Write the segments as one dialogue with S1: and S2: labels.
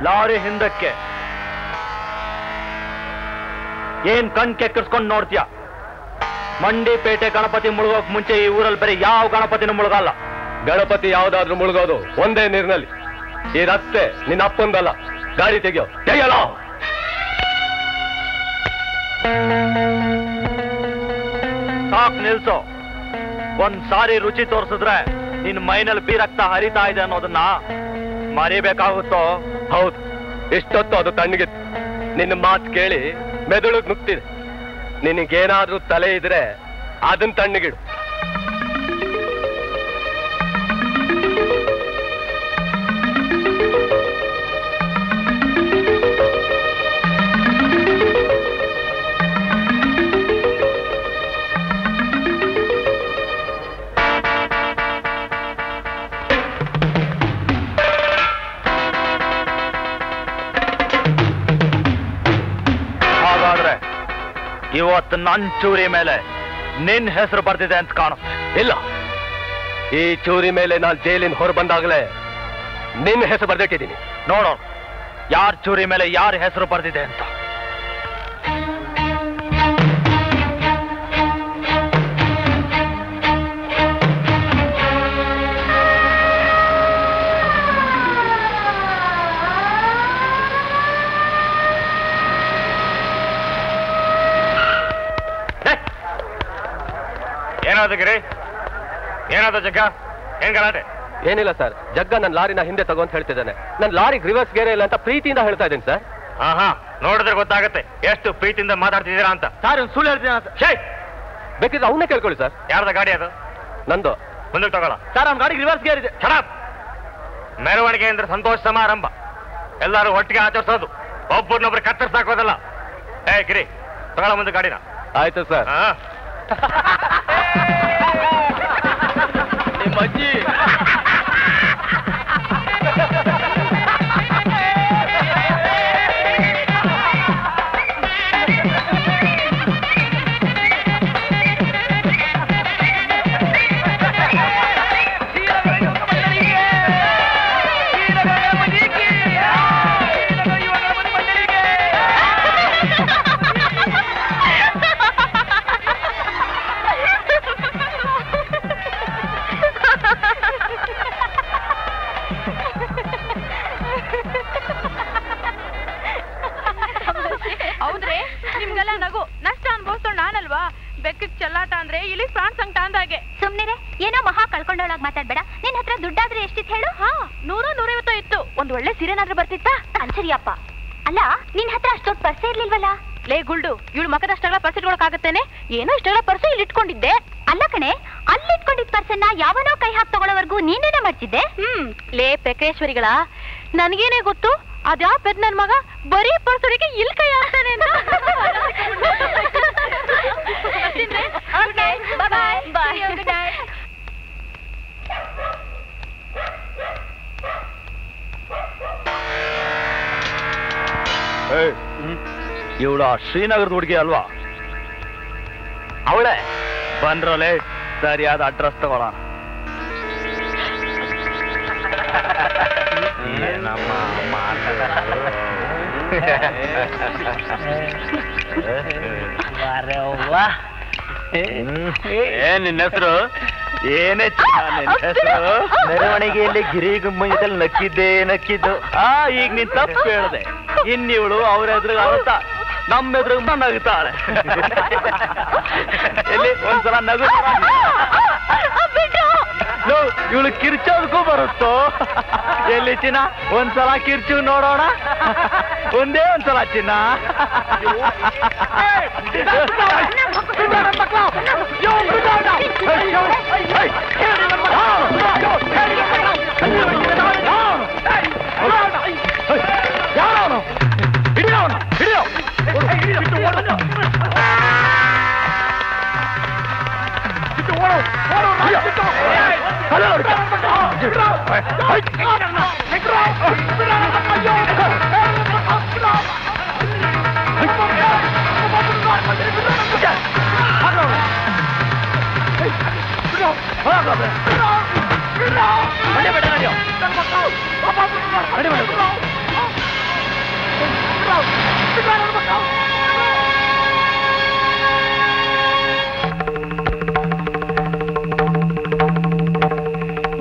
S1: Lorry ಹಿಂದಕ್ಕೆ. ಏನ್ ಕಣ್ ಕೆಕ್ಕರ್ಸ್ಕೊಂಡು ನೋಡ್ತೀಯ? ಮಂಡಿಪೇಟೆ ಗಣಪತಿ ಮುಳುಗೋಕ್ ಮುಂಚೆ ಈ ಊರಲ್ಲಿ ಬರೀ ಯಾವ ಗಣಪತಿನೂ ಮುಳುಗಲ್ಲ.
S2: ಗಣಪತಿ ಯಾವ್ದಾದ್ರೂ ಮುಳುಗೋದು ಒಂದೇ ನೀರಿನಲ್ಲಿ. ಈ ರಸ್ತೆ ನಿನ್ನ ಅಪ್ಪಂದಲ್ಲ. ಗಾಡಿ ತೆಗಿಯಲ್ಲ.
S1: ಸಾಕ್ ನಿಲ್ಸೋ. ಒಂದ್ ಸಾರಿ ರುಚಿ ತೋರಿಸಿದ್ರೆ ನಿನ್ ಮೈನಲ್ಲಿ ಬೀರಕ್ತ ಹರಿತಾ ಇದೆ ಅನ್ನೋದನ್ನ ಮರಿಬೇಕಾಗುತ್ತೋ?
S2: ಹೌದು, ಇಷ್ಟೊತ್ತು ಅದು ತಣ್ಣಗಿತ್ತು. ನಿನ್ನ ಮಾತು ಕೇಳಿ ಮೆದುಳಿಗೆ ನುಗ್ತಿದೆ. ನಿನಗೇನಾದ್ರೂ ತಲೆ ಇದ್ರೆ ಅದನ್ನ ತಣ್ಣಗಿಡು.
S1: ಇವತ್ತು ನನ್ ಚೂರಿ ಮೇಲೆ ನಿನ್ ಹೆಸರು ಬರ್ತಿದೆ ಅಂತ ಕಾಣುತ್ತೆ.
S2: ಇಲ್ಲ, ಈ ಚೂರಿ ಮೇಲೆ ನಾನು ಜೈಲಿನ ಹೊರ ಬಂದಾಗಲೇ ನಿನ್ನ ಹೆಸರು ಬರ್ದಿಟ್ಟಿದ್ದೀನಿ.
S1: ನೋಡೋ ಯಾರ ಚೂರಿ ಮೇಲೆ ಯಾರ ಹೆಸರು ಬರ್ದಿದೆ ಅಂತ.
S3: ಏನಾದ ಜಗ್ಗ? ಏನ್ ಗಲಾಟೆ?
S2: ಏನಿಲ್ಲ ಸರ್, ಜಗ್ಗ ನನ್ನ ಲಾರಿನ ಹಿಂದೆ ತಗೋ ಅಂತ ಹೇಳ್ತಿದ್ದಾನೆ. ನನ್ನ ಲಾರಿ ರಿವರ್ಸ್ ಗೇರ್ ಇಲ್ಲ ಅಂತ ಪ್ರೀತಿಯಿಂದ ಹೇಳ್ತಾ ಇದ್ದೀನಿ ಸರ್.
S3: ಹಾ, ನೋಡಿದ್ರೆ ಗೊತ್ತಾಗತ್ತೆ ಎಷ್ಟು ಪ್ರೀತಿಯಿಂದ ಮಾತಾಡ್ತಿದ್ದೀರಾ ಅಂತ.
S1: ಸರ್ ಸುಳ್ಳು ಹೇಳ್ತೀನಿ ಅಂತ.
S2: ಬೇಕಿದ್ರೆ ಅವನ್ನೇ ಕೇಳ್ಕೊಳ್ಳಿ ಸರ್.
S3: ಯಾರ್ದ ಗಾಡಿ ಅದು?
S2: ನಂದು.
S3: ಮುಂದಕ್ಕೆ ತಗೊಳ
S1: ಸರ್. ಅವ್ನ ಗಾಡಿ ರಿವರ್ಸ್ ಗೇರ್ ಇದೆ.
S3: ಮೆರವಣಿಗೆ ಅಂದ್ರೆ ಸಂತೋಷ ಸಮಾರಂಭ, ಎಲ್ಲರೂ ಒಟ್ಟಿಗೆ ಆಚರಿಸೋದು, ಒಬ್ಬರನ್ನೊಬ್ರು ಕತ್ತರಿಸಾಕೋದಲ್ಲ. ಗಿರಿ ತಗೊಳ ಮುಂದೆ ಗಾಡಿನ.
S2: ಆಯ್ತು ಸರ್.
S1: ನಿಮ್ಮ ಅಜ್ಜಿ
S4: ಹೌದ್ರಿ, ನಿಮ್ಗೆಲ್ಲ ನಗು ನಷ್ಟ ಅನ್ಭವಿಸ್ಕೊಂಡು ನಾನಲ್ವಾ? ಬೆಕ್ಕಕ್ ಚೆಲ್ಲಾಟ ಅಂದ್ರೆ ಇಲ್ಲಿ ಫ್ರಾನ್ಸ್ ಅಂಗಟ ಅಂದಾಗೆ.
S5: ಸುಮ್ನಿರೆ, ಏನೋ ಮಹಾ ಕಳ್ಕೊಂಡೊಳಗ್ ಮಾತಾಡ್ಬೇಡ. ನಿನ್ ಹತ್ರ ದುಡ್ಡಾದ್ರೆ ಎಷ್ಟಿತ್ತು ಹೇಳು?
S4: 100-150 ಇತ್ತು. ಒಂದ್ ಒಳ್ಳೆ ಸೀರೆನಾದ್ರೂ ಬರ್ತಿತ್ತ?
S5: ಅನ್ಸರಿಯಪ್ಪ. ಅಲ್ಲ, ನಿನ್ ಹತ್ರ ಅಷ್ಟೊಂದು ಪರ್ಸೆ ಇರ್ಲಿಲ್ವಲ್ಲ?
S4: ಲೇ ಗುಲ್ಡು, ಇವಳು ಮಕದಷ್ಟೆಲ್ಲ ಪರ್ಸ್ ಇಟ್ಕೊಳಕಾಗತ್ತೇನೆ? ಏನೋ ಇಷ್ಟೆಲ್ಲ ಪರ್ಸು ಇಲ್ಲಿ ಇಟ್ಕೊಂಡಿದ್ದೆ.
S5: ಅಲ್ಲ ಕಣೆ, ಅಲ್ಲಿ ಇಟ್ಕೊಂಡಿದ್ ಪರ್ಸನ್ನ ಯಾವನೋ ಕೈ ಹಾಕಿ ತಗೊಳ್ಳೋವರೆಗೂ ನೀನೇನ ಮಾಡ್ತಿದ್ದೆ?
S4: ಲೇ ಪೆಕ್ರೇಶ್ವರಿಗಳ, ನನ್ಗೇನೆ ಗೊತ್ತು ಅದ್ಯಾ ಪೆದ್ ನನ್ ಮಗ ಬರೀ ಪರ್ಸುಡಿಗೆ ಇಲ್ಲಿ ಕೈ ಹಾಕ್ತಾನೆ ಅಂತ.
S1: ಇವಳು ಆ ಶ್ರೀನಗರದ ಹುಡುಗಿ ಅಲ್ವಾ?
S2: ಅವಳೇ.
S1: ಬಂದ್ರಲ್ಲೇ ಸರಿಯಾದ ಅಡ್ರೆಸ್ ತಗೊಳ್ಳೋಣ. ಏನಮ್ಮ ಏನ್ ನಿನ್ನ ಹೆಸರು? ಏನೇ ನಿನ್ನ ಹೆಸರು? ಮೆರವಣಿಗೆಯಲ್ಲಿ ಗಿರಿಗುಮ್ಮದಲ್ಲಿ ನಕ್ಕಿದ್ದು. ಈಗ ನೀನ್ ತಪ್ಪು ಹೇಳಿದೆ. ಇನ್ನಿವಳು ಅವ್ರ ಎದುರು ಅರ್ಥ, ನಮ್ಮ ಎದುರು ನಗುತ್ತಾಳೆ. ಎಲ್ಲಿ ಒಂದ್ಸಲ ನಗು. ಇವಳು ಕಿರ್ಚೋದಕ್ಕೂ ಬರುತ್ತೋ? ಎಲ್ಲಿ ಚಿನ್ನ, ಒಂದ್ಸಲ ಕಿರ್ಚು ನೋಡೋಣ. ಒಂದೇ ಒಂದ್ಸಲ ಚಿನ್ನ. ಯಾವನು ಹಿಡಿಯೋನು? ಹಿಡಿಯೋ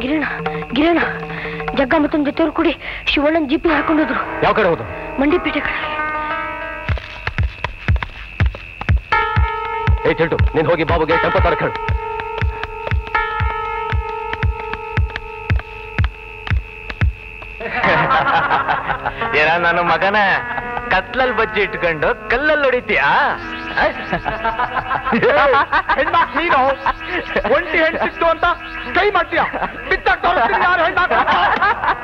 S5: ಗಿರಣ ಗಿರಣ ಜಗ್ಗ ಮತ್ತೊಂದು ಜೊತೆಯವ್ರು ಕೂಡಿ ಶಿವಣ್ಣನ ಜೀಪಿ ಹಾಕೊಂಡೋದ್ರು.
S2: ಯಾವ ಕಡೆ ಹೋದ್ರು?
S5: ಮಂಡಿಪೇಟೆ ಕಡೆ.
S2: ಏ ಚೆಲ್ಟು, ನೀನ್ ಹೋಗಿ ಬಾಬುಗೆ ಟೆಂಪೋ ತರಕ ಹೇಳು.
S1: ಏನ ನನ್ನ ಮಗನ ಕತ್ಲಲ್ಲಿ ಬಜ್ಜಿ ಇಟ್ಕೊಂಡು ಕಲ್ಲಲ್ಲಿ ಹೊಡಿತೀಯಾ?
S2: ನೀನು ಒಂಟಿ ಹೆಣ್ಣು ಸಿಕ್ತು ಅಂತ ಕೈ ಮಾಡ್ತೀಯ?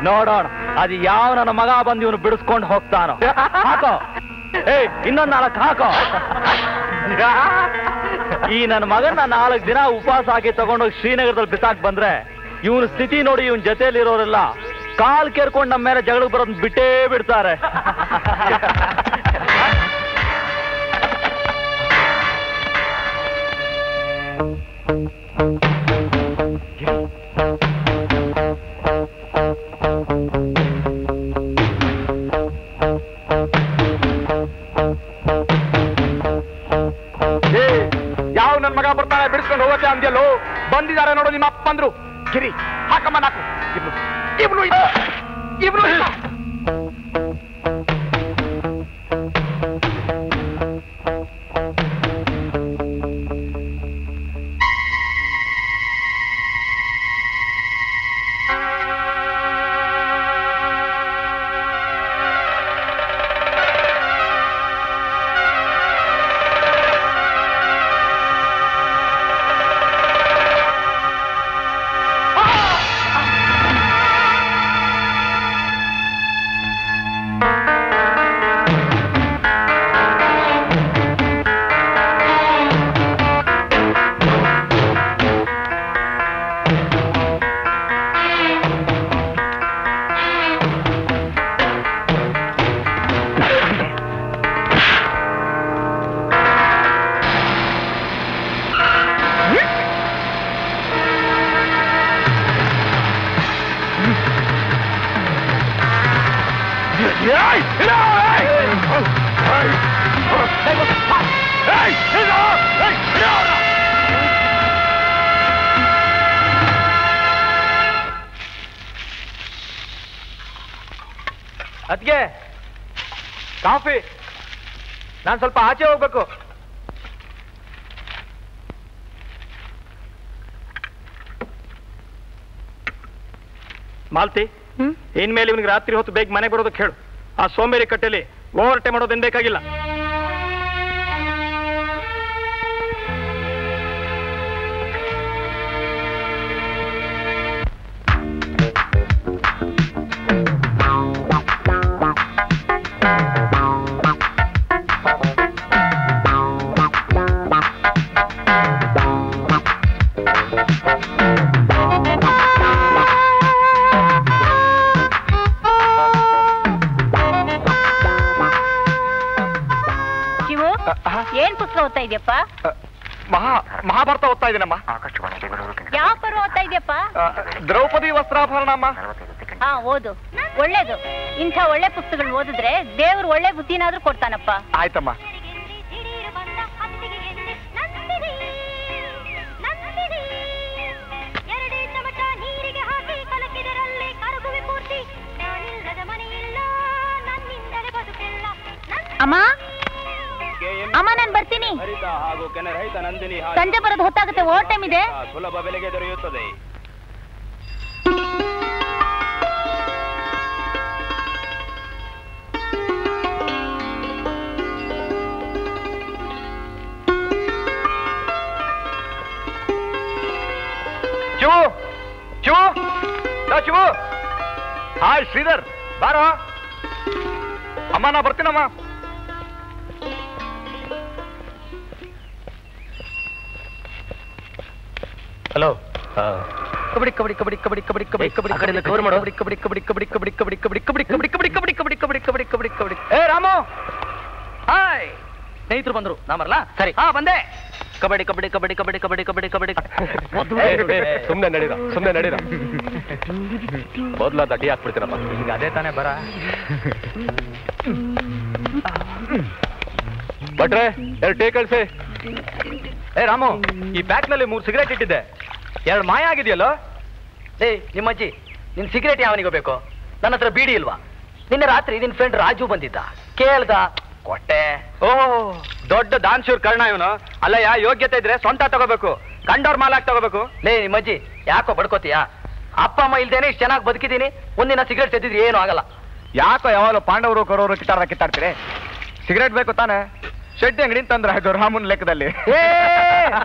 S1: ನೋಡೋಣ ಅದು ಯಾವ ನನ್ನ ಮಗ ಬಂದು ಇವನು ಬಿಡಿಸ್ಕೊಂಡು ಹೋಗ್ತಾನೋ. ಹಾಕೋ, ಏಯ್ ಇನ್ನೊಂದು 4 ಹಾಕೋ. ಈ ನನ್ನ ಮಗನ 4 ದಿನ ಉಪವಾಸ ಹಾಕಿ ತಗೊಂಡೋಗಿ ಶ್ರೀನಗರದಲ್ಲಿ ಬಿಸಾಕ್ ಬಂದ್ರೆ ಇವನ ಸ್ಥಿತಿ ನೋಡಿ ಇವನ್ ಜೊತೆಯಲ್ಲಿರೋರೆಲ್ಲ ಕಾಲ್ ಕೇರ್ಕೊಂಡು ನಮ್ಮ ಮೇಲೆ ಜಗಳಕ್ಕೆ ಬರೋದ್ ಬಿಟ್ಟೇ ಬಿಡ್ತಾರೆ.
S2: ಯಾವ ನನ್ ಮಗ ಬರ್ತಾನೆ ಬಿಡಿಸ್ಕೊಂಡು ಹೋಗತ್ತೆ ಅಂದ್ಯಲ್ಲೋ? ಬಂದಿದ್ದಾರೆ ನೋಡು ನಿಮ್ಮ ಅಪ್ಪಂದ್ರು. ಗಿರಿ ಹಾಕಮ್ಮ 4. ಇಬ್ರು
S1: ಅದ್ಗೆ ಕಾಫಿ. ನಾನು ಸ್ವಲ್ಪ ಆಚೆ ಹೋಗ್ಬೇಕು. ಮಾಲ್ತಿ, ಇನ್ಮೇಲೆ ಇವನಿಗೆ ರಾತ್ರಿ ಹೊತ್ತು ಬೇಗ ಮನೆಗೆ ಬರೋದಕ್ಕೆ ಹೇಳು. ಆ ಸೋಂಬೇರಿ ಕಟ್ಟೆಲಿ ಓವರ್ ಟೈಮ್ ಮಾಡೋದೇನು ಬೇಕಾಗಿಲ್ಲ.
S5: ಏನ್ ಪುಸ್ತಕ ಓದ್ತಾ ಇದೆಯಪ್ಪ?
S2: ಮಹಾಭಾರತ ಓದ್ತಾ ಇದ್ದೀನಮ್ಮ.
S5: ಯಾವ ಪರ್ವ ಓದ್ತಾ ಇದೆಯಪ್ಪ?
S2: ದ್ರೌಪದಿ ವಸ್ತ್ರಾಭರಣ ಅಮ್ಮ.
S5: ಹಾ, ಓದು, ಒಳ್ಳೇದು. ಇಂಥ ಒಳ್ಳೆ ಪುಸ್ತಕಗಳು ಓದಿದ್ರೆ ದೇವ್ರು ಒಳ್ಳೆ ಬುದ್ಧಿನಾದ್ರೂ ಕೊಡ್ತಾನಪ್ಪ.
S2: ಆಯ್ತಮ್ಮ.
S5: ಅಮ್ಮ ಅಮ್ಮ, ನಾನು ಬರ್ತೀನಿ. ಸಂಜೆ ಬರೋದು ಹೊತ್ತಾಗುತ್ತೆ, ಓವರ್ ಟೈಮ್ ಇದೆ.
S1: ಸುಲಭ ಬೆಲೆಗೆ ದೊರೆಯುತ್ತದೆ.
S2: ಶಿವು, ಹಾಯ್ ಶ್ರೀಧರ್, ಬಾರೋ. ಅಮ್ಮ ನಾ ಬರ್ತೀನಮ್ಮ.
S1: ಹಲೋ.
S2: ಕಬಡ್ಡಿ ಕಬಡ್ಡಿ ಕಬಡ್ಡಿ ಕಬಡ್ಡಿ ಕಬಡ್ಡಿ ಕಬಡ್ಡಿ ಕಬಡ್ಡಿ ಕಬಡ್ಡಿ ಕವರ್ ಮಾಡೋ. ಕಬಡ್ಡಿ ಕಬಡ್ಡಿ ಕಬಡ್ಡಿ ಕಬಡ್ಡಿ ಕಬಡ್ಡಿ ಕಬಡ್ಡಿ ಕಬಡ್ಡಿ ಕಬಡ್ಡಿ ಕಬಡ್ಡಿ ಕಬಡ್ಡಿ ಕಬಡ್ಡಿ ಕಬಡ್ಡಿ ಕಬಡ್ಡಿ ಕಬಡ್ಡಿ ಕಬಡ್ಡಿ. ಏ ರಾಮು, ಹಾಯ್. ಸ್ನೇಹಿತರು ಬಂದ್ರು, ನಾ ಬರಲ್ಲ? ಸರಿ, ಹಾ ಬಂದೆ. ಕಬಡ್ಡಿ ಕಬಡ್ಡಿ ಕಬಡ್ಡಿ ಕಬಡ್ಡಿ ಕಬಡ್ಡಿ ಕಬಡ್ಡಿ ಕಬಡ್ಡಿ. ಸುಮ್ಮನೆ ನಡೀರ. ಮೊದಲಾದ ಅಡ್ಡಿ ಹಾಕ್ಬಿಡ್ತೀನಪ್ಪ. ಈಗ ಅದೇ ತಾನೇ ಬರ. ಭಟ್ರೆ 2 ಟೀ ಕಳಿಸಿ. ಏ ರಾಮು, ಈ ಪ್ಯಾಕ್ ನಲ್ಲಿ 3 ಸಿಗರೇಟ್ ಇಟ್ಟಿದ್ದೆ, 2 ಮಾಯ ಆಗಿದೆಯಲ್ಲೋ. ನಿಮ್ಮಜ್ಜಿ, ನಿನ್ ಸಿಗರೇಟ್ ಯಾವನಿಗೂ ಬೇಕು? ನನ್ನ ಹತ್ರ ಬೀಡಿ ಇಲ್ವಾ? ನಿನ್ನೆ ರಾತ್ರಿ ನಿನ್ ಫ್ರೆಂಡ್ ರಾಜು ಬಂದಿದ್ದ, ಕೇಳ್ದ, ಕೊಟ್ಟೆ. ಓಹ್, ದೊಡ್ಡ ದಾನ್ಶೂರ್ ಕರ್ಣ ಇವನು. ಅಲ್ಲಯ್ಯ, ಯೋಗ್ಯತೆ ಇದ್ರೆ ಸ್ವಂತ ತಗೋಬೇಕು, ಕಂಡೋರ್ ಮಾಲಾಕ್ ತಗೋಬೇಕು. ನಿಮ್ಮಜ್ಜಿ, ಯಾಕೋ ಬಡ್ಕೋತೀಯಾ? ಅಪ್ಪ ಅಮ್ಮ ಇಲ್ದೇನೆ ಇಷ್ಟು ಚೆನ್ನಾಗಿ ಬದುಕಿದೀನಿ, ಒಂದಿನ ಸಿಗರೇಟ್ ತೆಗೆದಿದ್ರೆ ಏನು ಆಗಲ್ಲ. ಯಾಕೋ ಯಾವಾಗಲೂ ಪಾಂಡವರು ಕರೋರು ಕಿತ್ತಾಡ್ತೀರಿ? ಸಿಗರೇಟ್ ಬೇಕು ತಾನೆ? ಶೆಟ್ಟಿ ಅಂಗಡಿ ತಂದ್ರೆ ಆಯ್ತು ರಾಮನ್ ಲೆಕ್ಕದಲ್ಲಿ.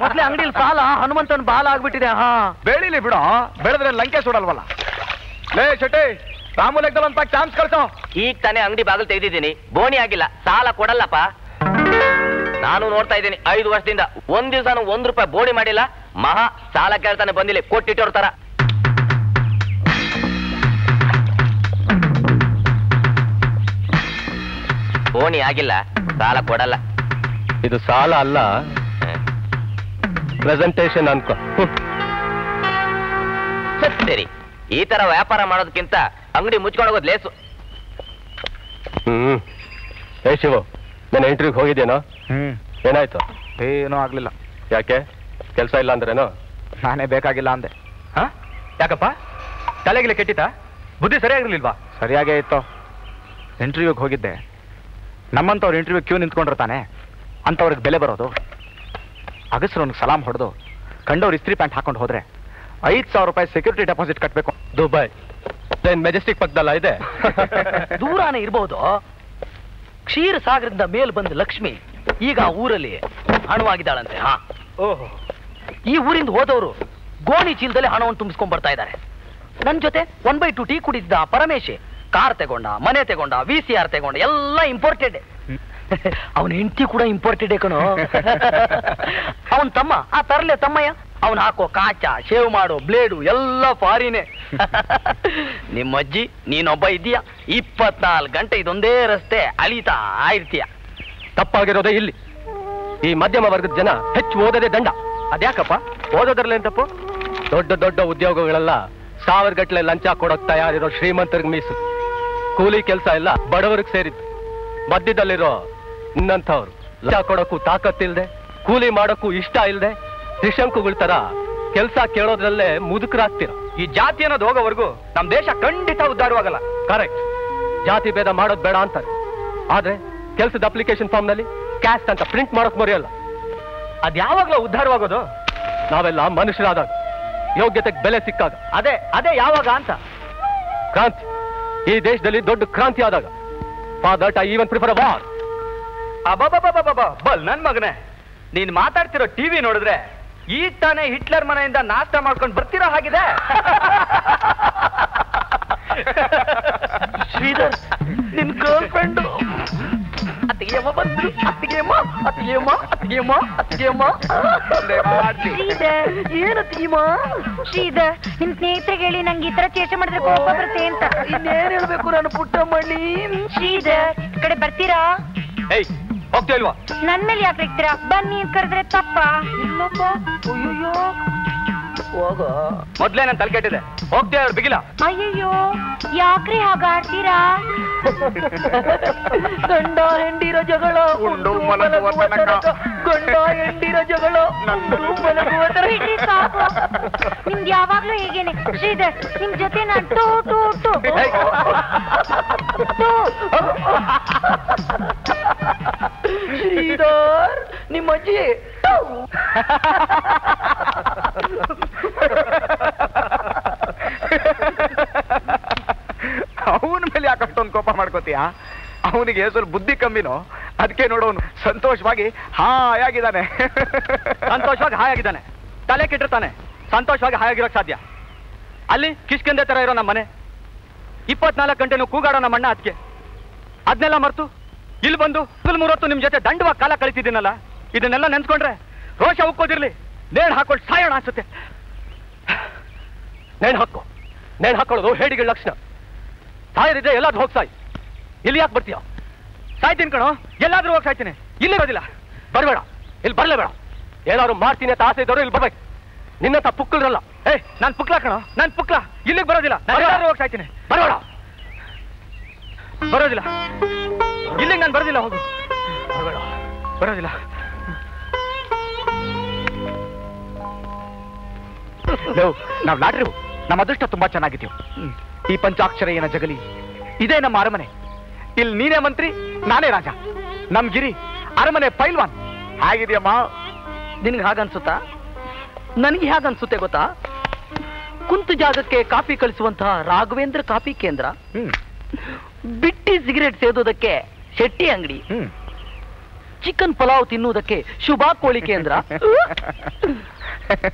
S2: ಮೊದ್ಲೇ ಅಂಗಡಿಲಿ ಸಾಲ ಹನುಮಂತನ ಬಾಲ ಆಗ್ಬಿಟ್ಟಿದೆ. ಹಾ, ಬೆಳಿಲಿ ಬಿಡು, ಬೆಳೆದ್ರೆ ಲಂಕೆ ಸುಡಲ್ವಲ್ಲ. ಲೇ ಶೆಟ್ಟಿ, ರಾಮು ಲೆಕ್ಕದಲ್ಲಿ ಒಂದು ಚಾನ್ಸ್ ಕಳ್ಸೋ. ಈಗ ತಾನೇ ಅಂಗಡಿ ಬಾಗಿಲು ತೆಗೆದಿದ್ದೀನಿ, ಬೋಣಿ ಆಗಿಲ್ಲ, ಸಾಲ ಕೊಡಲ್ಲಪ್ಪ. ನಾನು ನೋಡ್ತಾ ಇದ್ದೀನಿ 5 ವರ್ಷದಿಂದ ಒಂದ್ ದಿವಸ 1 ರೂಪಾಯಿ ಬೋಣಿ ಮಾಡಿಲ್ಲ. ಮಹಾ ಸಾಲ ಕೇಳ್ತಾನೆ ಬಂದಿಲ್ಲ, ಕೊಟ್ಟಿಟ್ಟೋರ್ ತರ. ಬೋಣಿ ಆಗಿಲ್ಲ, ಸಾಲ ಕೊಡಲ್ಲ. ಇದು ಸಾಲ ಅಲ್ಲ, ಪ್ರೆಸೆಂಟೇಶನ್ ಅನ್ಕೋ. ಸರಿ, ಈ ತರ ವ್ಯಾಪಾರ ಮಾಡೋದಕ್ಕಿಂತ ಅಂಗಡಿ ಮುಚ್ಕೊಂಡು ಹೋಗೋದು ಲೇಸು. ಏ ಶಿವು, ನಾನು ಇಂಟರ್ವ್ಯೂಗೆ ಹೋಗಿದ್ದೇನೋ? ಏನಾಯ್ತು? ಏನೂ ಆಗ್ಲಿಲ್ಲ. ಯಾಕೆ? ಕೆಲಸ ಇಲ್ಲ ಅಂದ್ರೇನೋ? ನಾನೇ ಬೇಕಾಗಿಲ್ಲ ಅಂದೆ. ಹಾ, ಯಾಕಪ್ಪ? ತಲೆಗಿಲೆ ಕೆಟ್ಟಿತಾ? ಬುದ್ಧಿ ಸರಿಯಾಗಿರ್ಲಿಲ್ವಾ? ಸರಿಯಾಗೇ ಇತ್ತು. ಇಂಟರ್ವ್ಯೂಗೆ ಹೋಗಿದ್ದೆ, ನಮ್ಮಂತವ್ರು ಇಂಟರ್ವ್ಯೂ ಕ್ಯೂ ನಿಂತ್ಕೊಂಡಿರ್ತಾನೆ, ಅಂಥವ್ರಿಗೆ ಬೆಲೆ ಬರೋದು. ಅಗಸ್ರವ್ನಿಗೆ ಸಲಾಮ್ ಹೊಡೆದು ಕಂಡವ್ರು ಇಸ್ತ್ರಿ ಪ್ಯಾಂಟ್ ಹಾಕೊಂಡು ಹೋದ್ರೆ 5,000 ರೂಪಾಯಿ ಸೆಕ್ಯೂರಿಟಿ ಡೆಪಾಸಿಟ್ ಕಟ್ಟಬೇಕು. ದುಬೈ ಮೆಜೆಸ್ಟಿಕ್ ಪಕ್ಕದಲ್ಲ ಇದೆ. ದೂರಾನೇ ಇರಬಹುದು. ಕ್ಷೀರ ಸಾಗರದಿಂದ ಮೇಲ್ ಬಂದ ಲಕ್ಷ್ಮಿ ಈಗ ಊರಲ್ಲಿ ಹಣವಾಗಿದ್ದಾಳಂತೆ. ಹಾ, ಓಹೋ. ಈ ಊರಿಂದ ಹೋದವರು ಗೋಣಿ ಚೀಲದಲ್ಲಿ ಹಣವನ್ನು ತುಂಬಿಸ್ಕೊಂಡ್ ಬರ್ತಾ ಇದ್ದಾರೆ. ನನ್ ಜೊತೆ 1/2 ಟೀ ಕುಡಿದಿದ್ದ ಪರಮೇಶಿ ಕಾರ್ ತಗೊಂಡ, ಮನೆ ತಗೊಂಡ, VCR ತಗೊಂಡ, ಎಲ್ಲ ಇಂಪೋರ್ಟೆಡ್. ಅವನ ಹೆಂಡತಿ ಕೂಡ ಇಂಪೋರ್ಟೆಡ್ ಕಣೋ. ಅವನ್ ತಮ್ಮ ಆ ತರಲೆ ತಮ್ಮಯ್ಯ, ಅವನ್ ಹಾಕೋ ಕಾಚ, ಶೇವ್ ಮಾಡೋ ಬ್ಲೇಡು ಎಲ್ಲ ಫಾರಿನೇ. ನಿಮ್ಮಜ್ಜಿ ನೀನೊಬ್ಬ ಇದೀಯ, 24 ಗಂಟೆ ಇದೊಂದೇ ರಸ್ತೆ ಅಲಿತಾ ಇರ್ತೀಯ. ತಪ್ಪಾಗಿರೋದೇ ಇಲ್ಲಿ. ಈ ಮಧ್ಯಮ ವರ್ಗದ ಜನ ಹೆಚ್ಚು ಓದೋದೇ ದಂಡ. ಅದ್ಯಾಕಪ್ಪ? ಓದೋದ್ರಲ್ಲೇನ್ ತಪ್ಪು? ದೊಡ್ಡ ದೊಡ್ಡ ಉದ್ಯೋಗಗಳೆಲ್ಲ 1000 ಗಟ್ಟಲೆ ಲಂಚ ಕೊಡೋಕ್ ತಯಾರಿರೋ ಶ್ರೀಮಂತರಿಗೆ ಮೀಸಲು. ಕೂಲಿ ಕೆಲಸ ಎಲ್ಲ ಬಡವರಿಗೆ ಸೇರಿದ್ದು. ಮಧ್ಯದಲ್ಲಿರೋ ಇನ್ನಂಥವ್ರು ಲಂಚ ಕೊಡೋಕ್ಕೂ ತಾಕತ್ತಿಲ್ದೆ, ಕೂಲಿ ಮಾಡೋಕ್ಕೂ ಇಷ್ಟ ಇಲ್ದೆ, ತ್ರಿಶಂಕುಗಳ ತರ ಕೆಲಸ ಕೇಳೋದ್ರಲ್ಲೇ ಮುದುಕರಾಗ್ತೀರ. ಈ ಜಾತಿ ಅನ್ನೋದು ಹೋಗೋವರೆಗೂ ನಮ್ ದೇಶ ಖಂಡಿತ ಉದ್ಧಾರವಾಗಲ್ಲ. ಕರೆಕ್ಟ್, ಜಾತಿ ಭೇದ ಮಾಡೋದ್ ಬೇಡ ಅಂತಾರೆ, ಆದ್ರೆ ಕೆಲಸದ ಅಪ್ಲಿಕೇಶನ್ ಫಾರ್ಮ್ ನಲ್ಲಿ ಕ್ಯಾಸ್ಟ್ ಅಂತ ಪ್ರಿಂಟ್ ಮಾಡೋಕ್ ಮರೆಯಲ್ಲ. ಅದ್ಯಾವಾಗ್ಲೂ ಉದ್ಧಾರವಾಗೋದು? ನಾವೆಲ್ಲ ಮನುಷ್ಯರಾದಾಗ, ಯೋಗ್ಯತೆಗೆ ಬೆಲೆ ಸಿಕ್ಕಾಗ. ಅದೇ ಯಾವಾಗ ಅಂತ? ಕ್ರಾಂತಿ, ಈ ದೇಶದಲ್ಲಿ ದೊಡ್ಡ ಕ್ರಾಂತಿ ಆದಾಗ. For that I even prefer a war. ಬಲ್ ನನ್ ಮಗನೇ, ನೀನ್ ಮಾತಾಡ್ತಿರೋ ಟಿವಿ ನೋಡಿದ್ರೆ ಈ ತಾನೇ ಹಿಟ್ಲರ್ ಮನೆಯಿಂದ ನಾಷ್ಟ ಮಾಡ್ಕೊಂಡು ಬರ್ತಿರೋ ಹಾಗಿದೆ. ಶ್ರೀಧರ್, ನಿನ್ ಗರ್ಲ್ ಫ್ರೆಂಡ್ ಅತ್ತಿಗೆಯಮ್ಮ ಬಂದ್ರು. ಅತ್ತಿಗೆಯಮ್ಮ.
S5: ಶ್ರೀಧರ್, ಏನು ಅತ್ತಿಗೆಯಮ್ಮ? ಶ್ರೀಧರ್, ನಿಮ್ ಸ್ನೇಹಿತರಿಗೆ ಹೇಳಿ ನಂಗೆ ಈ ತರ ಚೇಷ್ಟೆ ಮಾಡಿದ್ರೆ ಕೋಪ ಬರುತ್ತೆ ಅಂತ.
S2: ಇನ್ನೇನ್ ಹೇಳ್ಬೇಕು ನಾನು ಪುಟ್ಟಮ್ಮಣ್ಣಿ?
S5: ಶ್ರೀಧರ್, ಈ ಕಡೆ ಬರ್ತೀರಾ?
S2: ಏಯ್, ಹೋಗ್ತಾ ಇಲ್ವಾ?
S5: ನನ್ ಮೇಲೆ ಯಾಕೆ ಇರ್ತೀರಾ? ಬನ್ನಿ ಕರೆದ್ರೆ ತಪ್ಪ?
S2: ಇಲ್ಲಪ್ಪ. ಅಯ್ಯೋ, ಹೋಗೋ. ಮೊದ್ಲೇ ನಾನು ತಲೆ ಕೆಟ್ಟಿದೆ, ಹೋಗ್ತೇ ಅವ್ರು ಬಿಗಿಲ್ಲ.
S5: ಅಯ್ಯಯ್ಯೋ, ಯಾಕ್ರಿ ಹಾಗಾಡ್ತೀರಾ?
S2: ಗಂಡ ಹೆಂಡಿರೋ ಜಗಳ, ಗಂಡ ಹೆಂಡಿರೋ ಜಗಳ.
S5: ಬಿಡ್ರಿ ಸಾಕು. ನಿಮ್ದು ಯಾವಾಗ್ಲೂ ಹೇಗೇನೆ. ಶ್ರೀಧರ್, ನಿಮ್ ಜೊತೆ ನಾನು ಟೂ ಟೂ ಟೂ ಟೂ.
S2: ಶ್ರೀಧರ್, ನಿಮ್ಮ ಅಜ್ಜಿ ಅವನ ಮೇಲೆ ಯಾಕೆ ಅಷ್ಟೊಂದು ಕೋಪ ಮಾಡ್ಕೋತೀಯ? ಅವನಿಗೆ ಸ್ವಲ್ಪ ಬುದ್ಧಿ ಕಮ್ಮಿನೋ, ಅದಕ್ಕೆ ನೋಡೋನು ಸಂತೋಷವಾಗಿ ಹಾಯಾಗಿದ್ದಾನೆ. ಸಂತೋಷವಾಗಿ ಹಾಯಾಗಿದ್ದಾನೆ, ತಲೆ ಕೆಟ್ಟಿರ್ತಾನೆ. ಸಂತೋಷವಾಗಿ ಹಾಯಾಗಿರೋಕ್ ಸಾಧ್ಯ? ಅಲ್ಲಿ ಕಿಷ್ಕಂದೆ ತರ ಇರೋ ನಮ್ಮ ಮನೆ, 24 ಗಂಟೆನೂ ಕೂಗಾಡೋ ನಮ್ಮ ಅಣ್ಣ. ಅದಕ್ಕೆ ಅದನ್ನೆಲ್ಲ ಮರ್ತು ಇಲ್ಲಿ ಬಂದು 30 ನಿಮ್ ಜೊತೆ ದಂಡವಾಗಿ ಕಾಲ ಕಳಿತಿದ್ದೀನಲ್ಲ, ಇದನ್ನೆಲ್ಲ ನೆನ್ಸ್ಕೊಂಡ್ರೆ ರೋಷ ಉಕ್ಕೋದಿರ್ಲಿ, ನೇಣು ಹಾಕೊಂಡು ಸಾಯೋಣ ಅನ್ಸುತ್ತೆ. ನೇಣು ಹಾಕೊಳ್ಳೋದು ಹೇಡಿಗಳ ಲಕ್ಷಣ. ಸಾಯದಿದ್ರೆ ಎಲ್ಲಾದ್ರೂ ಹೋಗಿ ಸಾಯ್. ಇಲ್ಲಿ ಯಾಕೆ ಬರ್ತೀಯ? ಸಾಯ್ತೀನಿ ಕಣೋ, ಎಲ್ಲಾದ್ರೂ ಹೋಗಿ ಸಾಯ್ತೀನಿ. ಇಲ್ಲಿ ಬರೋದಿಲ್ಲ. ಬರಬೇಡ, ಇಲ್ಲಿ ಬರಲೇಬೇಡ. ಏನಾದ್ರು ಮಾಡ್ತೀನಿ ಅಂತ ಆಸೆ ಇದ್ದವರು ಇಲ್ಲಿ ಬರ್ಬೇಕು. ನಿನ್ನಂತ ಪುಕ್ಕಲ್ರಲ್ಲ. ನಾನು ಪುಕ್ಲ ಕಣೋ, ನಾನು ಪುಕ್ಲ. ಇಲ್ಲಿಗೆ ಬರೋದಿಲ್ಲ. ಎಲ್ಲಾದ್ರೂ ಹೋಗಿ ಸಾಯ್ತೀನಿ. ಬರಬೇಡ, ಬರೋದಿಲ್ಲ. ಇಲ್ಲಿಗೆ ನಾನು ಬರೋದಿಲ್ಲ. ಹೋಗು. ಬರೋದಿಲ್ಲ. ನಾವು ಲಾಟ್ರಿ ನಮ್ಮ ಅದೃಷ್ಟ ತುಂಬಾ ಚೆನ್ನಾಗಿದ್ದೀವಿ. ಈ ಪಂಚಾಕ್ಷರಯ್ಯನ ಜಗಲಿ ಇದೇ ನಮ್ಮ ಅರಮನೆ. ಇಲ್ಲಿ ನೀನೇ ಮಂತ್ರಿ, ನಾನೇ ರಾಜ. ನಮ್ ಗಿರಿ ಅರಮನೆ ಪೈಲ್ವಾನ್. ಹೇಗಿದೆಯಮ್ಮ? ನಿನ್ಗೆ ಹಾಗನ್ಸುತ್ತಾ? ನನಗೆ ಹೇಗನ್ಸುತ್ತೆ ಗೊತ್ತಾ? ಕುಂತು ಜಾಗಕ್ಕೆ ಕಾಫಿ ಕಳಿಸುವಂತಹ ರಾಘವೇಂದ್ರ ಕಾಫಿ ಕೇಂದ್ರ, ಬಿಟ್ಟಿ ಸಿಗರೇಟ್ ಸೇದೋದಕ್ಕೆ ಶೆಟ್ಟಿ ಅಂಗಡಿ, ಚಿಕನ್ ಪಲಾವ್ ತಿನ್ನುವುದಕ್ಕೆ ಶುಭಾ ಕೋಳಿ ಕೇಂದ್ರ,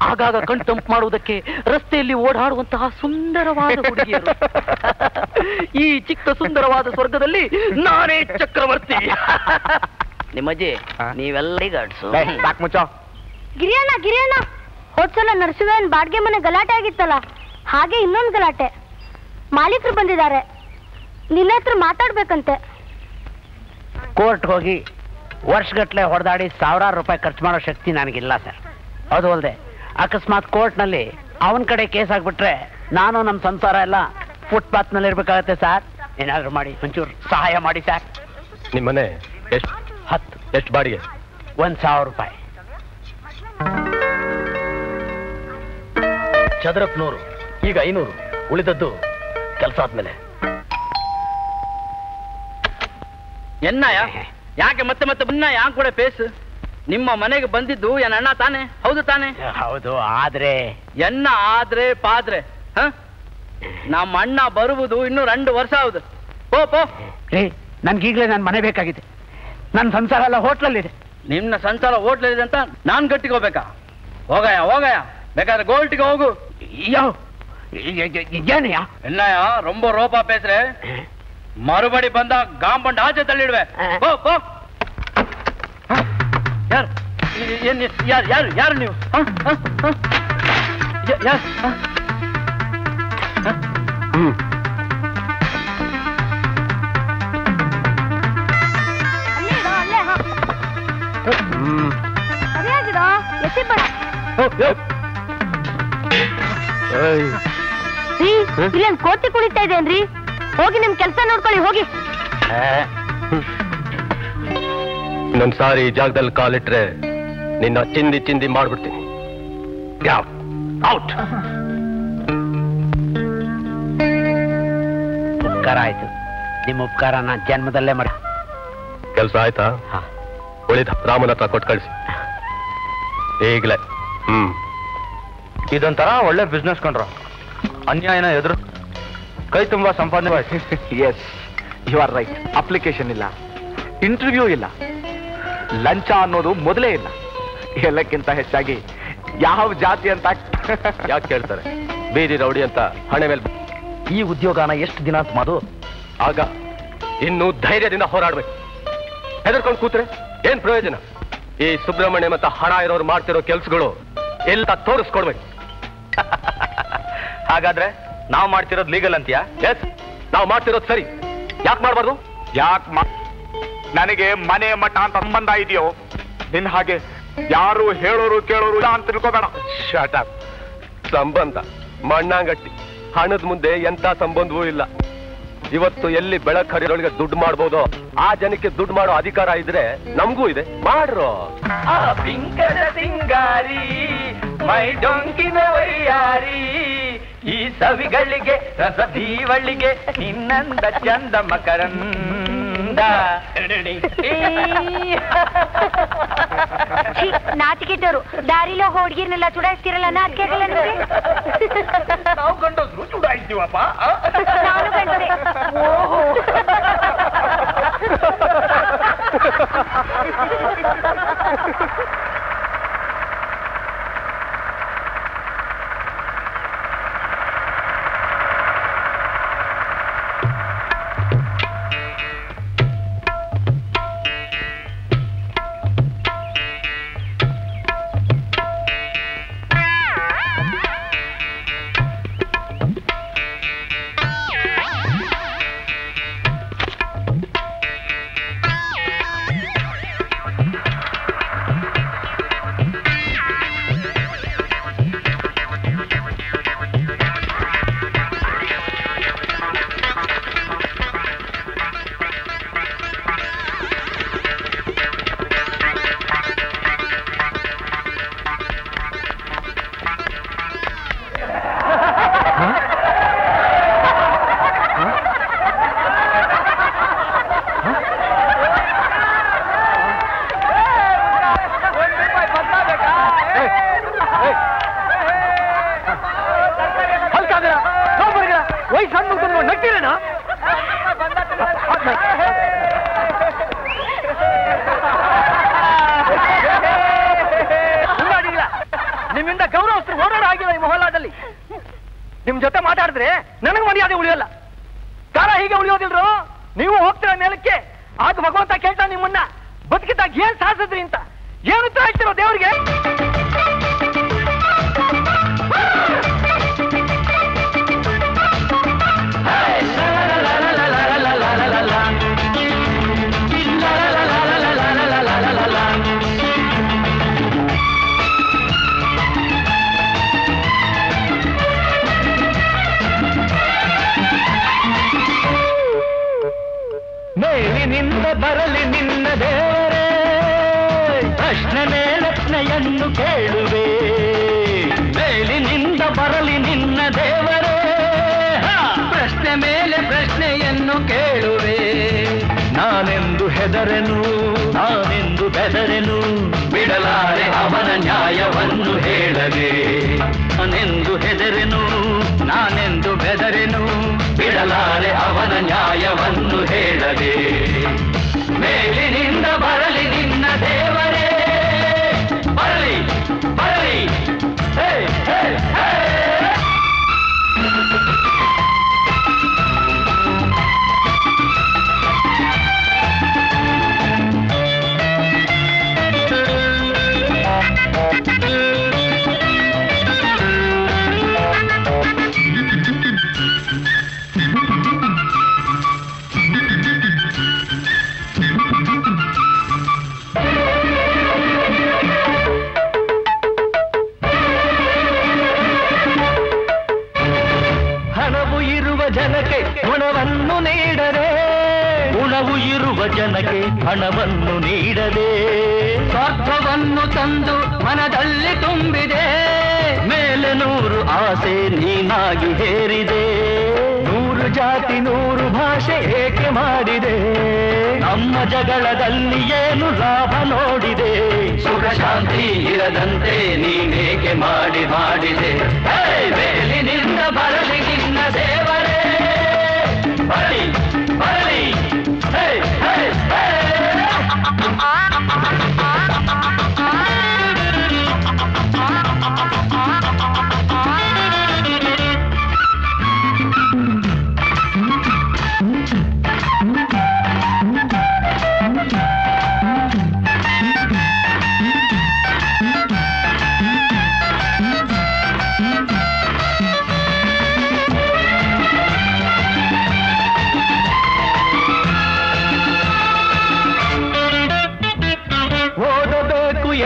S2: ಆಗಾಗ ಕಣ್ತಂಪು ಮಾಡುವುದಕ್ಕೆ ರಸ್ತೆಯಲ್ಲಿ ಓಡಾಡುವಂತಹ ಸುಂದರವಾದ ಹುಡುಗಿಯರು. ಈ ಚಿಕ್ಕ ಸುಂದರವಾದ ಸ್ವರ್ಗದಲ್ಲಿ ನಾನೇ ಚಕ್ರವರ್ತಿ. ನಿಮ್ಮಜ್ಜಿ ನೀವೆಲ್ಲ ಮುಚ್ಚೋ.
S5: ಗಿರಿಯಣ್ಣ ಹೋದ್ಸಲ ನರಸಿಂಹನ್ ಬಾಡ್ಗೆ ಮನೆ ಗಲಾಟೆ ಆಗಿತ್ತಲ್ಲ, ಹಾಗೆ ಇನ್ನೊಂದು ಗಲಾಟೆ. ಮಾಲೀಕರು ಬಂದಿದ್ದಾರೆ, ನಿನ್ನ ಹತ್ರ ಮಾತಾಡ್ಬೇಕಂತೆ.
S6: ಕೋರ್ಟ್ ಹೋಗಿ ವರ್ಷಗಟ್ಲೆ ಹೊಡೆದಾಡಿ ಸಾವಿರಾರು ರೂಪಾಯಿ ಖರ್ಚು ಮಾಡೋ ಶಕ್ತಿ ನನಗಿಲ್ಲ ಸರ್. ಅದು ಅಲ್ಲದೆ ಅಕಸ್ಮಾತ್ ಕೋರ್ಟ್ನಲ್ಲಿ ಅವನ ಕಡೆ ಕೇಸ್ ಆಗ್ಬಿಟ್ರೆ ನಾನು ನಮ್ಮ ಸಂಸಾರ ಎಲ್ಲ ಫುಟ್ಪಾತ್ ನಲ್ಲಿ ಇರ್ಬೇಕಾಗತ್ತೆ ಸರ್. ಏನಾದ್ರು ಮಾಡಿ ಒಂಚೂರು ಸಹಾಯ ಮಾಡಿ ಸರ್.
S3: ನಿಮ್ಮನೆ ಎಷ್ಟು?
S6: 10.
S3: ಎಷ್ಟು ಬಾಡಿಗೆ?
S6: 1,000 ರೂಪಾಯಿ.
S2: ಚದರಕ್ಕೆ 100, ಈಗ 500. ಉಳಿದದ್ದು ಕೆಲಸ ಆದ್ಮೇಲೆ. ಎನ್ನಯ ಯಾಕೆ ಮತ್ತೆ ಮತ್ತೆ ಬನ್ನ ಯಾಕೆ ಕೂಡ ಪೇಸ್? ನಿಮ್ಮ ಮನೆಗೆ ಬಂದಿದ್ದು ಎನ್ನ ಅಣ್ಣ ತಾನೆ? ಹೌದು ತಾನೆ?
S6: ಹೌದು. ಆದ್ರೆ
S2: ಎನ್ನ ಆದ್ರೆ ಪಾದ್ರೆ ನಮ್ಮ ಅಣ್ಣ ಬರುವುದು ಇನ್ನೂ 2 ವರ್ಷ ಹೌದು. ಪೋ
S6: ನನ್ಗೀಗ್ಲೇ ನನ್ನ ಮನೆ ಬೇಕಾಗಿದೆ. ನನ್ನ ಸಂಸಾರ ಎಲ್ಲ ಹೋಟ್ಲಲ್ಲಿದೆ.
S2: ನಿನ್ನ ಸಂಸಾರ ಹೋಟ್ಲಲ್ಲಿದೆ ಅಂತ ನಾನ್ ಗಟ್ಟಿಗೋಬೇಕಾ? ಹೋಗಯ್ಯ ಬೇಕಾದ್ರೆ ಗೋಲ್ಟಿಗೆ ಹೋಗು.
S6: ಏನಯ್ಯ
S2: ಎನ್ನಯ್ಯ ರೊಂಬ ರೋಪ ಪೇಸ್ರೆ, ಮರುಬಡಿ ಬಂದ ಗಾಂಬಂಡ್ ಆಚೆ ತಳ್ಳಿಡ್ವೆ. ಯಾರು ನೀವು?
S5: ಇಲ್ಲೇನ್ ಕೋತಿ ಕುಣಿತಾ ಇದೇನ್ರಿ? ಹೋಗಿ ನಿಮ್ ಕೆಲಸ ನೋಡ್ಕೊಳ್ಳಿ ಹೋಗಿ.
S3: ಇನ್ನೊಂದ್ ಸಾರಿ ಈ ಜಾಗದಲ್ಲಿ ಕಾಲಿಟ್ರೆ ನಿನ್ನ ಚಿಂದಿ ಮಾಡ್ಬಿಡ್ತೀನಿ. ಔಟ್.
S6: ಉಪಕಾರ ಆಯ್ತು. ನಿಮ್ಮ ಉಪಕಾರನ ಜನ್ಮದಲ್ಲೇ ಮಾಡ.
S3: ಕೆಲಸ ಆಯ್ತಾ? ಉಳಿದ ರಾಮನ ಹತ್ರ ಕೊಟ್ಟು ಕಳಿಸಿ ಈಗಲೇ.
S1: ಇದೊಂಥರ ಒಳ್ಳೆ ಬಿಸ್ನೆಸ್ ಕಂಡ್ರ. ಅನ್ಯಾಯನ ಎದುರು ಕೈ ತುಂಬಾ ಸಂಪಾದನೆ.
S2: Yes, you are right. Application ಇಲ್ಲ, ಇಂಟರ್ವ್ಯೂ ಇಲ್ಲ, ಲಂಚ ಅನ್ನೋದು ಮೊದಲೇ ಇಲ್ಲ. ಎಲ್ಲಕ್ಕಿಂತ ಹೆಚ್ಚಾಗಿ ಯಾವ ಜಾತಿ ಅಂತ
S3: ಯಾಕೆ ಕೇಳ್ತಾರೆ? ಬೀದಿ ರೌಡಿ ಅಂತ ಹಣೆ ಮೇಲೆ.
S2: ಈ ಉದ್ಯೋಗನ ಎಷ್ಟು ದಿನ ಅಂತ ಮಾಡು.
S3: ಆಗ ಇನ್ನು ಧೈರ್ಯದಿಂದ ಹೋರಾಡ್ಬೇಕು. ಹೆದರ್ಕೊಂಡು ಕೂತ್ರೆ ಏನ್ ಪ್ರಯೋಜನ? ಈ ಸುಬ್ರಹ್ಮಣ್ಯ ಮತ್ತು ಹಣ ಇರೋರು ಮಾಡ್ತಿರೋ ಕೆಲ್ಸಗಳು ಎಲ್ಲ ತೋರಿಸ್ಕೊಡ್ಬೇಕು.
S1: ಹಾಗಾದ್ರೆ ನಾವು ಮಾಡ್ತಿರೋದು ಲೀಗಲ್ ಅಂತೀಯಾ?
S3: ಎಸ್, ನಾವು ಮಾಡ್ತಿರೋದು ಸರಿ. ಯಾಕೆ ಮಾಡ್ಬಾರ್ದು?
S2: ನನಗೆ ಮನೆ ಮಠ ಅಂತ ಸಂಬಂಧ ಇದೆಯೋ? ನಿನ್ ಹಾಗೆ ಯಾರು ಹೇಳೋರು ಕೇಳೋರು ಇಲ್ಲ ಅಂತ ತಿಳ್ಕೋಬೇಡ.
S3: Shot up. ಸಂಬಂಧ ಮಣ್ಣಾಂಗಟ್ಟಿ. ಹಣದ ಮುಂದೆ ಎಂತ ಸಂಬಂಧವೂ ಇಲ್ಲ. ಇವತ್ತು ಎಲ್ಲಿ ಬೆಳಕ್ ಹರಿರೊಳಗೆ ದುಡ್ಡು ಮಾಡ್ಬೋದು, ಆ ಜನಕ್ಕೆ ದುಡ್ಡು ಮಾಡೋ ಅಧಿಕಾರ ಇದ್ರೆ ನಮಗೂ ಇದೆ. ಮಾಡ್ರು.
S2: ಸಿಂಗಾರಿ ಮೈ ಡೊಂಕಿನ ವೈಯಾರಿ, ಈ ಸವಿಗಳಿಗೆ ರಸದೀವಳಿಗೆ ನಿನ್ನಂದ ಚಂದ ಮಕರಂದ.
S5: ನಾಚಿಕೆಟ್ಟರು ದಾರಿಲೋ ಹುಡುಗಿರ್ನೆಲ್ಲ ಚುಡಾಯಿಸ್ತಿರಲ್ಲ, ನಾಚಿಕೆ ಆಗಲ್ಲ ನಿಮಗೆ?
S2: ನಾವು ಗಂಡಸ್ರು ಚುಡಾಯಿಸ್ತೀವಪ್ಪ.
S5: ನಾನು ಗಂಡಸೆ.
S2: ಅಂದ್ರೆ ನನಗೆ ಮರ್ಯಾದೆ ಉಳಿಯೋಲ್ಲ. ಕಾಲ ಹೀಗೆ ಉಳಿಯೋದಿಲ್ರು. ನೀವು ಹೋಗ್ತೀರ ಮೇಲಕ್ಕೆ, ಆಗ ಭಗವಂತ ಕೇಳ್ತಾ ನಿಮ್ಮನ್ನ ಬದುಕಿದ್ದಾಗ ಏನ್ ಸಾಧಿಸಿದ್ರಿ ಅಂತ. ಏನು ಉತ್ತರ ಹೇಳ್ತಿರೋ ದೇವ್ರಿಗೆ?
S1: ಮೇಲಿನಿಂದ ಬರಲಿ ನಿನ್ನ ದೇವರೇ, ಪ್ರಶ್ನೆ ಮೇಲಪ್ನೆಯನ್ನು ಕೇಳುವೆ. ಮೇಲಿನಿಂದ ಬರಲಿ ನಿನ್ನ ದೇವರೇ, ಪ್ರಶ್ನೆ ಮೇಲೆ ಪ್ರಶ್ನೆಯನ್ನು ಕೇಳುವೆ. ನಾನೆಂದು ಹೆದರೆನು, ನಾನೆಂದು ಬೆದರೆನು, ಬಿಡಲಾರೆ ಅವನ ನ್ಯಾಯವನ್ನು ಹೇಳದೆ. ನಾನೆಂದು ಹೆದರೆನು, ನಾನೆಂದು ಬೆದರೆನು, ಬಿಡಲಾರೆ ಅವನ ನ್ಯಾಯವನ್ನು ಹೇಳದೆ. ಮೇಲಿನಿಂದ ಬರಲಿ ನಿನ್ನ ದೇವರೇ, ಬರಲಿ ಬರಲಿ. ಹೇ ಹೇ ಹೇ. ಜನಕ್ಕೆ ಗುಣವನ್ನು ನೀಡದೆ, ಗುಣವು ಇರುವ ಜನಕ್ಕೆ ಹಣವನ್ನು ನೀಡದೆ. ಸ್ವಾರ್ಥವನ್ನು ತಂದು ಮನದಲ್ಲಿ ತುಂಬಿದೆ, ಮೇಲೆ 100 ಆಸೆ ನೀನಾಗಿ ಹೇರಿದೆ. 100 ಜಾತಿ 100 ಭಾಷೆ ಏಕೆ ಮಾಡಿದೆ, ನಮ್ಮ ಜಗಳದಲ್ಲಿ ಏನು ಲಾಭ ನೋಡಿದೆ. ಸುಖ ಶಾಂತಿ ಇರದಂತೆ ನೀನೇಕೆ ಮಾಡಿದೆ. ಮೇಲಿನಿಂದ ಬರಲಿ ನಿನ್ನ ದೇವರೇ, ಬರಲಿ ಬರಲಿ. ಹೇ ಹೇ ಹೇ.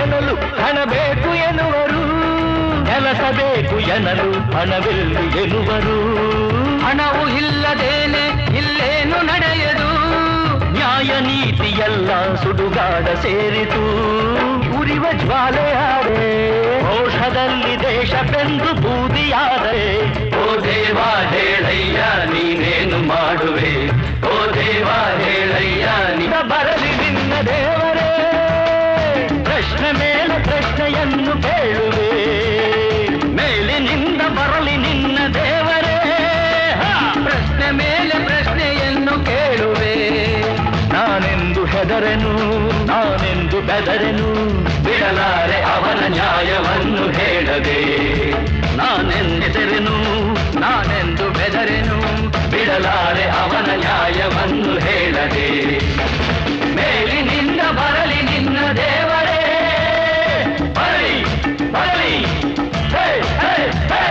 S1: ಎನ್ನಲು ಹಣ ಬೇಕು ಎನ್ನುವರು, ಕೆಲಸ ಬೇಕು ಎನ್ನಲು ಹಣವೆಲ್ಲಿ ಎನ್ನುವರು. ಹಣವು ಇಲ್ಲದೇನೆ ಇಲ್ಲೇನು ನಡೆಯದು, ನ್ಯಾಯ ನೀತಿಯೆಲ್ಲ ಸುಡುಗಾಡ ಸೇರಿತು. ಉರಿವ ಜ್ವಾಲೆಯಾದೆ, ರೋಷದಲ್ಲಿ ದೇಶ ಬೆಂದು ಬೂದಿಯಾದೆ. ಓ ದೇವ ಹೇಳಯ್ಯ ನೀನೇನು ಮಾಡುವೆ, ಓ ದೇವ ಹೇಳಯ್ಯ ನಿನ್ನ ಬರಲಿ ನಿನ್ನ ದೇವರೇ, ಪ್ರಶ್ನೆ ಮೇಲೆ ಪ್ರಶ್ನೆಯನ್ನು ಕೇಳುವೆ. ಮೇಲಿನಿಂದ ಬರಲಿ ನಿನ್ನ ದೇವರೇ, ಪ್ರಶ್ನೆ ಮೇಲೆ ಪ್ರಶ್ನೆಯನ್ನು ಕೇಳುವೆ. ನಾನೆಂದು ಹೆದರೆನು, ನಾನೆಂದು ಬೆದರೆನು, ಬಿಡಲಾರೆ ಅವನ ನ್ಯಾಯವನ್ನು ಹೇಳದೆ. ನಾನೆಂದೆದರೆನು, ನಾನೆಂದು ಬೆದರೆನು, ಬಿಡಲಾರೆ ಅವನ ನ್ಯಾಯವನ್ನು ಹೇಳದೆ. ಮೇಲಿನಿಂದ ಬರಲಿ ನಿನ್ನ ದೇವರೇ, ಬರಲಿ ಬರಲಿ. ಹೇ ಹೇ ಹೇ.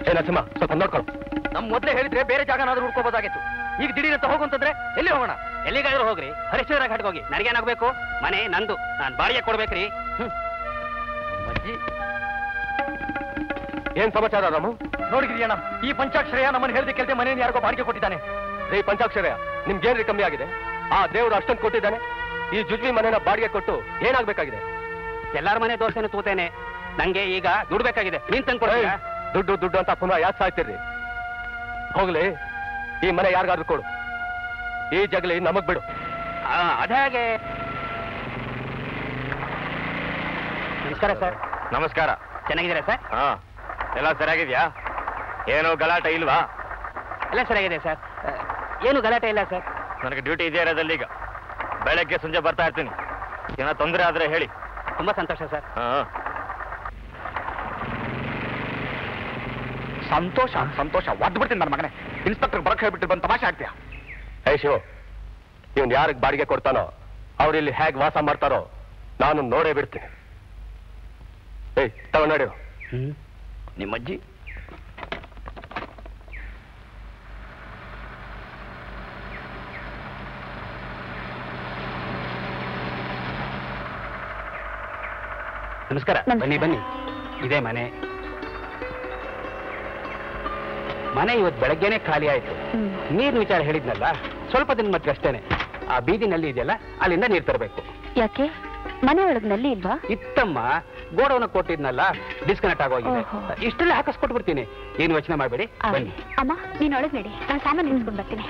S1: ನರಸಿಂಹ ಸ್ವಲ್ಪ ನೋಡ್ಕೊಳ್ಳು.
S2: ನಮ್ ಮೊದ್ಲೇ ಹೇಳಿದ್ರೆ ಬೇರೆ ಜಾಗನಾದ್ರೂ ಹುಡ್ಕೋಬೋದಾಗಿತ್ತು. ಈಗ ದಿಢೀರಂತ ಹೋಗುಂತಂದ್ರೆ ಎಲ್ಲಿ ಹೋಗೋಣ?
S6: ಎಲ್ಲಿಗಾದ್ರೂ ಹೋಗ್ರಿ, ಹರಿಶ್ಚಂದ್ರ ಘಾಟ್ಗೆ ಹೋಗಿ. ನನಗೇನಾಗಬೇಕು? ಮನೆ ನಂದು, ನಾನು ಬಾಡಿಗೆ ಕೊಡ್ಬೇಕ್ರಿ.
S2: ಅಜ್ಜಿ
S3: ಏನ್ ಸಮಾಚಾರ ರಾಮು?
S2: ನೋಡಿದ್ರಿಯಣ್ಣ, ಈ ಪಂಚಾಕ್ಷರಯ ನಮ್ಮನ್ನು ಹೇಳ್ದೆ ಕೇಳ್ದೆ ಮನೆಯನ್ನು ಯಾರಿಗೋ ಬಾಡಿಗೆ ಕೊಟ್ಟಿದ್ದಾನೆ.
S3: ರೀ ಪಂಚಾಕ್ಷರಯ, ನಿಮ್ಗೇನ್ರಿ ಕಮ್ಮಿ ಆಗಿದೆ? ಆ ದೇವ್ರು ಅಷ್ಟೊಂದು ಕೊಟ್ಟಿದ್ದಾನೆ, ಈ ಜುಜ್ವಿ ಮನೆನ ಬಾಡಿಗೆ ಕೊಟ್ಟು ಏನಾಗ್ಬೇಕಾಗಿದೆ?
S6: ಎಲ್ಲಾರ ಮನೆ ದೋಸೆನೂ ತೂತೇನೆ, ನಂಗೆ ಈಗ ದುಡ್ಡು ಬೇಕಾಗಿದೆ. ನೀನ್ ತಂದ್ಕೊಡ್ತೀಯ?
S3: ದುಡ್ಡು ದುಡ್ಡು ಅಂತ ಪುನಃ ಯಾಕೆ ಸಾಯ್ತಿರ್ರಿ? ಹೋಗ್ಲಿ, ಈ ಮನೆ ಯಾರಿಗಾದ್ರೂ ಕೊಡು, ಈ ಜಗಲಿ ನಮಗ್ ಬಿಡು.
S6: ಅದಾಗೆ. ನಮಸ್ಕಾರ ಸರ್.
S1: ನಮಸ್ಕಾರ.
S6: ಚೆನ್ನಾಗಿದ್ದೀರಾ ಸರ್?
S1: ಹಾ, ಎಲ್ಲ ಸರಿಯಾಗಿದ್ಯಾ? ಏನೋ ಗಲಾಟೆ ಇಲ್ವಾ?
S6: ಎಲ್ಲ ಸರಿಯಾಗಿದೆ ಸರ್, ಏನು ಗಲಾಟೆ ಇಲ್ಲ ಸರ್.
S1: ನನಗೆ ಡ್ಯೂಟಿ ಇದೆ ಇರೋದಲ್ಲಿ ಈಗ. ಬೆಳಗ್ಗೆ ಸಂಜೆ ಬರ್ತಾ ಇರ್ತೀನಿ. ಏನೋ ತೊಂದರೆ ಆದ್ರೆ ಹೇಳಿ.
S6: ತುಂಬಾ ಸಂತೋಷ ಸರ್.
S2: ಸಂತೋಷ ಸಂತೋಷ ಒದ್ದು ಬಿಡ್ತೀನಿ ನನ್ನ ಮಗನೇ. ಇನ್ಸ್ಪೆಕ್ಟರ್ ಬರಕ್ ಹೇಳ್ಬಿಟ್ಟು ಬಂದು ತಮಾಷೆ ಆಗ್ತೀಯ.
S3: ಹೇ ಶಿವ, ಇವನ್ ಯಾರಿಗೆ ಬಾಡಿಗೆ ಕೊಡ್ತಾನೋ ಅವ್ರಿಲ್ಲಿ ಹೇಗೆ ವಾಸ ಮಾಡ್ತಾರೋ ನಾನು ನೋಡೇ ಬಿಡ್ತೀನಿ. ಏಯ್ ತಗೊಂಡು
S2: ನಿಮ್ಮಜ್ಜಿ
S6: ನಮಸ್ಕಾರ. ಬನ್ನಿ ಬನ್ನಿ, ಇದೇ ಮನೆ. ಮನೆ ಇವತ್ತು ಬೆಳಗ್ಗೆನೆ ಖಾಲಿ ಆಯ್ತು. ನೀರಿನ ವಿಚಾರ ಹೇಳಿದ್ನಲ್ಲ, ಸ್ವಲ್ಪ ದಿನ ಮತ್ತೆ ಅಷ್ಟೇನೆ. ಆ ಬೀದಿನಲ್ಲಿ ಇದೆಯಲ್ಲ, ಅಲ್ಲಿಂದ ನೀರು ತರಬೇಕು.
S5: ಯಾಕೆ ಮನೆ ಒಳಗ್ನಲ್ಲಿ ಇಲ್ವಾ?
S6: ಇತ್ತಮ್ಮ, ಗೋಡೌನ್ ಕೊಟ್ಟಿದ್ನಲ್ಲ, ಡಿಸ್ಕನೆಕ್ಟ್ ಆಗೋಗಿದೆ. ಇಷ್ಟೆಲ್ಲ ಹಾಕಿಸ್ಕೊಟ್ಬಿಡ್ತೀನಿ, ಏನು ಯೋಚನೆ ಮಾಡಬೇಡಿ. ಬನ್ನಿ
S5: ಅಮ್ಮ, ನೀನ್ ಒಳಗ್ ನಡಿ, ನಾನು ಸಾಮಾನು ನಿಲ್ಸ್ಕೊಂಡ್ ಬರ್ತೀನಿ.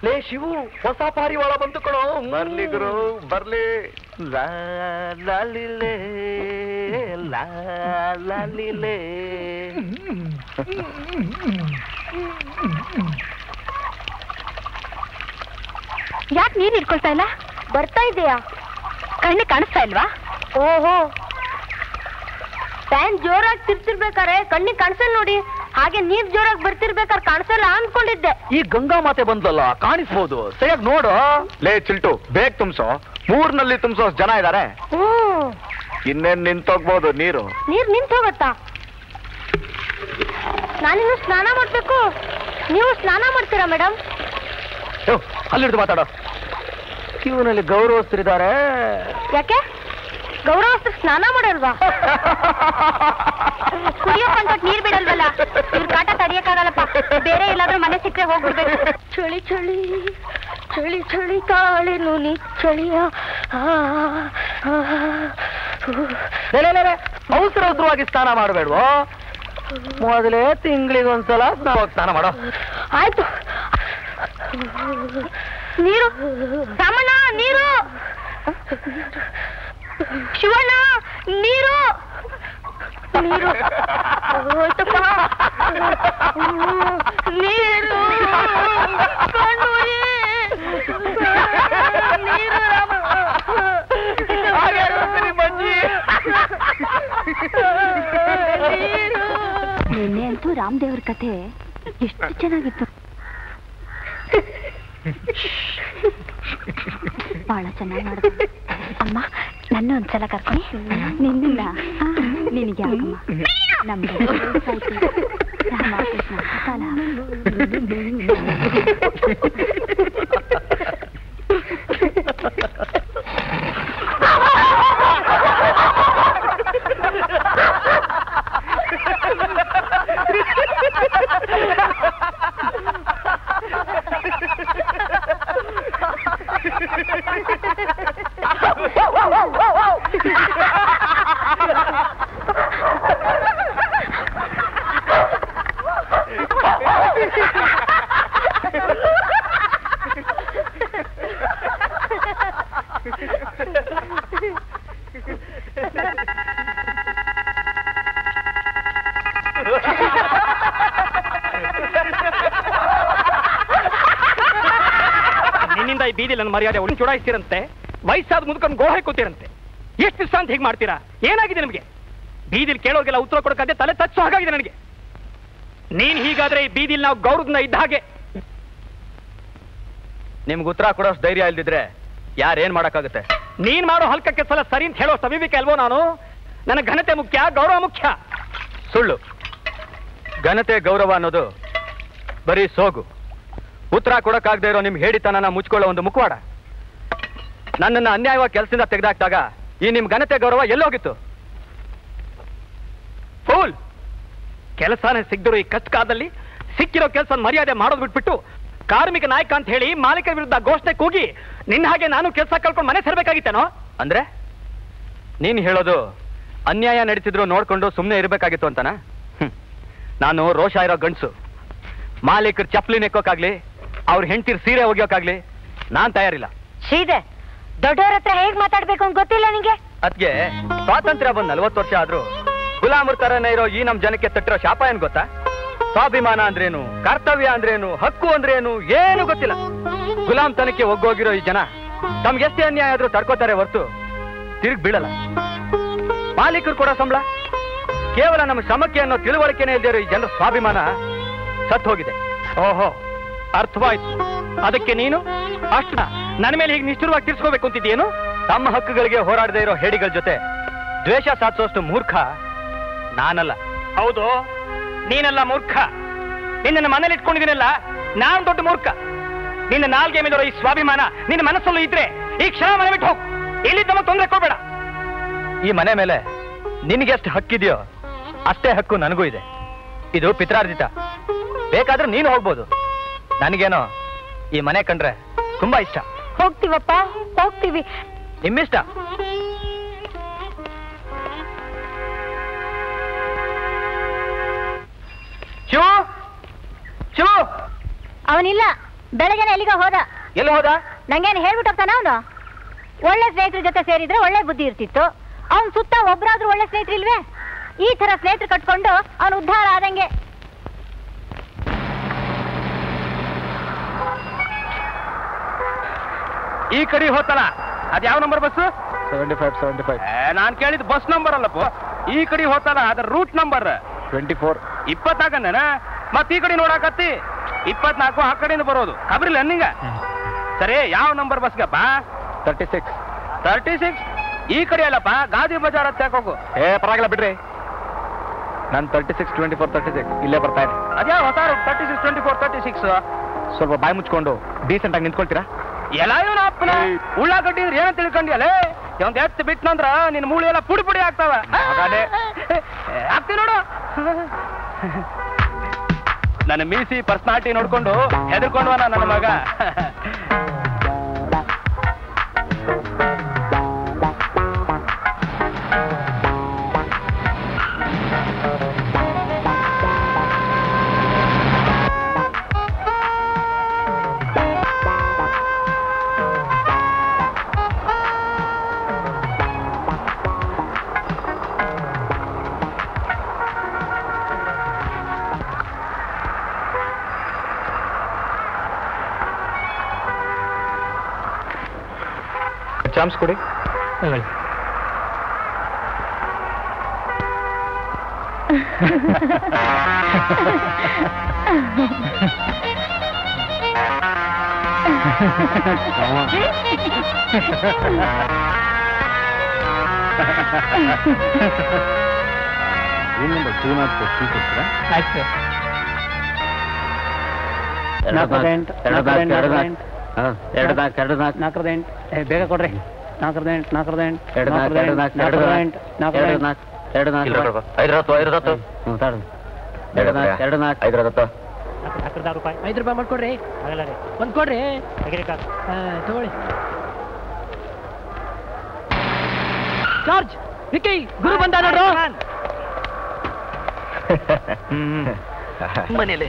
S2: ಲೇ ಶಿವು, ಹೊಸ ಪಾರಿವಾಳ ಬಂತು ಕಣೋ.
S1: ಬರ್ಲಿ ಗುರು ಬರ್ಲಿ. ಲಾಲಿಲೇ ಲಾಲಿಲೇ.
S5: ಯಾಕೆ ನೀರ್ ಇಟ್ಕೊಳ್ತಾ ಇಲ್ಲ? ಬರ್ತಾ ಇದೆಯಾ? ಕಣ್ಣಿ ಕಾಣಿಸ್ತಾ ಇಲ್ವಾ? ಓಹೋ, ಫ್ಯಾನ್ ಜೋರಾಗಿ ತಿರ್ತಿರ್ಬೇಕಾರೆ ಕಣ್ಣಿಗೆ ಕಾಣಿಸಲ್ಲ ನೋಡಿ. ಹಾಗೆ ನೀರ್ ಜೋರಾಗಿ ಬರ್ತಿರ್ಬೇಕಾದ್ರೆ ಕಾಣಿಸಲ್ಲ ಅನ್ಕೊಂಡಿದ್ದೆ.
S2: ಈ ಗಂಗಾ ಮಾತೆ ಬಂದ್ಲಲ್ಲ, ಕಾಣಿಸ್ಬೋದು. ಸರಿಯಾಗಿ ನೋಡು. ಲೇ ಚಿಲ್ಟು, ಬೇಗ ತುಂಬಿಸೋ. ಮೂರ್ನಲ್ಲಿ ತುಂಬಿಸೋ ಜನ ಇದಾರೆ. ಇನ್ನೇನ್ ನಿಂತೋಗ್ಬೋದು ನೀರು.
S5: ನೀರ್ ನಿಂತು ಹೋಗತ್ತಾ? ನಾನಿನ್ನು ಸ್ನಾನ ಮಾಡ್ಬೇಕು. ನೀವು ಸ್ನಾನ ಮಾಡ್ತೀರಾ ಮೇಡಮ್?
S2: ಅಲ್ಲಿಡ್ದು ಮಾತಾಡೋ. ಕ್ಯೂನಲ್ಲಿ ಗೌರವಸ್ಥರಿದ್ದಾರೆ.
S5: ಯಾಕೆ ಗೌರವಸ್ಥರು ಸ್ನಾನ ಮಾಡಲ್ವಾ? ಕುಡಿಯೋ ಕಂಟೋಟ್ ನೀರ್ ಬಿಡಲ್ವಲ್ಲ, ಇವ್ರ ಕಾಟ ತಡಿಯಕ್ಕಾಗಲ್ಲಪ್ಪ. ಬೇರೆ ಎಲ್ಲಾದ್ರೂ ಮನೆ ಸಿಕ್ಕರೆ ಹೋಗ್ಬಿಡ್ಬೇಕು. ಚಳಿ ಚಳಿ ಚಳಿ ಚಳಿ ಕಾಳೆನು ನೀ ಚಳಿಯ.
S2: ಅವಸರವಾಗಿ ಸ್ನಾನ ಮಾಡಬೇಡ್ವೋ. ಮೊದಲೇ ತಿಂಗಳಿಗೊಂದ್ಸಲ ಸ್ನಾನ ಮಾಡೋ.
S5: ಆಯ್ತು. ನೀರು ರಾಮಣ್ಣ, ನೀರು. ಶಿವಣ್ಣ, ನೀರು ನೀರು. ಹೋಯ್ತಪ್ಪ ನೀರು. ನಿನ್ನೆ ಅಂತೂ ರಾಮದೇವ್ರ ಕಥೆ ಎಷ್ಟು ಚೆನ್ನಾಗಿತ್ತು. ಬಹಳ ಚೆನ್ನಾಗಿ ಮಾಡಿದ್ರು ಅಮ್ಮ. ನನ್ನ ಒಂದ್ಸಲ ಕರ್ಕೊಂಡು ನಿನ್ನ ನಿನಗೆ ಆಗಮ್ಮ. ನಮ್ಗೆ ರಾಮಕೃಷ್ಣ ಕಾಲ.
S2: ನಿನ್ನಿಂದ ಈ ಬೀದಿ ನನ್ನ ಮರ್ಯಾದೆ ಉಳಿಸಿ ಚುಡಾಯಿಸ್ತಿರಂತೆ. ವಯಸ್ಸಾದ ಮುದ್ಕೊಂಡು ಗೋಳ ಹಾಕೋತಿರಂತೆ. ಎಷ್ಟು ದಿವಸ ಅಂತ ಹೀಗೆ ಮಾಡ್ತೀರಾ? ಏನಾಗಿದೆ ನಿಮಗೆ? ಬೀದಿಲಿ ಕೇಳೋರ್ಗೆಲ್ಲ ಉತ್ತರ ಕೊಡೋಕೆ ತಲೆ ತಚ್ಚು ಹಾಗಾಗಿದೆ ನನಗೆ. ನೀನ್ ಹೀಗಾದ್ರೆ ಈ ಬೀದಿಲಿ ನಾವು ಗೌರವದಿಂದ ಇದ್ದ ಹಾಗೆ.
S1: ನಿಮ್ಗೆ ಉತ್ತರ ಕೊಡೋಷ್ಟು ಧೈರ್ಯ ಇಲ್ದಿದ್ರೆ ಯಾರೇನ್ ಮಾಡಕ್ಕಾಗುತ್ತೆ?
S2: ನೀನ್ ಮಾಡೋ ಹಲ್ಕಕ್ಕೆ ಸಲ ಸರಿ ಅಂತ ಹೇಳೋ ಸವಿವಿಕೆ ಅಲ್ವೋ ನಾನು? ನನ್ನ ಘನತೆ ಮುಖ್ಯ, ಗೌರವ ಮುಖ್ಯ.
S1: ಸುಳ್ಳು. ಘನತೆ ಗೌರವ ಅನ್ನೋದು ಬರೀ ಸೋಗು. ಉತ್ತರ ಕೊಡಕ್ಕಾಗದೆ ಇರೋ ನಿಮ್ ಹೇಳಿತನನ ಮುಚ್ಕೊಳ್ಳೋ ಒಂದು ಮುಖವಾಡ.
S2: ನನ್ನನ್ನು ಅನ್ಯಾಯವಾಗಿ ಕೆಲಸದಿಂದ ತೆಗೆದಾಕ್ದಾಗ ಈ ನಿಮ್ ಘನತೆ ಗೌರವ ಎಲ್ಲೋಗಿತ್ತು? ಫೂಲ್! ಕೆಲಸನೇ ಸಿಗದಿರೋ ಈ ಕಷ್ಟ ಕಾಲದಲ್ಲಿ ಸಿಕ್ಕಿರೋ ಕೆಲಸ ಮರ್ಯಾದೆ ಮಾಡೋದು ಬಿಟ್ಬಿಟ್ಟು ಕಾರ್ಮಿಕ ನಾಯಕ ಅಂತ ಹೇಳಿ ಮಾಲೀಕರ ವಿರುದ್ಧ ಘೋಷಣೆ ಕೂಗಿ ನಿನ್ನ ಹಾಗೆ ನಾನು ಕೆಲಸ ಕಳ್ಕೊಂಡು ಮನೆ ಸೇರ್ಬೇಕಾಗಿತ್ತೇನೋ? ಅಂದ್ರೆ ನೀನ್ ಹೇಳೋದು ಅನ್ಯಾಯ ನಡೀತಿದ್ರು ನೋಡ್ಕೊಂಡು ಸುಮ್ಮನೆ ಇರಬೇಕಾಗಿತ್ತು ಅಂತನ? ನಾನು ರೋಷ ಇರೋ ಗಂಡ್ಸು. ಮಾಲೀಕರು ಚಪ್ಪಲಿ ನೆಕ್ಕೋಕಾಗ್ಲಿ ಅವ್ರ ಹೆಂಡತಿರ್ ಸೀರೆ ಒಗ್ಯೋಕಾಗ್ಲಿ ನಾನ್ ತಯಾರಿಲ್ಲ.
S5: ಶ್ರೀಧೆ, ದೊಡ್ಡವ್ರ ಹತ್ರ ಹೇಗ್ ಮಾತಾಡ್ಬೇಕು ಅಂತ ಗೊತ್ತಿಲ್ಲ ನಿಂಗೆ?
S2: ಅದ್ಗೆ ಸ್ವಾತಂತ್ರ್ಯ ಬಂದ್ 40 ವರ್ಷ ಆದ್ರೂ ಗುಲಾಮರ ತರನೇ ಇರೋ ಈ ನಮ್ ಜನಕ್ಕೆ ತಟ್ಟಿರೋ ಶಾಪ ಏನ್ ಗೊತ್ತಾ? ಸ್ವಾಭಿಮಾನ ಅಂದ್ರೇನು, ಕರ್ತವ್ಯ ಅಂದ್ರೇನು, ಹಕ್ಕು ಅಂದ್ರೇನು ಏನು ಗೊತ್ತಿಲ್ಲ. ಗುಲಾಮ್ ತನಕ್ಕೆ ಒಗ್ಗೋಗಿರೋ ಈ ಜನ ತಮ್ಗೆಷ್ಟೇ ಅನ್ಯಾಯ ಆದ್ರೂ ತಡ್ಕೋತಾರೆ ಹೊರ್ತು ತಿರುಗಿ ಬೀಳಲ್ಲ. ಮಾಲೀಕರು ಕೊಡೋ ಸಂಬಳ ಕೇವಲ ನಮ್ಮ ಶ್ರಮಕ್ಕೆ ಅನ್ನೋ ತಿಳುವಳಿಕೆನೇ ಇಲ್ದಿರೋ ಈ ಜನರ ಸ್ವಾಭಿಮಾನ ಸತ್ತು ಹೋಗಿದೆ. ಓಹೋ, ಅರ್ಥವಾಯ್ತು. ಅದಕ್ಕೆ ನೀನು ಅಷ್ಟ ನನ್ನ ಮೇಲೆ ಹೀಗೆ ನಿಷ್ಠುರವಾಗಿ ತೀರ್ಸ್ಕೋಬೇಕು ಅಂತಿದ್ಯೇನು? ತಮ್ಮ ಹಕ್ಕುಗಳಿಗೆ ಹೋರಾಡದೆ ಇರೋ ಹೇಡಿಗಳ ಜೊತೆ ದ್ವೇಷ ಸಾಧಿಸೋಷ್ಟು ಮೂರ್ಖ ನಾನಲ್ಲ. ಹೌದು, ನೀನಲ್ಲ ಮೂರ್ಖ. ನಿನ್ನ ಮನೇಲಿ ಇಟ್ಕೊಂಡಿದ್ದೀನಲ್ಲ, ನಾನ್ ದೊಡ್ಡ ಮೂರ್ಖ. ನಿನ್ನ ನಾಲ್ಗೆ ಮೇಲಿರೋ ಈ ಸ್ವಾಭಿಮಾನ ನಿನ್ನ ಮನಸ್ಸಲ್ಲೂ ಇದ್ರೆ ಈ ಕ್ಷಣ ಮನೆ ಬಿಟ್ಟು ಹೋಗು. ಇಲ್ಲಿ ತಮ್ಮ ತೊಂದರೆ ಕೊಡ್ಬೇಡ. ಈ ಮನೆ ಮೇಲೆ ನಿನಗೆ ಎಷ್ಟು ಹಕ್ಕಿದೆಯೋ ಅಷ್ಟೇ ಹಕ್ಕು ನನಗೂ ಇದೆ. ಇದು ಪಿತ್ರಾರ್ಜಿತ. ಬೇಕಾದ್ರೆ ನೀನು ಹೋಗ್ಬೋದು. ನನಗೇನೋ ಈ ಮನೆ ಕಂಡ್ರೆ ತುಂಬಾ ಇಷ್ಟ.
S5: ಹೋಗ್ತೀವಪ್ಪ, ಹೋಗ್ತೀವಿ.
S2: ನಿಮ್ಮಿಷ್ಟ. ಶಿವ, ಶಿವ
S5: ಅವನಿಲ್ಲ. ಬೆಳಗ್ಗೆನೆ ಎಲ್ಲಿಗ ಹೋದ?
S2: ಎಲ್ಲಿ ಹೋದ?
S5: ನಂಗೇನು ಹೇಳ್ಬಿಟ್ಟು ಹೋಗ್ತಾನ ಅವನು? ಒಳ್ಳೆ ಸ್ನೇಹಿತರ ಜೊತೆ ಸೇರಿದ್ರೆ ಒಳ್ಳೆ ಬುದ್ಧಿ ಇರ್ತಿತ್ತು. ಅವನ್ ಸುತ್ತ ಒಬ್ರಾದ್ರೂ ಒಳ್ಳೆ ಸ್ನೇಹಿತರು ಇಲ್ವೇ? ಈ ತರ ಸ್ನೇಹಿತರು ಕಟ್ಕೊಂಡು ಅವನು ಉದ್ಧಾರ ಆದಂಗೆ.
S2: ಈ ಕಡೆ ಹೋತಲ್ಲ, ಅದ್ ಯಾವ ನಂಬರ್ ಬಸ್?
S3: 75.
S2: ನಾನ್ ಕೇಳಿದ್ ಬಸ್ ನಂಬರ್ ಅಲ್ಲಪ್ಪ. ಈ ಕಡೆ ಹೋತಲ್ಲ ಅದ್ರ ರೂಟ್ ನಂಬರ್
S3: 24.
S2: 24 ಮತ್ ಈ ಕಡೆ ನೋಡಾಕತ್ತಿ 24 ಆ ಕಡೆಯಿಂದ ಬರೋದು. ಖಬರಿಲ್ಲ ನಿಂಗ? ಸರಿ, ಯಾವ ನಂಬರ್ ಬಸ್ಗಪ್ಪ?
S3: 36.
S2: ಈ ಕಡೆ ಅಲ್ಲಪ್ಪ, ಗಾದಿ ಬಜಾರ್ ಹತ್ತ ಹೋಗು.
S3: ಪರವಾಗಿಲ್ಲ ಬಿಡ್ರಿ. ನಾನು 36, 24, 36 ಇಲ್ಲೇ ಬರ್ತಾ ಇದೆ.
S2: ಅದ್ಯಾ ಹೊಸ 36, 24, 36.
S3: ಸ್ವಲ್ಪ ಬಾಯಿ ಮುಚ್ಕೊಂಡು ಡೀಸೆಂಟ್ ಆಗಿ ನಿಂತ್ಕೊಳ್ತೀರಾ?
S2: ಎಲ್ಲ ಇವನ ಅಪ್ಪನ ಉಳ್ಳಾಗಡ್ಡಿ ಅಂದ್ರೆ ಏನ ತಿಳ್ಕೊಂಡಿಯಲ್ಲ? ಒಂದ್ ಎತ್ತು ಬಿಟ್ನಂದ್ರ ನಿನ್ ಮೂಳೆ ಎಲ್ಲ ಪುಡಿ ಪುಡಿ ಆಗ್ತಾವ. ಆಗ್ತಿ ನೋಡು. ನನ್ನ ಮೀಸಿ ಪರ್ಸನಾಲಿಟಿ ನೋಡ್ಕೊಂಡು ಹೆದರ್ಕೊಂಡ್ವನ ನನ್ನ ಮಗ.
S3: ಚಾಮ್ಸ್ ಕೊಡಿ.
S6: ಬೇಗ ಕೊಡ್ರಿ. 4 ರೂಪಾಯಿ ಮಾಡ್ಕೊಡ್ರಿ. ಒಂದ್ ಕೊಡ್ರಿ ತಗೊಳ್ಳಿ. ಚಾರ್ಜ್ ವಿಕ್ಕಿ ಗುರು ಬಂದ ನೋಡ್ರು.
S4: ಮನೇಲಿ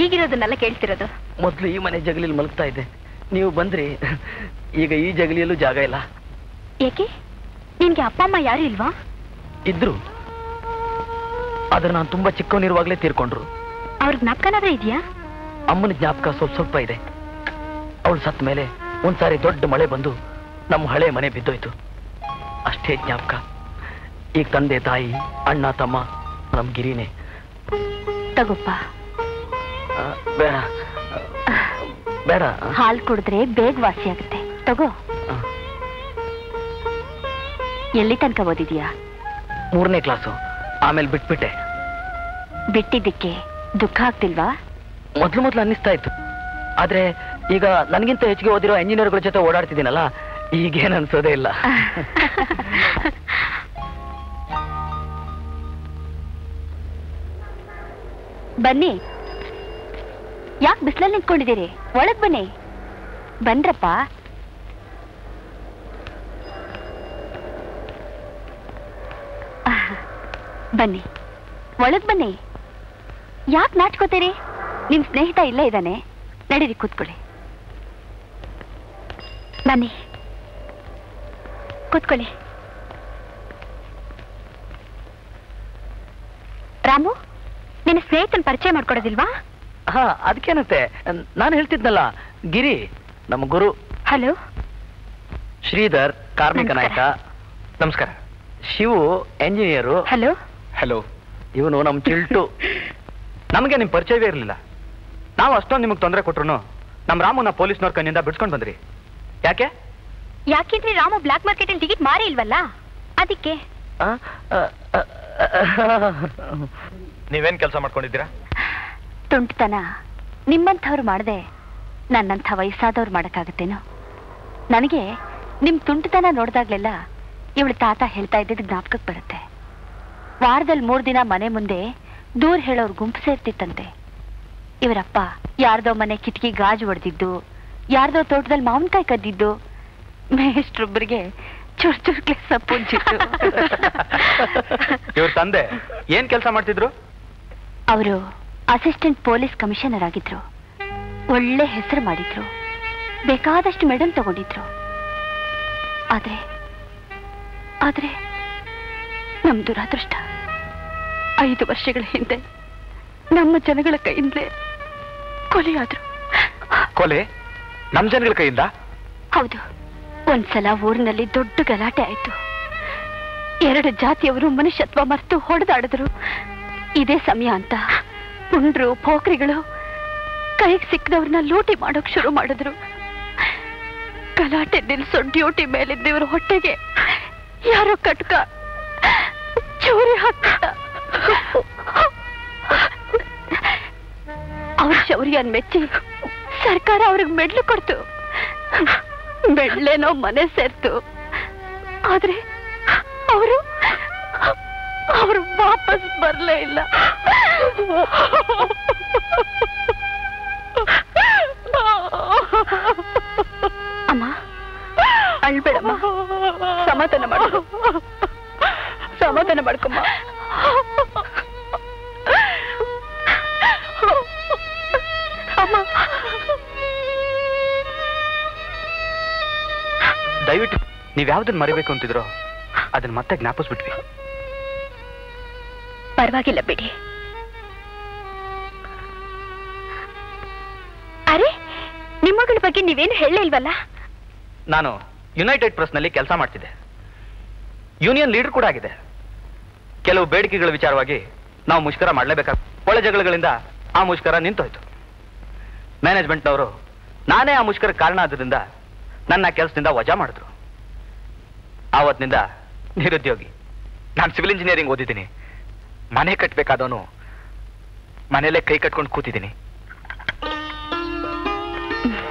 S4: ಈಗಿರೋದನ್ನೆಲ್ಲ ಕೇಳ್ತಿರೋದು.
S2: ಮೊದ್ಲು ಈ ಮನೆ ಜಗಲಿಯಲ್ಲಿ ಮಲಗ್ತಾ ಇದ್ದೆ, ನೀವು ಬಂದ್ರಿ. ಈಗ ಈ ಜಗಲಿಯಲ್ಲೂ ಜಾಗ ಇಲ್ಲ.
S5: ಏಕೆ? ನಿನ್ಗೆ ಅಪ್ಪ ಅಮ್ಮ ಯಾರು ಇಲ್ವಾ?
S2: ಇದ್ರು, ಆದ್ರೆ ನಾನು ತುಂಬಾ ಚಿಕ್ಕವನಿರುವಾಗ್ಲೇ ತೀರ್ಕೊಂಡ್ರು.
S5: ಅವ್ರ ಜ್ಞಾಪಕನಾದ್ರೂ ಇದೆಯಾ?
S2: ಅಮ್ಮನ ಜ್ಞಾಪಕ ಸ್ವಲ್ಪ ಇದೆ. ಅವಳು ಸತ್ತ ಮೇಲೆ ಒಂದ್ಸಾರಿ ದೊಡ್ಡ ಮಳೆ ಬಂದು ನಮ್ಮ ಹಳೆ ಮನೆ ಬಿದ್ದೋಯ್ತು. ಅಷ್ಟೇ ಜ್ಞಾಪಕ. ಈಗ ತಂದೆ ತಾಯಿ ಅಣ್ಣ ತಮ್ಮ ನಮ್ ಗಿರಿನೇ.
S5: ತಗೋಪ್ಪ.
S2: ಬೇಡ ಬೇಡ,
S5: ಹಾಲು ಕುಡಿದ್ರೆ ಬೇಗ ವಾಸಿ ಆಗುತ್ತೆ. ತಗೋ. ಎಲ್ಲಿ ತನಕ ಓದಿದ್ಯಾ?
S2: 3ನೇ ಕ್ಲಾಸು. ಆಮೇಲೆ ಬಿಟ್ಬಿಟ್ಟೆ.
S5: ಬಿಟ್ಟಿದ್ದಕ್ಕೆ ದುಃಖ ಆಗ್ತಿಲ್ವಾ?
S2: ಮೊದ್ಲು ಅನ್ನಿಸ್ತಾ ಇತ್ತು, ಆದ್ರೆ ಈಗ ನನಗಿಂತ ಹೆಚ್ಚಿಗೆ ಓದಿರೋ ಇಂಜಿನಿಯರ್ಗಳ ಜೊತೆ ಓಡಾಡ್ತಿದ್ದೀನಲ್ಲ, ಈಗೇನು ಅನ್ಸೋದೇ ಇಲ್ಲ.
S5: ಬನ್ನಿ. ಯಾಕೆ ಬಿಸಿಲಲ್ಲಿ ನಿಂತ್ಕೊಂಡಿದ್ದೀರಿ? ಒಳಗ್ ಬನ್ನಿ. ಬನ್ರಪ್ಪ. ಬನ್ನಿ, ಒಳಗ್ ಬನ್ನಿ. ಯಾಕೆ ನಾಚ್ಕೋತೀರಿ? ನಿಮ್ ಸ್ನೇಹಿತ ಇಲ್ಲೇ ಇದ್ದಾನೆ, ನಡೀರಿ ಕೂತ್ಕೊಳ್ಳಿ. ಬನ್ನಿ ಕೂತ್ಕೊಳ್ಳಿ. ರಾಮು, ನಿನ್ನ ಸ್ನೇಹಿತನ ಪರಿಚಯ ಮಾಡ್ಕೊಡೋದಿಲ್ವಾ?
S2: ಹಾ, ಅದಕ್ಕೇನಂತೆ, ನಾನು ಹೇಳ್ತಿದ್ನಲ್ಲ, ಗಿರಿ ನಮ್ಮ ಗುರು.
S5: ಹಲೋ.
S2: ಶ್ರೀಧರ್ ಕಾರ್ಮಿಕ ನಾಯಕ. ನಮಸ್ಕಾರ. ಶಿವು ಎಂಜಿನಿಯರು.
S5: ಹಲೋ.
S3: ಹಲೋ.
S2: ಇವನು ನಮ್ ಚಿಲ್ಟು. ನಮಗೆ ನಿಮ್ ಪರಿಚಯವೇ ಇರಲಿಲ್ಲ. ನಾವು ಅಷ್ಟೊಂದು ನಿಮಗೆ ತೊಂದರೆ ಕೊಟ್ರು ನಮ್ ರಾಮುನ ಪೊಲೀಸ್ನವ್ರ ಕಣ್ಣಿಂದ ಬಿಡ್ಸ್ಕೊಂಡ್ ಬಂದ್ರಿ. ಯಾಕೆ?
S5: ಯಾಕೆಂದ್ರೆ ರಾಮು ಬ್ಲಾಕ್ ಮಾರ್ಕೆಟ್ ಅಲ್ಲಿ ಟಿಕೆಟ್ ಮಾರಿ ಇಲ್ವಲ್ಲ, ಅದಕ್ಕೆ.
S1: ನೀವೇನ್ ಕೆಲಸ ಮಾಡ್ಕೊಂಡಿದ್ದೀರಾ?
S5: ತುಂಟತನ ನಿಮ್ಮಂಥವ್ರು ಮಾಡದೆ ನನ್ನಂಥ ವಯಸ್ಸಾದವ್ರು ಮಾಡಕ್ಕಾಗತ್ತೇನೋ? ನನಗೆ ನಿಮ್ ತುಂಟತನ ನೋಡಿದಾಗ್ಲೆಲ್ಲ ಇವಳ ತಾತ ಹೇಳ್ತಾ ಇದ್ದಿದ್ದು ಜ್ಞಾಪಕಕ್ಕೆ ಬರುತ್ತೆ. ವಾರದಲ್ಲಿ 3 ದಿನ ಮನೆ ಮುಂದೆ ದೂರ ಹೇಳೋರ್ ಗುಂಪು ಸೇರ್ತಿತ್ತಂತೆ. ಇವರಪ್ಪ ಯಾರ್ದೋ ಮನೆ ಕಿಟಕಿ ಗಾಜು ಹೊಡೆದಿದ್ದು, ಯಾರ್ದೋ ತೋಟದಲ್ಲಿ ಮಾವಿನಕಾಯಿ ಕದ್ದಿದ್ದು, ಮೇಷ್ಟ್ರೊಬ್ಬರಿಗೆ ಚುರ್ಚುರ್ಕ್ಲೆ ಸಪ್ಪುಂಚಿತ್ತು.
S2: ಇವ್ರ ತಂದೆ ಏನ್ ಕೆಲಸ ಮಾಡ್ತಿದ್ರು?
S5: ಅವರು ಅಸಿಸ್ಟೆಂಟ್ ಪೊಲೀಸ್ ಕಮಿಷನರ್ ಆಗಿದ್ರು. ಒಳ್ಳೆ ಹೆಸರು ಮಾಡಿದ್ರು, ಬೇಕಾದಷ್ಟು ಮೆಡಲ್ ತಗೊಂಡಿದ್ರು. ಆದ್ರೆ ಆದ್ರೆ ನಮ್ ದುರಾದೃಷ್ಟ 5 ವರ್ಷಗಳ ಹಿಂದೆ ನಮ್ಮ ಜನಗಳ ಕೈಯಿಂದಲೇ ಕೊಲೆಯಾದ್ರು.
S2: ಕೊಲೆ ನಮ್ ಜನಗಳ ಕೈಯಿಂದ?
S5: ಹೌದು. ಒಂದ್ಸಲ ಊರಿನಲ್ಲಿ ದೊಡ್ಡ ಗಲಾಟೆ ಆಯ್ತು. 2 ಜಾತಿಯವರು ಮನುಷ್ಯತ್ವ ಮರೆತು ಹೊಡೆದಾಡಿದ್ರು. ಇದೇ ಸಮಯ ಅಂತ ಪುಂಡ್ರು ಪೋಖ್ರಿಗಳು ಕೈಗೆ ಸಿಕ್ಕದವ್ರನ್ನ ಲೂಟಿ ಮಾಡೋಕ್ ಶುರು ಮಾಡಿದ್ರು. ಗಲಾಟೆ ನಿಲ್ಸೋ ಡ್ಯೂಟಿ ಮೇಲಿದ್ದ ಇವ್ರ ಹೊಟ್ಟೆಗೆ ಯಾರೋ ಕಟ್ಕ ಚೂರಿ ಹಾಕ್ಬಿಟ್ಟ. ಅವ್ರ ಶೌರ್ಯನ್ ಮೆಚ್ಚಿ ಸರ್ಕಾರ ಅವ್ರಿಗೆ ಮೆಡ್ಲು ಕೊಡ್ತು. ಬೆಳ್ಳೆನೋ ಮನೆ ಸೇರ್ತು. ಆದ್ರೆ ಅವರು ವಾಪಸ್ ಬರ್ಲೇ ಇಲ್ಲ. ಅಮ್ಮ, ಅಳ್ಬೇಡಮ್ಮ, ಸಮಾಧಾನ ಮಾಡು, ಸಮಾಧಾನ ಮಾಡ್ಕೊಮ್ಮ. ಅಮ್ಮ,
S2: ದಯವಿಟ್ಟು ನೀವ್ ಯಾವ್ದನ್ನ ಮರಿಬೇಕು ಅಂತಿದ್ರೋ ಅದನ್ನ ಮತ್ತೆ ಜ್ಞಾಪಿಸ್ಬಿಟ್ವಿ.
S5: ಪರವಾಗಿಲ್ಲ ಬಿಡಿ. ಅರೆ, ನಿಮ್ಮಗಳ ಬಗ್ಗೆ ನೀವೇನು ಹೇಳಲೇ ಇಲ್ವಲ್ಲ?
S2: ನಾನು ಯುನೈಟೆಡ್ ಪ್ರೆಸ್ ನಲ್ಲಿ ಕೆಲಸ ಮಾಡ್ತಿದ್ದೆ. ಯೂನಿಯನ್ ಲೀಡರ್ ಕೂಡ ಆಗಿದೆ. ಕೆಲವು ಬೇಡಿಕೆಗಳ ವಿಚಾರವಾಗಿ ನಾವು ಮುಷ್ಕರ ಮಾಡಲೇಬೇಕಾದ ಒಳ ಜಗಳಗಳಿಂದ ಆ ಮುಷ್ಕರ ನಿಂತೋಯ್ತು. ಮ್ಯಾನೇಜ್ಮೆಂಟ್ನವರು ನಾನೇ ಆ ಮುಷ್ಕರ ಕಾರಣ ಆದ್ರಿಂದ ನನ್ನ ಕೆಲಸದಿಂದ ವಜಾ ಮಾಡಿದ್ರು. ಆವತ್ತಿನಿಂದ ನಿರುದ್ಯೋಗಿ. ನಾನು ಸಿವಿಲ್ ಇಂಜಿನಿಯರಿಂಗ್ ಓದಿದ್ದೀನಿ. ಮನೆ ಕಟ್ಟಬೇಕಾದವನು ಮನೆಯಲ್ಲೇ ಕೈ ಕಟ್ಕೊಂಡು ಕೂತಿದ್ದೀನಿ.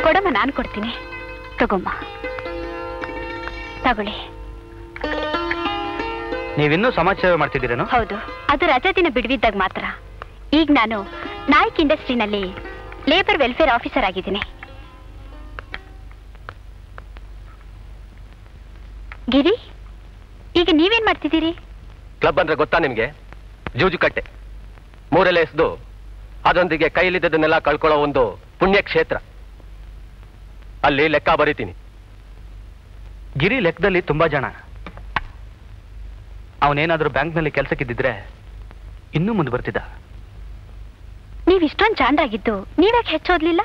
S5: ಕೊಡಮ್ಮ, ನಾನು ಕೊಡ್ತೀನಿ. ತಗೊಮ್ಮ, ತಗೊಳ್ಳಿ.
S2: ನೀವಿನ್ನೂ ಸಮಾಜ ಸೇವೆ ಮಾಡ್ತಿದ್ದೀರೇನು?
S5: ಹೌದು, ಅದು ರಜಾ ದಿನ ಬಿಡುವಿದ್ದಾಗ ಮಾತ್ರ. ಈಗ ನಾನು ನಾಯ್ಕ್ ಇಂಡಸ್ಟ್ರಿನಲ್ಲಿ ಲೇಬರ್ ವೆಲ್ಫೇರ್ ಆಫೀಸರ್ ಆಗಿದ್ದೀನಿ. ಗಿರಿ, ಈಗ ನೀವೇನ್ ಮಾಡ್ತಿದ್ದೀರಿ?
S3: ಕ್ಲಬ್ ಅಂದ್ರೆ ಗೊತ್ತಾ ನಿಮ್ಗೆ? ಜೂಜುಕಟ್ಟೆ 3 ಎಲೆ ಎಸ್ದು ಅದರೊಂದಿಗೆ ಕೈಲಿದ್ದದನ್ನೆಲ್ಲ ಕಳ್ಕೊಳ್ಳೋ ಒಂದು ಪುಣ್ಯ ಕ್ಷೇತ್ರ. ಅಲ್ಲಿ ಲೆಕ್ಕ ಬರೀತೀನಿ.
S2: ಗಿರಿ ಲೆಕ್ಕದಲ್ಲಿ ತುಂಬಾ ಜನ. ಅವನೇನಾದ್ರೂ ಬ್ಯಾಂಕ್ನಲ್ಲಿ ಕೆಲಸಕ್ಕಿದ್ದಿದ್ರೆ ಇನ್ನೂ ಮುಂದೆ ಬರ್ತಿದ್ದ.
S5: ನೀವ್ ಇಷ್ಟೊಂದು ಚಾಂಡಾಗಿದ್ದು ನೀವ್ಯಾಕೆ ಹೆಚ್ಚೋದ್ಲಿಲ್ಲ?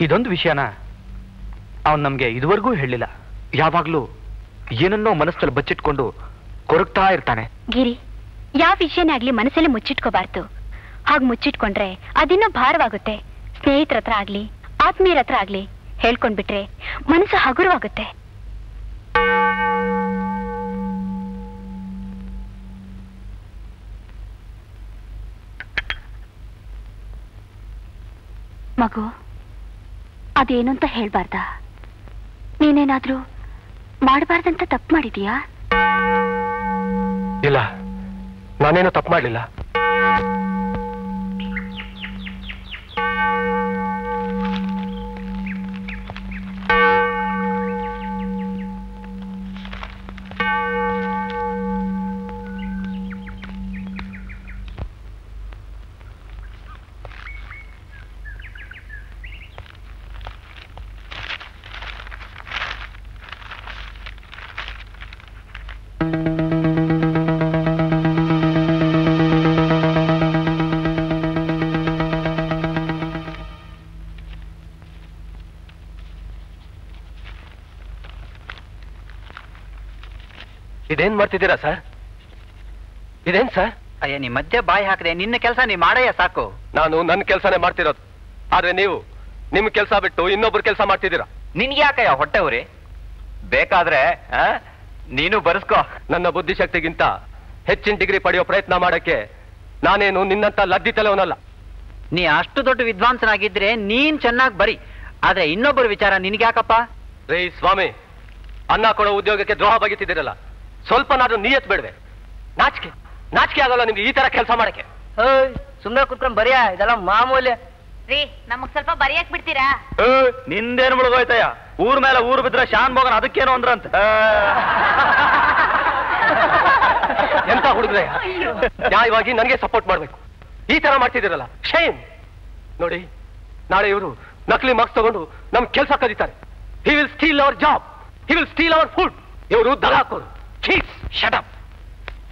S2: ಇದೊಂದು ವಿಷಯನ ಅವನ್ ನಮ್ಗೆ ಇದುವರೆಗೂ ಹೇಳಿಲ್ಲ. ಯಾವಾಗ್ಲೂ ಏನನ್ನೋ ಮನಸ್ಸಲ್ಲಿ ಬಚ್ಚಿಟ್ಕೊಂಡು ಕೊರಗ್ತಾ ಇರ್ತಾನೆ.
S5: ಗಿರಿ, ಯಾವ ವಿಷಯನೇ ಆಗ್ಲಿ ಮನಸ್ಸಲ್ಲಿ ಮುಚ್ಚಿಟ್ಕೋಬಾರ್ದು. ಹಾಗೆ ಮುಚ್ಚಿಟ್ಕೊಂಡ್ರೆ ಅದಿನ್ನೂ ಭಾರವಾಗುತ್ತೆ. ಸ್ನೇಹಿತರ ಹತ್ರ ಆಗ್ಲಿ ಆತ್ಮೀಯರ ಹತ್ರ ಆಗ್ಲಿ ಹೇಳ್ಕೊಂಡ್ಬಿಟ್ರೆ ಮನಸ್ಸು ಹಗುರವಾಗುತ್ತೆ. ಮಗು, ಅದೇನು ಅಂತ ಹೇಳ್ಬಾರ್ದ? ನೀನೇನಾದ್ರೂ ಮಾಡಬಾರ್ದಂತ ತಪ್ಪು ಮಾಡಿದೀಯಾ?
S3: ಇಲ್ಲ, ನಾನೇನು ತಪ್ಪು ಮಾಡಲಿಲ್ಲ. ಇದೇನ್ ಮಾಡ್ತಿದ್ದೀರಾ ಸರ್? ಇದೇನ್ ಸರ್?
S2: ಅಯ್ಯ, ನೀ ಮಧ್ಯೆ ಬಾಯಿ ಹಾಕದೆ ನಿನ್ನ ಕೆಲಸ ನೀ ಮಾಡಯ್ಯ ಸಾಕು.
S3: ನಾನು ನನ್ನ ಕೆಲಸನೇ ಮಾಡ್ತಿರೋದು, ಆದ್ರೆ ನೀವು ನಿಮ್ ಕೆಲಸ ಬಿಟ್ಟು ಇನ್ನೊಬ್ರು ಕೆಲಸ ಮಾಡ್ತಿದ್ದೀರಾ.
S2: ನಿನ್ಗೆ ಯಾಕಯ್ಯ ಹೊಟ್ಟೆ ಉರಿ? ಬೇಕಾದ್ರೆ ನೀನು ಬರ್ಸ್ಕೋ.
S3: ನನ್ನ ಬುದ್ಧಿಶಕ್ತಿಗಿಂತ ಹೆಚ್ಚಿನ ಡಿಗ್ರಿ ಪಡೆಯೋ ಪ್ರಯತ್ನ ಮಾಡಕ್ಕೆ ನಾನೇನು ನಿನ್ನಂತ ಲದ್ದಿ ತಲೆವನಲ್ಲ.
S2: ನೀ ಅಷ್ಟು ದೊಡ್ಡ ವಿದ್ವಾಂಸನಾಗಿದ್ರೆ ನೀನ್ ಚೆನ್ನಾಗಿ ಬರಿ, ಆದ್ರೆ ಇನ್ನೊಬ್ಬರ ವಿಚಾರ ನಿನ್ಗೆ ಯಾಕಪ್ಪ?
S3: ರೇ ಸ್ವಾಮಿ, ಅನ್ನ ಕೊಡೋ ಉದ್ಯೋಗಕ್ಕೆ ದ್ರೋಹ ಬಗೆತಿದ್ದೀರಲ್ಲ, ಸ್ವಲ್ಪನಾದ್ರೂ ನಿಯತ್ ಬೇಡವೆ? ನಾಚಿಕೆ ಆಗಲ್ಲ ನಿಮ್ಗೆ ಈ ತರ ಕೆಲಸ ಮಾಡಕ್ಕೆ?
S2: ಸುಮ್ಮನೆ ಕುತ್ಕೊಂಡ್ ಬರಿಯ, ಇದೆಲ್ಲ ಮಾಮೂಲಿ.
S5: ರೀ, ನಮಗ್ ಸ್ವಲ್ಪ ಬರಿಯಕ್ ಬಿಡ್ತೀರಾ?
S1: ನಿಂದೇನು ಮುಳುಗೋಯ್ತಯ್ಯ? ಊರ್ ಮೇಲೆ ಊರು ಬಿದ್ರೆ ಶಾನ್ ಭೋಗನ್ ಅದಕ್ಕೇನು ಅಂದ್ರಂತ.
S3: ಎಂತ ಹುಡುಗ್ರೆ, ನ್ಯಾಯವಾಗಿ ನನಗೆ ಸಪೋರ್ಟ್ ಮಾಡ್ಬೇಕು. ಈ ತರ ಮಾಡ್ತಿದ್ದೀರಲ್ಲ, ಶೇಮ್. ನೋಡಿ, ನಾಳೆ ಇವರು ನಕಲಿ ಮಾರ್ಕ್ಸ್ ತಗೊಂಡು ನಮ್ ಕೆಲಸ ಕದೀತಾರೆ. He will steal our job, he will steal our food. ಇವರು ದಲಾಕೋರು. Shut up.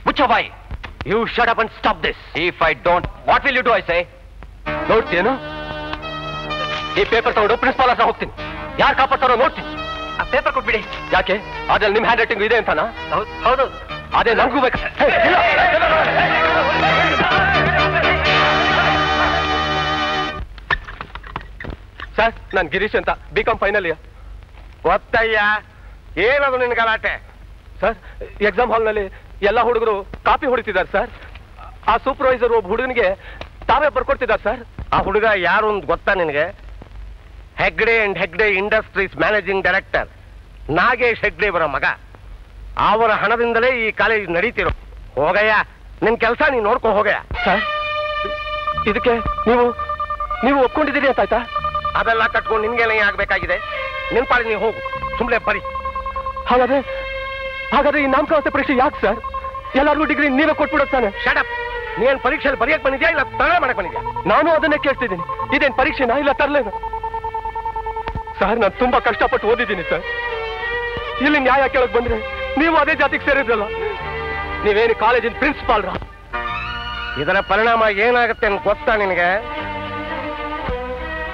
S3: ಮುಚ್ಚೋ ಬಾಯಿ. You shut up and stop this. If I don't, what will you do, I say? ನೋಡ್ತೀಯೇನು? ಈ ಪೇಪರ್ ತಗೊಂಡು ಪ್ರಿನ್ಸಿಪಾಲ್ ಹತ್ರ ಹೋಗ್ತೀನಿ. ಯಾರು ಕಾಪಾಡ್ತಾರೋ ನೋಡ್ತೀನಿ.
S2: ಆ ಪೇಪರ್ ಕೊಟ್ಬಿಡಿ.
S3: ಯಾಕೆ? ಅದ್ರಲ್ಲಿ ನಿಮ್ ಹ್ಯಾಂಡ್ ರೈಟಿಂಗ್ ಇದೆ ಅಂತಾನ?
S2: ಹೌದು.
S3: ಅದೇ ನಂಗೂ ಬೇಕು. ಸರ್, ನಾನ್ ಗಿರೀಶ್ ಅಂತ, ಬಿಕಾಂ ಫೈನಲ್ ಇಯರ್.
S7: ಗೊತ್ತಯ್ಯ, ಏನದು ನಿನ್ ಗಲಾಟೆ?
S3: ಸರ್, ಎಕ್ಸಾಮ್ ಹಾಲ್ನಲ್ಲಿ ಎಲ್ಲ ಹುಡುಗರು ಕಾಪಿ ಹೊಡಿತಿದ್ದಾರೆ ಸರ್. ಆ ಸೂಪರ್ವೈಸರ್ ಒಬ್ಬ ಹುಡುಗನಿಗೆ ತಾವೇ ಬರ್ಕೊಡ್ತಿದ್ದಾರೆ ಸರ್.
S7: ಆ ಹುಡುಗ ಯಾರು ಅಂತ ಗೊತ್ತಾ ನಿನಗೆ? Hegde and Hegde industries managing director Nagesh Hegde ಅವರ ಮಗ. ಅವರ ಹಣದಿಂದಲೇ ಈ ಕಾಲೇಜ್ ನಡೀತಿರೋ. ಹೋಗಯ್ಯ, ನಿನ್ ಕೆಲಸ ನೀನ್ ನೋಡ್ಕೊ ಹೋಗಯ್ಯ.
S3: ಸರ್, ಇದಕ್ಕೆ ನೀವು ಒಪ್ಕೊಂಡಿದ್ದೀರಿ ಅಂತ ಆಯ್ತಾ?
S7: ಅದೆಲ್ಲ ಕಟ್ಕೊಂಡು ನಿನ್ಗೆಲ್ಲ ಆಗ್ಬೇಕಾಗಿದೆ. ನಿನ್ ಪಾಡಿ ನೀವು ಹೋಗು, ಸುಮ್ನೆ ಬರಿ.
S3: ಹಾಗಾದ್ರೆ ಈ ನಾಮಕಾವಸ್ಥೆ ಪರೀಕ್ಷೆ ಯಾಕೆ ಸರ್? ಎಲ್ಲರಿಗೂ ಡಿಗ್ರಿ ನೀವೇ ಕೊಟ್ಬಿಡುತ್ತಾನೆ.
S7: ಶಟಪ್. ನೀನ್ ಪರೀಕ್ಷೆಯಲ್ಲಿ ಬರೆಯಕ್ ಬಂದಿದ್ಯಾ ಇಲ್ಲ ತಲೆ ಮಾಡಕ್ ಬಂದಿದ್ಯಾ?
S3: ನಾನು ಅದನ್ನೇ ಕೇಳ್ತಿದ್ದೀನಿ. ಇದೇನ್ ಪರೀಕ್ಷೆನಾ ಇಲ್ಲ ತರಲೇನ? ಸರ್, ನಾನು ತುಂಬಾ ಕಷ್ಟಪಟ್ಟು ಓದಿದ್ದೀನಿ ಸರ್. ಇಲ್ಲಿ ನ್ಯಾಯ ಕೇಳಕ್ ಬಂದ್ರೆ ನೀವು ಅದೇ ಜಾತಿಗೆ ಸೇರಿದ್ರಲ್ಲ. ನೀವೇನು ಕಾಲೇಜಿನ ಪ್ರಿನ್ಸಿಪಾಲ್ರ?
S7: ಇದರ ಪರಿಣಾಮ ಏನಾಗುತ್ತೆ ಅಂತ ಗೊತ್ತಾ ನಿನಗೆ?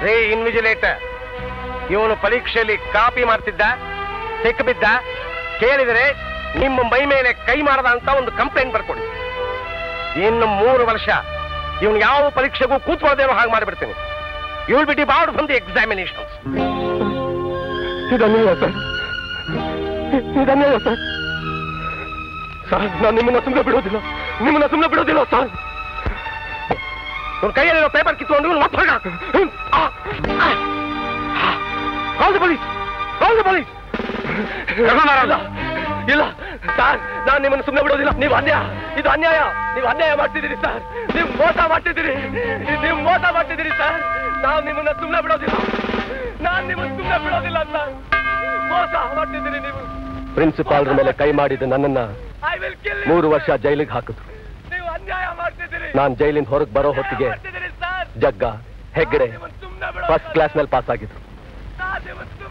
S7: ರೇ ಇನ್ವಿಜಿಲೇಟರ್, ಇವನು ಪರೀಕ್ಷೆಯಲ್ಲಿ ಕಾಪಿ ಮಾಡ್ತಿದ್ದ, ಸಿಕ್ಕಿಬಿದ್ದ, ಕೇಳಿದರೆ ನಿಮ್ಮ ಮೈ ಮೇಲೆ ಕೈ ಮಾಡದ ಅಂತ ಒಂದು ಕಂಪ್ಲೇಂಟ್ ಬರ್ಕೊಡಿ. ಇನ್ನು 3 ವರ್ಷ ಇವನು ಯಾವ ಪರೀಕ್ಷೆಗೂ ಕೂತ್ಕೊಳ್ಳೋದೇನೋ ಹಾಗೆ ಮಾಡಿಬಿಡ್ತೀನಿ. You will be debarred from the examinations.
S3: ಇದನ್ನೇ ಸರ್, ಸರ್, ನಾನು ನಿಮ್ಮನ್ನ ಸುಮ್ಮನೆ ಬಿಡೋದಿಲ್ಲ ಸರ್.
S7: ಇವನ ಕೈಯಲ್ಲಿರೋ ಪೇಪರ್ ಕಿತ್ಕೊಂಡು ಇವನು ಮತ್ತೆ ಹೊರಗಾಕು. Call the police.
S3: ಇಲ್ಲ ಸರ್, ನಾನು ನಿಮ್ಮನ್ನು ಸುಮ್ಮನೆ ಬಿಡೋದಿಲ್ಲ. ನೀವು ಅನ್ಯಾಯ ಮಾಡ್ತಿದ್ದೀರಿ ಸರ್. ನೀವು ಮೋಸ ಮಾಡ್ತಿದ್ದೀರಿ ಸರ್. ನಾವು ನಿಮ್ಮನ್ನ ಸುಮ್ಮನೆ ಬಿಡೋದಿಲ್ಲ ಸರ್. ಮೋಸ ಮಾಡ್ತಿದ್ದೀರಿ ನೀವು. ಪ್ರಿನ್ಸಿಪಾಲ್ರ ಮೇಲೆ ಕೈ ಮಾಡಿದ ನನ್ನನ್ನ 3 ವರ್ಷ ಜೈಲಿಗೆ ಹಾಕಿದ್ರು. ನೀವು ಅನ್ಯಾಯ ಮಾಡ್ತಿದ್ದೀರಿ. ನಾನು ಜೈಲಿಂದ ಹೊರಗೆ ಬರೋ ಹೊತ್ತಿಗೆ ಜಗ್ಗ ಹೆಗ್ಡೆ ಫಸ್ಟ್ ಕ್ಲಾಸ್ ನಲ್ಲಿ ಪಾಸ್ ಆಗಿದ್ರು.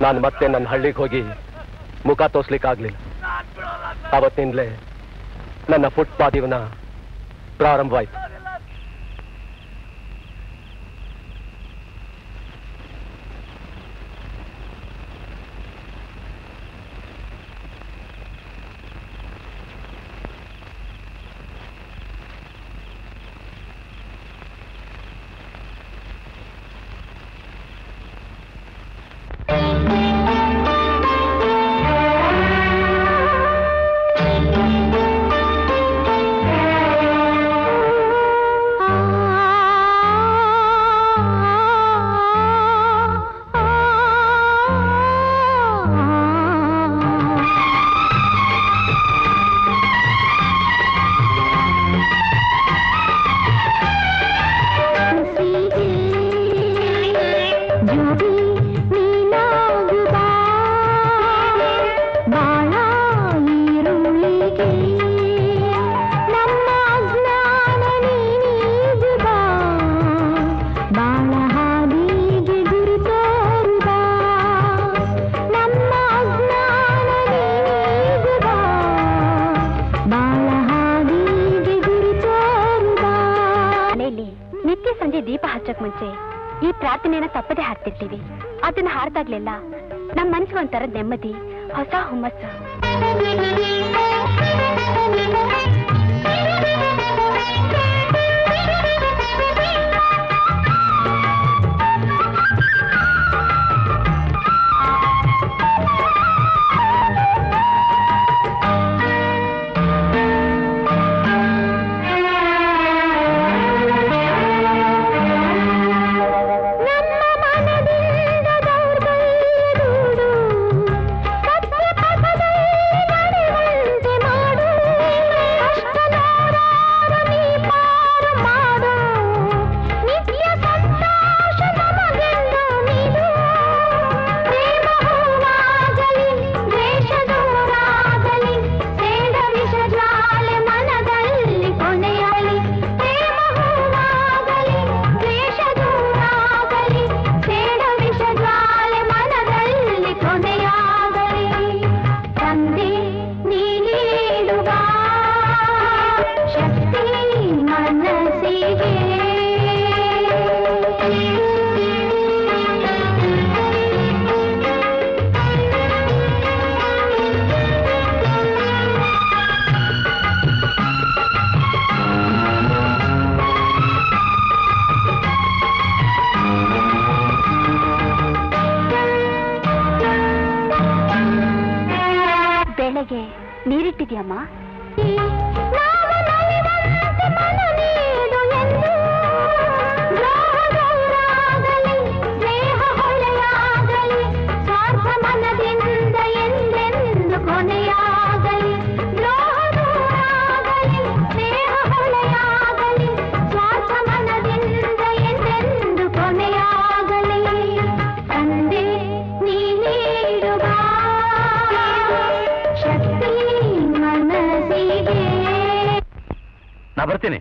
S3: ನಾನು ಮತ್ತೆ ನನ್ನ ಹಳ್ಳಿಗೆ ಹೋಗಿ ಮುಖ ತೋರ್ಸ್ಲಿಕ್ಕಾಗ್ಲಿಲ್ಲ. ಅವತ್ತಿಂದಲೇ ನನ್ನ ಫುಟ್ಪಾತ್ ಜೀವನ ಪ್ರಾರಂಭವಾಯಿತು.
S5: ಪ್ರಾರ್ಥನೆಯನ್ನ ತಪ್ಪದೆ ಹಾಡ್ತಿರ್ತೀವಿ. ಅದನ್ನ ಹಾಡ್ದಾಗ್ಲೆಲ್ಲ ನಮ್ಮ ಮನ್ಸಿಗೆ ಒಂಥರ ನೆಮ್ಮದಿ, ಹೊಸ ಹುಮ್ಮಸ್ಸು. ನೀರಿಟ್ಟಿದ್ಯಮ್ಮ?
S1: ನಾ ಬರ್ತೀನಿ.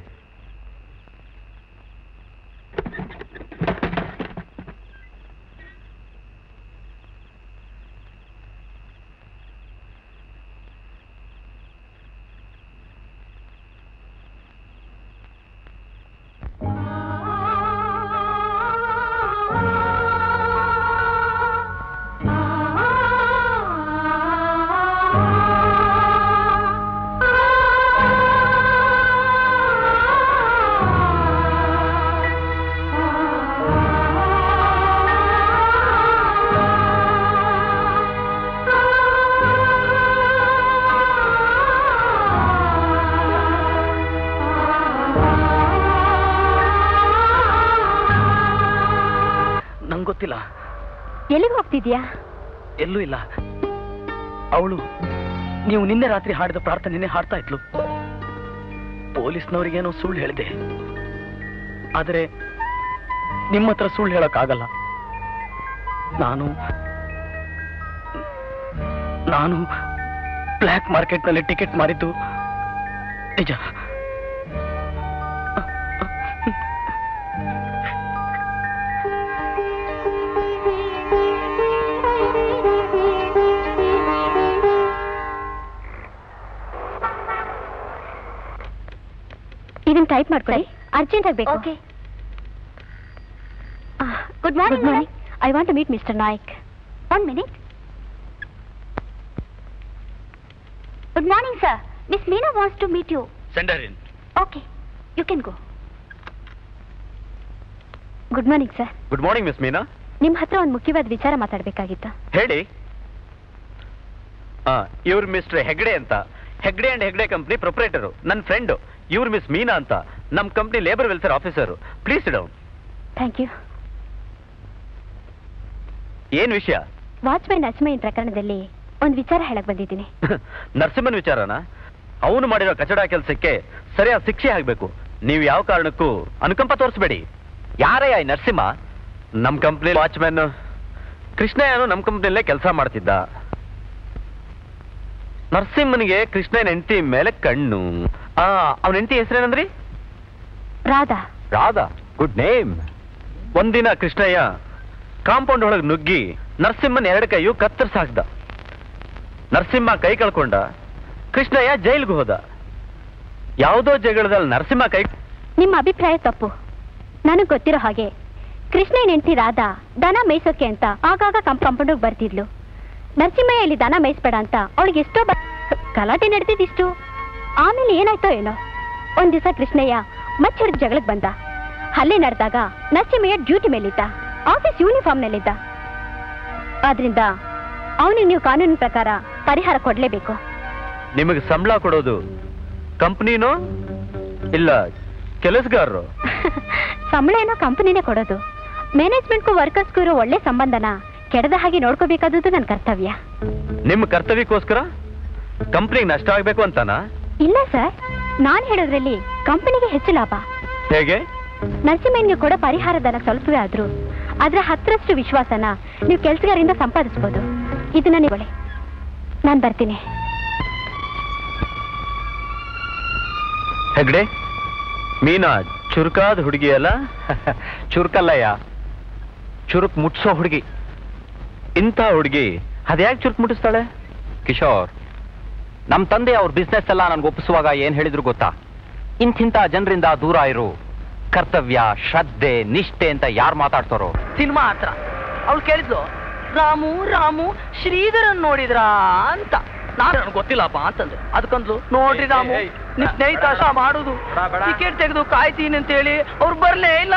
S1: ಗೊತ್ತಿಲ್ಲ.
S5: ಎಲ್ಲಿಗೆ ಹೋಗ್ತಿದ್ಯಾ?
S2: ಎಲ್ಲೂ ಇಲ್ಲ. ಅವಳು ನೀವು ನಿನ್ನೆ ರಾತ್ರಿ ಹಾಡಿದ ಪ್ರಾರ್ಥನೆ ಹಾಡ್ತಾ ಇದ್ಲು. ಪೊಲೀಸ್ನವರಿಗೇನೋ ಸುಳ್ಳು ಹೇಳಿದೆ, ಆದರೆ ನಿಮ್ಮ ಹತ್ರ ಸುಳ್ಳು ಹೇಳಕ್ಕಾಗಲ್ಲ. ನಾನು ಬ್ಲ್ಯಾಕ್ ಮಾರ್ಕೆಟ್ನಲ್ಲಿ ಟಿಕೆಟ್ ಮಾರಿದ್ದು ನಿಜ.
S5: ಇದನ್ನ ಟೈಪ್ ಮಾಡ್ಕೊಳ್ಳಿ, ಅರ್ಜೆಂಟ್ ಆಗಬೇಕು. Okay. Good morning. I want to meet mister Naik. 1 minute. Good morning, sir. Miss Meena wants to meet you.
S1: Send her in.
S5: Okay, you can go. Good morning, sir.
S1: Good morning, Miss Meena.
S5: ನಿಮ್ಮ ಹತ್ರ ಒಂದು ಮುಖ್ಯವಾದ ವಿಚಾರ ಮಾತಾಡಬೇಕಾಗಿತ್ತು.
S1: ಹೇಳಿ. ಇವ್ರು mister Hegde ಅಂತ, Hegde and Hegde company proprietor, ನನ್ನ friend. ಇವ್ರು ಮಿಸ್ ಮೀನಾ ಅಂತ, ನಮ್ಮ company labour welfare officer. Please sit down.
S5: Thank you.
S1: ಏನ್ ವಿಷಯ?
S5: ವಾಚ್ಮ್ಯಾನ್ ನರಸಿಂಹಯ್ಯನ ಪ್ರಕರಣದಲ್ಲಿ ಒಂದು ವಿಚಾರ ಹೇಳಕ್ ಬಂದಿದ್ದೀನಿ.
S1: ನರಸಿಂಹನ್ ವಿಚಾರನ? ಅವನು ಮಾಡಿರೋ ಕಚಡ ಕೆಲಸಕ್ಕೆ ಸರಿಯಾದ ಶಿಕ್ಷೆ ಆಗ್ಬೇಕು. ನೀವು ಯಾವ ಕಾರಣಕ್ಕೂ ಅನುಕಂಪ ತೋರಿಸಬೇಡಿ. ಯಾರಯ್ಯ ಈ ನರಸಿಂಹ? ನಮ್ಮ ಕಂಪ್ನಿ ವಾಚ್ಮ್ಯಾನ್ ಕೃಷ್ಣಯ್ಯನು ನಮ್ಮ ಕಂಪ್ನಿಯಲ್ಲೇ ಕೆಲಸ ಮಾಡ್ತಿದ್ದ. ನರಸಿಂಹನಿಗೆ ಕೃಷ್ಣಯ್ಯನ ಹೆಂಡತಿ ಮೇಲೆ ಕಣ್ಣು. ಅವನ ಹೆಂಡತಿ ಹೆಸರೇನಂದ್ರಿ?
S5: ರಾಧಾ.
S1: Radha, good name. ಒಂದಿನ ಕೃಷ್ಣಯ್ಯ ಕಾಂಪೌಂಡ್ ಒಳಗೆ ನುಗ್ಗಿ ನರಸಿಂಹನ್ 2 ಕೈಯು ಕತ್ತರಿಸಾಕ್ದ. ನರಸಿಂಹ ಕೈ ಕಳ್ಕೊಂಡ. ಕೃಷ್ಣಯ್ಯ ಜೈಲ್ಗೆ ಹೋದ. ಯಾವುದೋ ಜಗಳದಲ್ಲಿ ನರಸಿಂಹ ಕೈ.
S5: ನಿಮ್ಮ ಅಭಿಪ್ರಾಯ ತಪ್ಪು. ನನಗೆ ಗೊತ್ತಿರೋ ಹಾಗೆ
S8: ಕೃಷ್ಣನ್ ಹೆಂಡತಿ ರಾಧಾ ದನ ಮೇಯ್ಸೋಕೆ ಅಂತ ಆಗಾಗ ಕಂಪೌಂಡ್ ಬರ್ತಿದ್ಲು. ನರಸಿಂಹಯ್ಯ ಇಲ್ಲಿ ದನ ಮೇಯಿಸ್ಬೇಡ ಅಂತ ಅವಳಿಗೆ ಎಷ್ಟೋ ಗಲಾಟೆ ನಡೆದಿದ್ದಿಷ್ಟು. ಆಮೇಲೆ ಏನಾಯ್ತೋ ಏನೋ, ಒಂದ್ ದಿವಸ ಕೃಷ್ಣಯ್ಯ ಮಚ್ಚಿಡಿದ ಜಗಳಕ್ಕೆ ಬಂದ. ಹಲ್ಲೆ ನಡೆದಾಗ ನರಸಿಂಹಯ್ಯ ಡ್ಯೂಟಿ ಮೇಲಿದ್ದ, ಆಫೀಸ್ ಯೂನಿಫಾರ್ಮ್ನಲ್ಲಿದ್ದ. ಆದ್ರಿಂದ ಅವನಿಗೆ ನೀವು ಕಾನೂನಿನ ಪ್ರಕಾರ ಪರಿಹಾರ ಕೊಡ್ಲೇಬೇಕು.
S1: ನಿಮಗೆ ಸಂಬಳ ಕೊಡೋದು ಕಂಪ್ನಿನೋ ಇಲ್ಲ ಕೆಲಸಗಾರರು?
S8: ಸಂಬಳ ಏನೋ ಕಂಪನಿನೇ ಕೊಡೋದು. ಮ್ಯಾನೇಜ್ಮೆಂಟ್ಗೂ ವರ್ಕರ್ಸ್ಗೂ ಇರೋ ಒಳ್ಳೆ ಸಂಬಂಧನ ಕೆಡದ ಹಾಗೆ ನೋಡ್ಕೋಬೇಕಾದದ್ದು ನನ್ನ ಕರ್ತವ್ಯ.
S1: ನಿಮ್ಮ ಕರ್ತವ್ಯಕ್ಕೋಸ್ಕರ ಕಂಪ್ನಿಗೆ ನಷ್ಟ ಆಗ್ಬೇಕು ಅಂತಾನಾ?
S8: ಇಲ್ಲ ಸರ್, ನಾನ್ ಹೇಳೋದ್ರಲ್ಲಿ ಕಂಪನಿಗೆ ಹೆಚ್ಚು ಲಾಭ.
S1: ಹೇಗೆ?
S8: ನರಸಿಂಹಯ್ಯನಿಗೆ ಕೂಡ ಪರಿಹಾರಧನ ಸ್ವಲ್ಪವೇ ಆದ್ರೂ ಅದ್ರ 10ರಷ್ಟು ವಿಶ್ವಾಸನ ನೀವು ಕೆಲಸಗಾರರಿಂದ ಸಂಪಾದಿಸಬಹುದು. ಇದನ್ನ ನೀವು ನಾನು ಬರ್ತೀನಿ.
S1: ಹೆಗ್ಡೆ, ಮೀನಾ ಚುರುಕಾದ ಹುಡುಗಿ ಅಲ್ಲ? ಚುರುಕಲ್ಲಯ್ಯ, ಚುರುಕ್ ಮುಟ್ಸೋ ಹುಡುಗಿ. ಇಂಥ ಹುಡುಗಿ ಅದ್ಯಾಕೆ ಚುರುಕ್ ಮುಟ್ಟಿಸ್ತಾಳೆ? ಕಿಶೋರ್, ನಮ್ಮ ತಂದೆ ಅವ್ರ ಬಿಸ್ನೆಸ್ ಎಲ್ಲ ನನ್ಗೆ ಒಪ್ಪಿಸುವಾಗ ಏನ್ ಹೇಳಿದ್ರು ಗೊತ್ತಾ? ಇಂಥಿಂಥ ಜನರಿಂದ ದೂರ ಇರು, ಕರ್ತವ್ಯ, ಶ್ರದ್ಧೆ, ನಿಷ್ಠೆ ಅಂತ ಯಾರು ಮಾತಾಡ್ತಾರೋ.
S2: ಸಿನಿಮಾ ಹತ್ರ ಅವಳು ಕೇಳಿದ್ಲು, ರಾಮು ರಾಮು ಶ್ರೀಧರನ್ ನೋಡಿದ್ರಾ ಅಂತ. ನಾನು ನನಗೆ ಗೊತ್ತಿಲ್ಲಪ್ಪ ಅಂತಂದ್ರೆ ಅದಕ್ಕಂದ್ಲು, ನೋಡ್ರಿ ರಾಮು ನಿಮ್ ಸ್ನೇಹಿತ ಮಾಡುದು ಟಿಕೆಟ್ ತೆಗೆದು ಕಾಯ್ತೀನಿ ಅಂತ ಹೇಳಿ ಅವ್ರು ಬರ್ಲೇ ಇಲ್ಲ.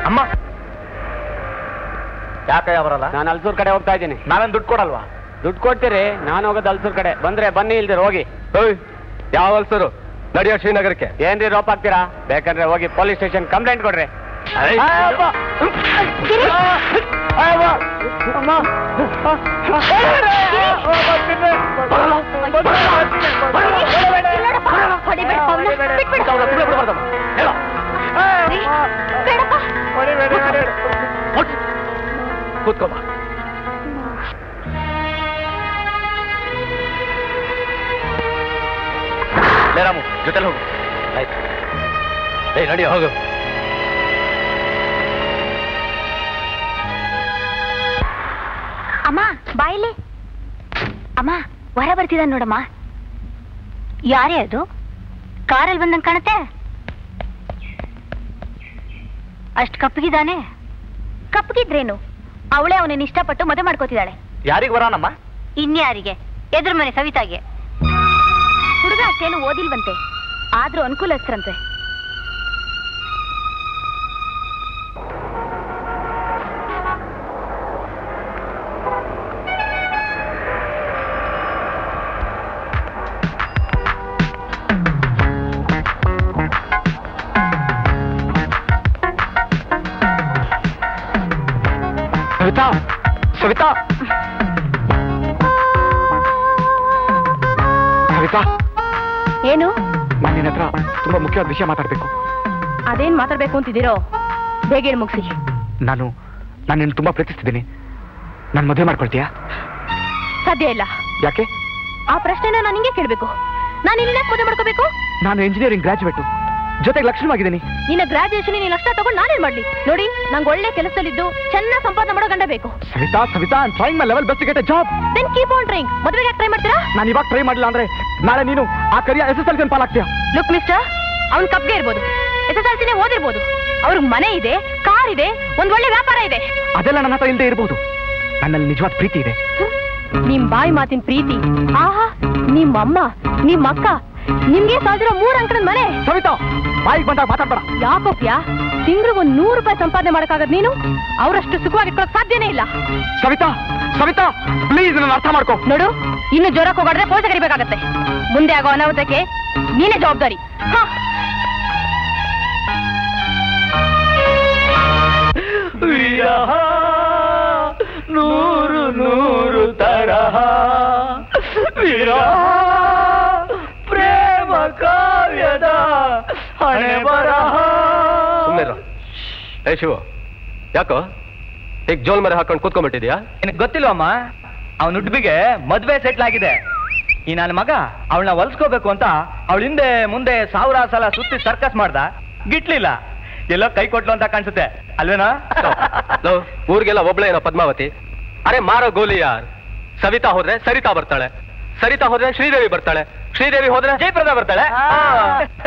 S1: ಅಮ್ಮ ಯಾಕಯ್ಯ ಬರಲ್ಲ?
S6: ನಾನು ಅಲ್ಸೂರ್ ಕಡೆ ಹೋಗ್ತಾ ಇದ್ದೀನಿ.
S1: ನಾವೇನ್ ದುಡ್ಡು ಕೊಡಲ್ವಾ?
S6: ದುಡ್ಡು ಕೊಡ್ತೀರಿ, ನಾನು ಹೋಗೋದು ಅಲ್ಸೂರ್ ಕಡೆ. ಬಂದ್ರೆ ಬನ್ನಿ, ಇಲ್ದಿರ ಹೋಗಿ.
S3: ಯಾವ ಅಲ್ಸರು? ನಡೆಯೋ ಶ್ರೀನಗರಕ್ಕೆ.
S6: ಏನ್ರಿ ರೋಪ್ ಹಾಕ್ತೀರಾ? ಬೇಕಂದ್ರೆ ಹೋಗಿ ಪೊಲೀಸ್ ಸ್ಟೇಷನ್ ಕಂಪ್ಲೇಂಟ್ ಕೊಡ್ರಿ.
S1: ಕೂತ್ಕೋ ಬಾ. ರಾಮು ಜೊತೆಲಿ ಹೋಗು. ಆಯ್ತು, ಏಯ್ ನಡಿಯೋ ಹೋಗು.
S8: ಅಮ್ಮ ಬಾಯಿಲಿ. ಅಮ್ಮ ಹೊರ ಬರ್ತಿದ ನೋಡಮ್ಮ. ಯಾರೇ ಅದು? ಕಾರಲ್ಲಿ ಬಂದಂಗೆ ಕಾಣುತ್ತೆ. ಅಷ್ಟು ಕಪ್ಪಗಿದ್ದಾನೆ. ಕಪ್ಪಗಿದ್ರೇನು, ಅವಳೇ ಅವನನ್ನ ಇಷ್ಟಪಟ್ಟು ಮದುವೆ ಮಾಡ್ಕೋತಿದ್ದಾಳೆ.
S1: ಯಾರಿಗೆ ಬರೋಣಮ್ಮ?
S8: ಇನ್ಯಾರಿಗೆ? ಎದುರು ಮನೆ ಸವಿತಾಗೆ. ಹುಡುಗ ಅಷ್ಟೇನು ಓದಿಲ್ವಂತೆ, ಆದ್ರೂ ಅನುಕೂಲಸ್ಥರಂತೆ.
S1: ಸವಿತಾ, ಸವಿತಾ, ಸವಿತಾ,
S8: ಏನು?
S1: ನಾನು ನಿನ್ನ ಹತ್ರ ತುಂಬಾ ಮುಖ್ಯವಾದ ವಿಷಯ ಮಾತಾಡ್ಬೇಕು.
S8: ಅದೇನ್ ಮಾತಾಡ್ಬೇಕು ಅಂತಿದ್ದೀರೋ ಬೇಗ ಹೇಳಿ ಮುಗಿಸಿ.
S1: ನಾನು ನಿನ್ನ ತುಂಬಾ ಪ್ರೀತಿಸ್ತಿದ್ದೀನಿ. ನಾನು ಮದುವೆ ಮಾಡ್ಕೊಳ್ತೀಯಾ?
S8: ಸಾಧ್ಯ ಇಲ್ಲ.
S1: ಯಾಕೆ?
S8: ಆ ಪ್ರಶ್ನೆನ ನಾನು ಹಿಂಗೆ ಕೇಳ್ಬೇಕು. ನಾನು ಇಲ್ಲಿ ಮದುವೆ ಮಾಡ್ಕೋಬೇಕು?
S1: ನಾನು ಇಂಜಿನಿಯರಿಂಗ್ ಗ್ರಾಜುಯೇಟ್, ಜೊತೆಗೆ ಲಕ್ಷಣವಾಗಿದ್ದೀನಿ.
S8: ನಿನ್ನ ಗ್ರಾಜುಯೇಷನ್ ನೀನು ಲಕ್ಷ ತಗೊಂಡು ನಾನೇನ್ ಮಾಡ್ಲಿ? ನೋಡಿ, ನಂಗೆ ಒಳ್ಳೆ ಕೆಲಸದಲ್ಲಿದ್ದು ಚೆನ್ನಾಗಿ ಸಂಪಾದನೆ ಮಾಡೋ ಗಂಡ ಬೇಕು.
S1: Savita, Savita, I am trying my level best to get a job.
S8: Then keep on trying. ಮದುವೆಗೆ ಟ್ರೈ ಮಾಡ್ತೀರಾ? ನಾನು
S1: ಇವಾಗ ಟ್ರೈ ಮಾಡಿಲ್ಲ ಅಂದ್ರೆ ನಾಳೆ ನೀನು ಆ ಕರಿಯ SSLC ಪಾಲಾಗ್ತೀಯಾ?
S8: ಲುಕ್ ಮಿಸ್ಟರ್, ಅವ್ನ್ ಕಪ್ಗೆ ಇರ್ಬೋದು, SSLCನೇ ಓದಿರ್ಬೋದು, ಅವ್ರಿಗೆ ಮನೆ ಇದೆ, ಕಾರ್ ಇದೆ, ಒಂದ್ ಒಳ್ಳೆ ವ್ಯಾಪಾರ ಇದೆ.
S1: ಅದೆಲ್ಲ ನನ್ನ ಹತ್ರ ಇಲ್ಲದೆ ಇರ್ಬೋದು. ನನ್ನಲ್ಲಿ ನಿಜವಾದ ಪ್ರೀತಿ ಇದೆ.
S8: ನಿಮ್ ಬಾಯಿ ಮಾತಿನ ಪ್ರೀತಿ, ಆಹಾ, ನಿಮ್ಮಮ್ಮ, ನಿಮ್ಮಕ್ಕ, ನಿಮ್ಗೆ ಸಾಧಿರೋ 3 ಅಂಕಣದ ಮನೆ.
S1: ಸವಿತಾ, ಬಾಯಿಗೆ ಬಂದಾಗ ಮಾತಾಡ್ಬೇಡ.
S8: ಯಾಕೋಪ್ಯ, ತಿಂಗ್ಳಿಗೆ 100 ರೂಪಾಯಿ ಸಂಪಾದನೆ ಮಾಡಕ್ಕಾಗದ್ ನೀನು ಅವರಷ್ಟು ಸುಖವಾಗಿ ಇಟ್ಕೊಳಕ್ ಸಾಧ್ಯನೇ ಇಲ್ಲ.
S1: ಸವಿತಾ, ಸವಿತಾ, ಪ್ಲೀಸ್ ನನ್ನ ಅರ್ಥ ಮಾಡ್ಕೋ.
S8: ನೋಡು, ಇನ್ನು ಜ್ವರಕ್ಕೆ ಹೋಗಾಡ್ರೆ ಪೋಷ ಕರಿಬೇಕಾಗತ್ತೆ. ಮುಂದೆ ಆಗೋ ಅನಾಹುತಕ್ಕೆ ನೀನೇ ಜವಾಬ್ದಾರಿ.
S1: ವಿರಹ ನೂರು ನೂರು ತರಹ ವಿರಹ
S3: ಶಿವು, ಯಾಕೋ ಈಗ ಜೋಲ್ ಮರೆ ಹಾಕೊಂಡು ಕೂತ್ಕೊಂಡ್ಬಿಟ್ಟಿದ್ಯಾ?
S2: ನಿನಗೆ ಗೊತ್ತಿಲ್ವಮ್ಮ, ಅವನ ಹುಡ್ಬಿಗೆ ಮದ್ವೆ ಸೆಟ್ಲ್ ಆಗಿದೆ. ಈ ನನ್ನ ಮಗ ಅವಳನ್ನ ಹೊಲ್ಸ್ಕೋಬೇಕು ಅಂತ ಅವಳ ಹಿಂದೆ ಮುಂದೆ 1000 ಸಲ ಸುತ್ತಿ ಸರ್ಕಸ್ ಮಾಡ್ದ, ಗಿಟ್ಲಿಲ್ಲ. ಎಲ್ಲೋ ಕೈ ಕೊಟ್ಲು ಅಂತ ಕಾಣಿಸುತ್ತೆ ಅಲ್ವೇನಾ?
S3: ಊರಿಗೆಲ್ಲ ಒಬ್ಳೆ ಏನೋ ಪದ್ಮಾವತಿ. ಅರೆ ಮಾರೋ ಗೋಲಿ ಯಾರ್. ಸವಿತಾ ಹೋದ್ರೆ ಸರಿತಾ ಬರ್ತಾಳೆ, ಸರಿತಾ ಹೋದ್ರೆ ಶ್ರೀದೇವಿ ಬರ್ತಾಳೆ, ಶ್ರೀದೇವಿ ಹೋದ್ರೆ ಜಯಪ್ರದಾ ಬರ್ತಾಳೆ.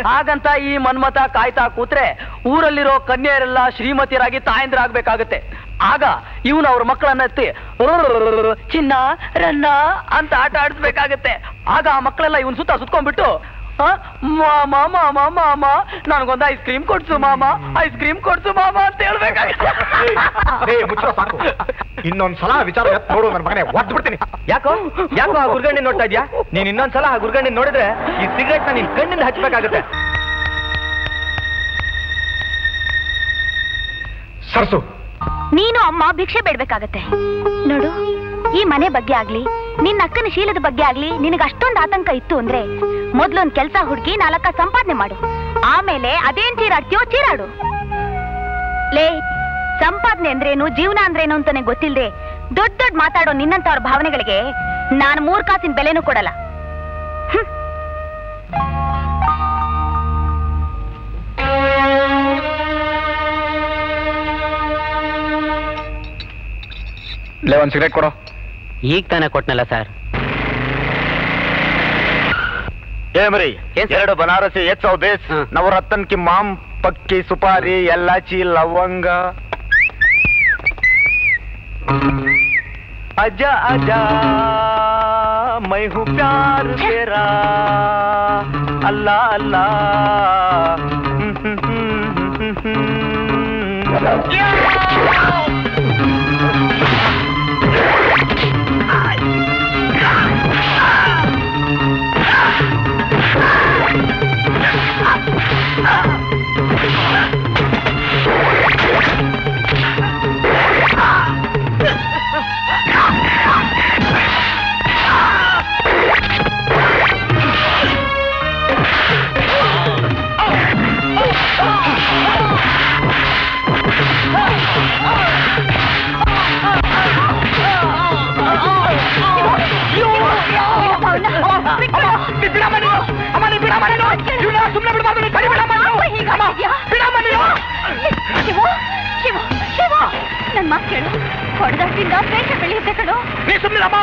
S2: ಹಾಗಂತ ಈ ಮನ್ಮತ ಕಾಯ್ತಾ ಕೂತ್ರೆ ಊರಲ್ಲಿರೋ ಕನ್ಯೆಯರೆಲ್ಲ ಶ್ರೀಮತಿಯರಾಗಿ ತಾಯಂದ್ರಾಗ್ಬೇಕಾಗತ್ತೆ. ಆಗ ಇವನು ಅವ್ರ ಮಕ್ಕಳನ್ನ ಎತ್ತಿ ಚಿನ್ನ ರನ್ನ ಅಂತ ಆಟ ಆಡಿಸ್ಬೇಕಾಗತ್ತೆ. ಆಗ ಆ ಮಕ್ಕಳೆಲ್ಲ ಇವನ್ ಸುತ್ಕೊಂಡ್ಬಿಟ್ಟು ಮಾಮ ಮಾಮ ಮಾಮ ನನಗೊಂದು ಐಸ್ ಕ್ರೀಮ್ ಕೊಡ್ಸು ಮಾಮ, ಐಸ್ ಕ್ರೀಮ್ ಕೊಡ್ಸು ಮಾಮ ಅಂತ ಹೇಳ್ಬೇಕಾಗತ್ತೆ.
S1: ಇನ್ನೊಂದ್ಸಲ ವಿಚಾರ ನೋಡು ನನ್ನ ಮಗನೇ, ಒದ್ದು ಬಿಡ್ತೀನಿ.
S2: ಯಾಕೋ ಆ ಗುರ್ಗಣ್ಣಿ ನೋಡ್ತಾ ಇದ್ಯಾ? ನೀನ್ ಇನ್ನೊಂದ್ಸಲ ಆ ಗುರ್ಗಣ್ಣಿ ನೋಡಿದ್ರೆ ಈ ಸಿಗರೇಟ್ ನ ನಿನ್ ಕಣ್ಣಿಂದ ಹಚ್ಬೇಕಾಗತ್ತೆ.
S1: ಸರ್ಸು,
S5: ನೀನು ಅಮ್ಮ ಭಿಕ್ಷೆ ಬೇಡ್ಬೇಕಾಗತ್ತೆ. ನೋಡು, ಈ ಮನೆ ಬಗ್ಗೆ ಆಗ್ಲಿ ನಿನ್ನ ಅಕ್ಕನ ಶೀಲದ ಬಗ್ಗೆ ಆಗ್ಲಿ ನಿನಗೆ ಅಷ್ಟೊಂದು ಆತಂಕ ಇತ್ತು ಅಂದ್ರೆ ಮೊದ್ಲೊಂದ್ ಕೆಲ್ಸ ಹುಡುಗಿ 4 ಸಂಪಾದನೆ ಮಾಡು, ಆಮೇಲೆ ಅದೇನ್ ಚೀರಾಡ್ತೀಯೋ ಚೀರಾಡು. ಲೇ, ಸಂಪಾದನೆ ಅಂದ್ರೇನು ಜೀವನ ಅಂದ್ರೇನು ಅಂತಾನೆ ಗೊತ್ತಿಲ್ದೆ ದೊಡ್ಡ ಮಾತಾಡೋ ನಿನ್ನಂತವ್ರ ಭಾವನೆಗಳಿಗೆ ನಾನು 3 ಕಾಸಿನ ಬೆಲೆನೂ ಕೊಡಲ್ಲ.
S1: ಒಂದ್ ಸಿಗರೇಟ್ ಕೊಡೋ.
S6: ಈಗ ತಾನೇ ಕೊಟ್ನಲ್ಲ ಸರ್.
S1: ಮರಿ 2 ಬನಾರಸಿ 100 ಬೇಸ್, ನವರತ್ನ ಕಿ ಮಾಮ್ ಪಕ್ಕಿ ಸುಪಾರಿ ಎಲ್ಲಾಚಿ ಲವಂಗ.
S2: आजा आजा मैं हूँ प्यार तेरा अल्लाह अल्लाह.
S5: ನನ್ ಮಾತು ಕೇಳು, ಹೊಡೆದಾಟಿಂದ ಬೇಗ ಬೆಳೆಯುತ್ತೆ ಕಣೋ.
S1: ನೀ ಸುಮ್ಮನಿರಮ್ಮ,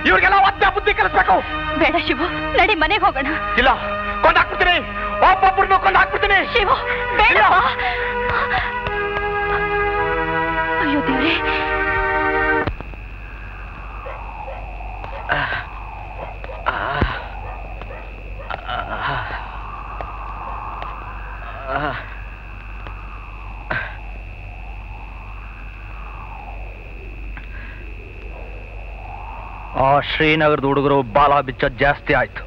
S1: ಇವ್ರಿಗೆಲ್ಲ ಒದ್ದೆ ಬುದ್ಧಿ ಕಲಿಸ್ಬೇಕು.
S5: ಬೇಡ ಶಿವು, ನಡಿ ಮನೆಗೆ ಹೋಗೋಣ.
S1: ಇಲ್ಲ, ಕೊಂದಾಕ್ಬಿಡ್ತೀನಿ, ಒಬ್ಬೊಬ್ಬರನ್ನು ಕೊಂದಾಕ್ಬಿಡ್ತೀನಿ.
S5: ಶಿವು ಬೇಡ. ಅಯ್ಯೋ ದೇವ್ರೆ.
S2: ಆ ಶ್ರೀನಗರದ ಹುಡುಗರು ಬಾಲ ಬಿಚ್ಚೋದು ಜಾಸ್ತಿ ಆಯ್ತು.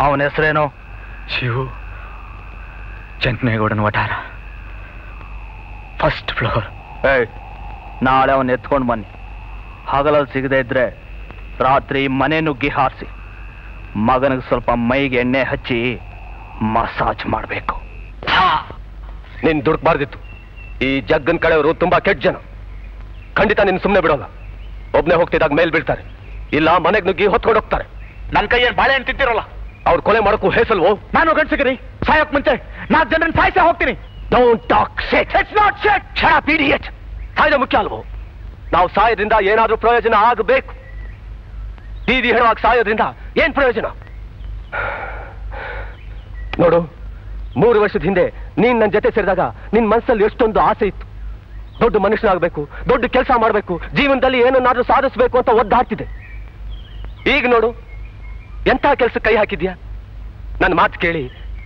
S2: ಅವನ ಹೆಸರೇನು?
S1: ಶಿವು, ಚಂಕನೇಗೌಡನ ವಠಾರ, 1st ಫ್ಲೋರ್.
S2: ನಾಳೆ ಅವನ್ ಎತ್ಕೊಂಡು ಬನ್ನಿ. ಹಗಲಲ್ಲಿ ಸಿಗದೆ ಇದ್ರೆ ರಾತ್ರಿ ಮನೆ ನುಗ್ಗಿ ಹಾರಿಸಿ ಮಗನಿಗೆ ಸ್ವಲ್ಪ ಮೈಗೆ ಎಣ್ಣೆ ಹಚ್ಚಿ ಮಸಾಜ್ ಮಾಡಬೇಕು.
S3: ನೀನ್ ದುಡ್ಕಬಾರ್ದಿತ್ತು. ಈ ಜಗ್ಗನ್ ಕಡೆಯವರು ತುಂಬಾ ಕೆಟ್ಟ ಜನ. ಖಂಡಿತ ನಿನ್ ಸುಮ್ಮನೆ ಬಿಡೋಲ್ಲ. ಒಬ್ನೇ ಹೋಗ್ತಿದ್ದಾಗ ಮೇಲ್ ಬೀಳ್ತಾರೆ, ಇಲ್ಲ ಮನೆಗೆ ನುಗ್ಗಿ ಹೊತ್ಕೊಂಡು ಹೋಗ್ತಾರೆ.
S1: ನನ್ನ ಕೈಯಲ್ಲಿ ಬಾಳೆಹಣ್ಣು ತಿಂತಿರೋಲ್ಲ.
S3: ಅವ್ರು ಕೊಲೆ ಮಾಡಕ್ಕೂ ಹೇಸಲ್ವೋ?
S1: ನಾನು ಗಂಡಸಿಗರಿ ಸಾಯಕ್ ಮುಂಚೆ 4 ಜನರನ್ನ ಸಾಯಿಸೇ ಹೋಗ್ತೀನಿ.
S3: Don't talk shit. It's not shit. Shut up idiot. ಸಾಯೋದು ಮುಖ್ಯ ಅಲ್ವೋ? ನಾವು ಸಾಯೋದ್ರಿಂದ ಏನಾದ್ರೂ ಪ್ರಯೋಜನ ಆಗಬೇಕು. ಬೀದಿ ಹೇಳುವಾಗ ಸಾಯೋದ್ರಿಂದ ಏನ್ ಪ್ರಯೋಜನ? ನೋಡು, 3 ವರ್ಷದ ಹಿಂದೆ ನೀನ್ ನನ್ನ ಜೊತೆ ಸೇರಿದಾಗ ನಿನ್ ಮನಸ್ಸಲ್ಲಿ ಎಷ್ಟೊಂದು ಆಸೆ ಇತ್ತು. ದೊಡ್ಡ ಮನುಷ್ಯನಾಗಬೇಕು, ದೊಡ್ಡ ಕೆಲಸ ಮಾಡಬೇಕು, ಜೀವನದಲ್ಲಿ ಏನನ್ನಾದ್ರೂ ಸಾಧಿಸಬೇಕು ಅಂತ ಒದ್ದಾಡ್ತಿದೆ. ಈಗ ನೋಡು, ಎಂಥ ಕೆಲಸ ಕೈ ಹಾಕಿದ್ಯಾ? ನನ್ನ ಮಾತು ಕೇಳಿ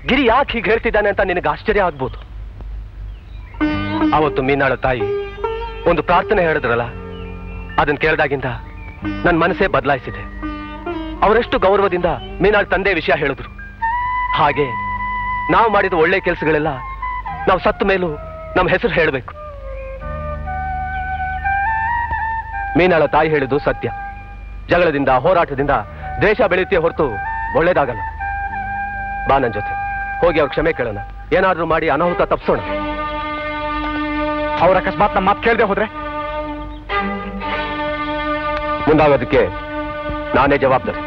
S3: ಗಿರಿ ಯಾಕೆ ಹೀಗೆ ಹೇಳ್ತಿದ್ದಾನೆ ಅಂತ ನಿನಗೆ ಆಶ್ಚರ್ಯ ಆಗ್ಬೋದು. ಅವತ್ತು ಮೀನಾಳ ತಾಯಿ ಒಂದು ಪ್ರಾರ್ಥನೆ ಹೇಳಿದ್ರಲ್ಲ, ಅದನ್ನ ಕೇಳಿದಾಗಿಂದ ನನ್ನ ಮನಸ್ಸೇ ಬದಲಾಯಿಸಿದೆ. ಅವರೆಷ್ಟು ಗೌರವದಿಂದ ಮೀನಾಳ ತಂದೆ ವಿಷಯ ಹೇಳಿದ್ರು. ಹಾಗೆ ನಾವು ಮಾಡಿದ ಒಳ್ಳೆ ಕೆಲಸಗಳೆಲ್ಲ ನಾವು ಸತ್ತ ಮೇಲೂ ನಮ್ಮ ಹೆಸರು ಹೇಳಬೇಕು. ಮೀನಾಳ ತಾಯಿ ಹೇಳಿದ್ದು ಸತ್ಯ. ಜಗಳದಿಂದ ಹೋರಾಟದಿಂದ ದ್ವೇಷ ಬೆಳೆಯುತ್ತೆ ಹೊರತು ಒಳ್ಳೇದಾಗಲ್ಲ. ಬಾ ನನ್ನ ಜೊತೆ ಹೋಗಿ ಅವ್ರ ಕ್ಷಮೆ ಕೇಳೋಣ. ಏನಾದ್ರೂ ಮಾಡಿ ಅನಾಹುತ ತಪ್ಪಿಸೋಣ. ಅವ್ರ ಅಕಸ್ಮಾತ್ ನಮ್ಮ ಮಾತು ಕೇಳದೆ ಹೋದ್ರೆ ಮುಂದಾಗೋದಕ್ಕೆ ನಾನೇ ಜವಾಬ್ದಾರಿ.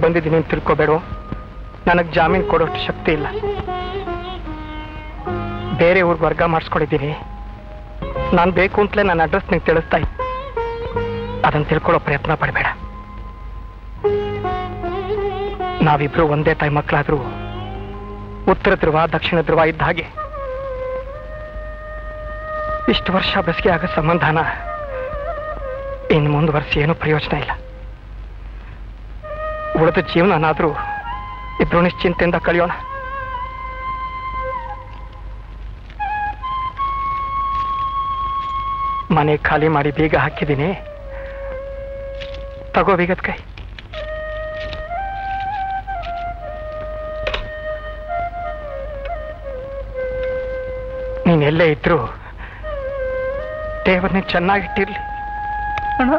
S9: ಬಂದಿದ್ದೀನಿ ಅಂತ ತಿಳ್ಕೋಬೇಡ. ನನಗೆ ಜಾಮೀನು ಕೊಡೋಷ್ಟು ಶಕ್ತಿ ಇಲ್ಲ. ಬೇರೆ ಊರಿಗೆ ವರ್ಗ ಮಾಡಿಸ್ಕೊಂಡಿದ್ದೀನಿ. ನಾನು ಬೇಕು ಅಂತಲೇ ನನ್ನ ಅಡ್ರೆಸ್ ನಿಂಗೆ ತಿಳಿಸ್ತಾ ಇದ್ದೆ. ಅದನ್ನು ತಿಳ್ಕೊಳ್ಳೋ ಪ್ರಯತ್ನ ಪಡಬೇಡ. ನಾವಿಬ್ರು ಒಂದೇ ತಾಯಿ ಮಕ್ಕಳಾದ್ರೂ ಉತ್ತರ ಧ್ರುವ ದಕ್ಷಿಣ ಧ್ರುವ ಇದ್ದ ಹಾಗೆ ಇಷ್ಟು ವರ್ಷ ಬೆಸಿಗೆ ಆಗೋ ಸಂಬಂಧನ ಇನ್ನು ಮುಂದುವರಿಸಿ ಏನೂ ಪ್ರಯೋಜನ ಇಲ್ಲ. ಉಳಿದ ಜೀವನನಾದ್ರೂ ಇಬ್ರು ನಿಶ್ಚಿಂತೆಯಿಂದ ಕಳೆಯೋಣ. ಮನೆ ಖಾಲಿ ಮಾಡಿ ಬೀಗ ಹಾಕಿದ್ದೀನಿ. ತಗೋ ಬೀಗದ ಕೈ. ನೀನೆಲ್ಲೇ ಇದ್ರು ದೇವರನ್ನ ಚೆನ್ನಾಗಿಟ್ಟಿರ್ಲಿ ಅಣ್ಣ.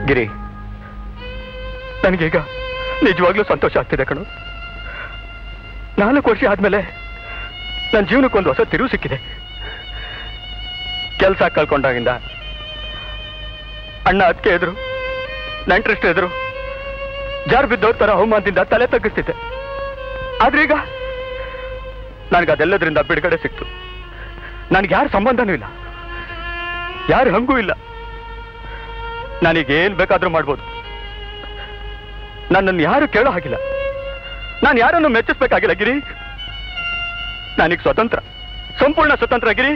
S3: ಗಿರಿ, ನನಗೀಗ ನಿಜವಾಗ್ಲೂ ಸಂತೋಷ ಆಗ್ತಿದೆ ಕಣು. 4 ವರ್ಷ ಆದ್ಮೇಲೆ ನನ್ನ ಜೀವನಕ್ಕೊಂದು ಹೊಸ ತಿರುವು ಸಿಕ್ಕಿದೆ. ಕೆಲಸ ಕಳ್ಕೊಂಡಾಗಿಂದ ಅಣ್ಣ ಅದಕ್ಕೆ ಎದುರು ನೆಂಟ್ರಿಸ್ಟ್ ಎದುರು ಜಾರ್ ಬಿದ್ದವ್ರ ತರ ಅವಮಾನದಿಂದ ತಲೆ ತಗ್ಗಿಸ್ತಿದ್ದೆ. ಆದ್ರೆ ಈಗ ನನಗದೆಲ್ಲದ್ರಿಂದ ಬಿಡುಗಡೆ ಸಿಕ್ತು.
S1: ನನಗೆ ಯಾರ ಸಂಬಂಧನೂ ಇಲ್ಲ, ಯಾರು ಹಂಗೂ ಇಲ್ಲ. ನನಗೇನ್ ಬೇಕಾದ್ರೂ ಮಾಡ್ಬೋದು. ನನ್ನನ್ನು ಯಾರು ಕೇಳೋ ಹಾಗಿಲ್ಲ, ನಾನು ಯಾರನ್ನು ಮೆಚ್ಚಿಸ್ಬೇಕಾಗಿಲ್ಲ ಗಿರಿ. ನನಗೆ ಸ್ವತಂತ್ರ, ಸಂಪೂರ್ಣ ಸ್ವತಂತ್ರ ಗಿರಿ,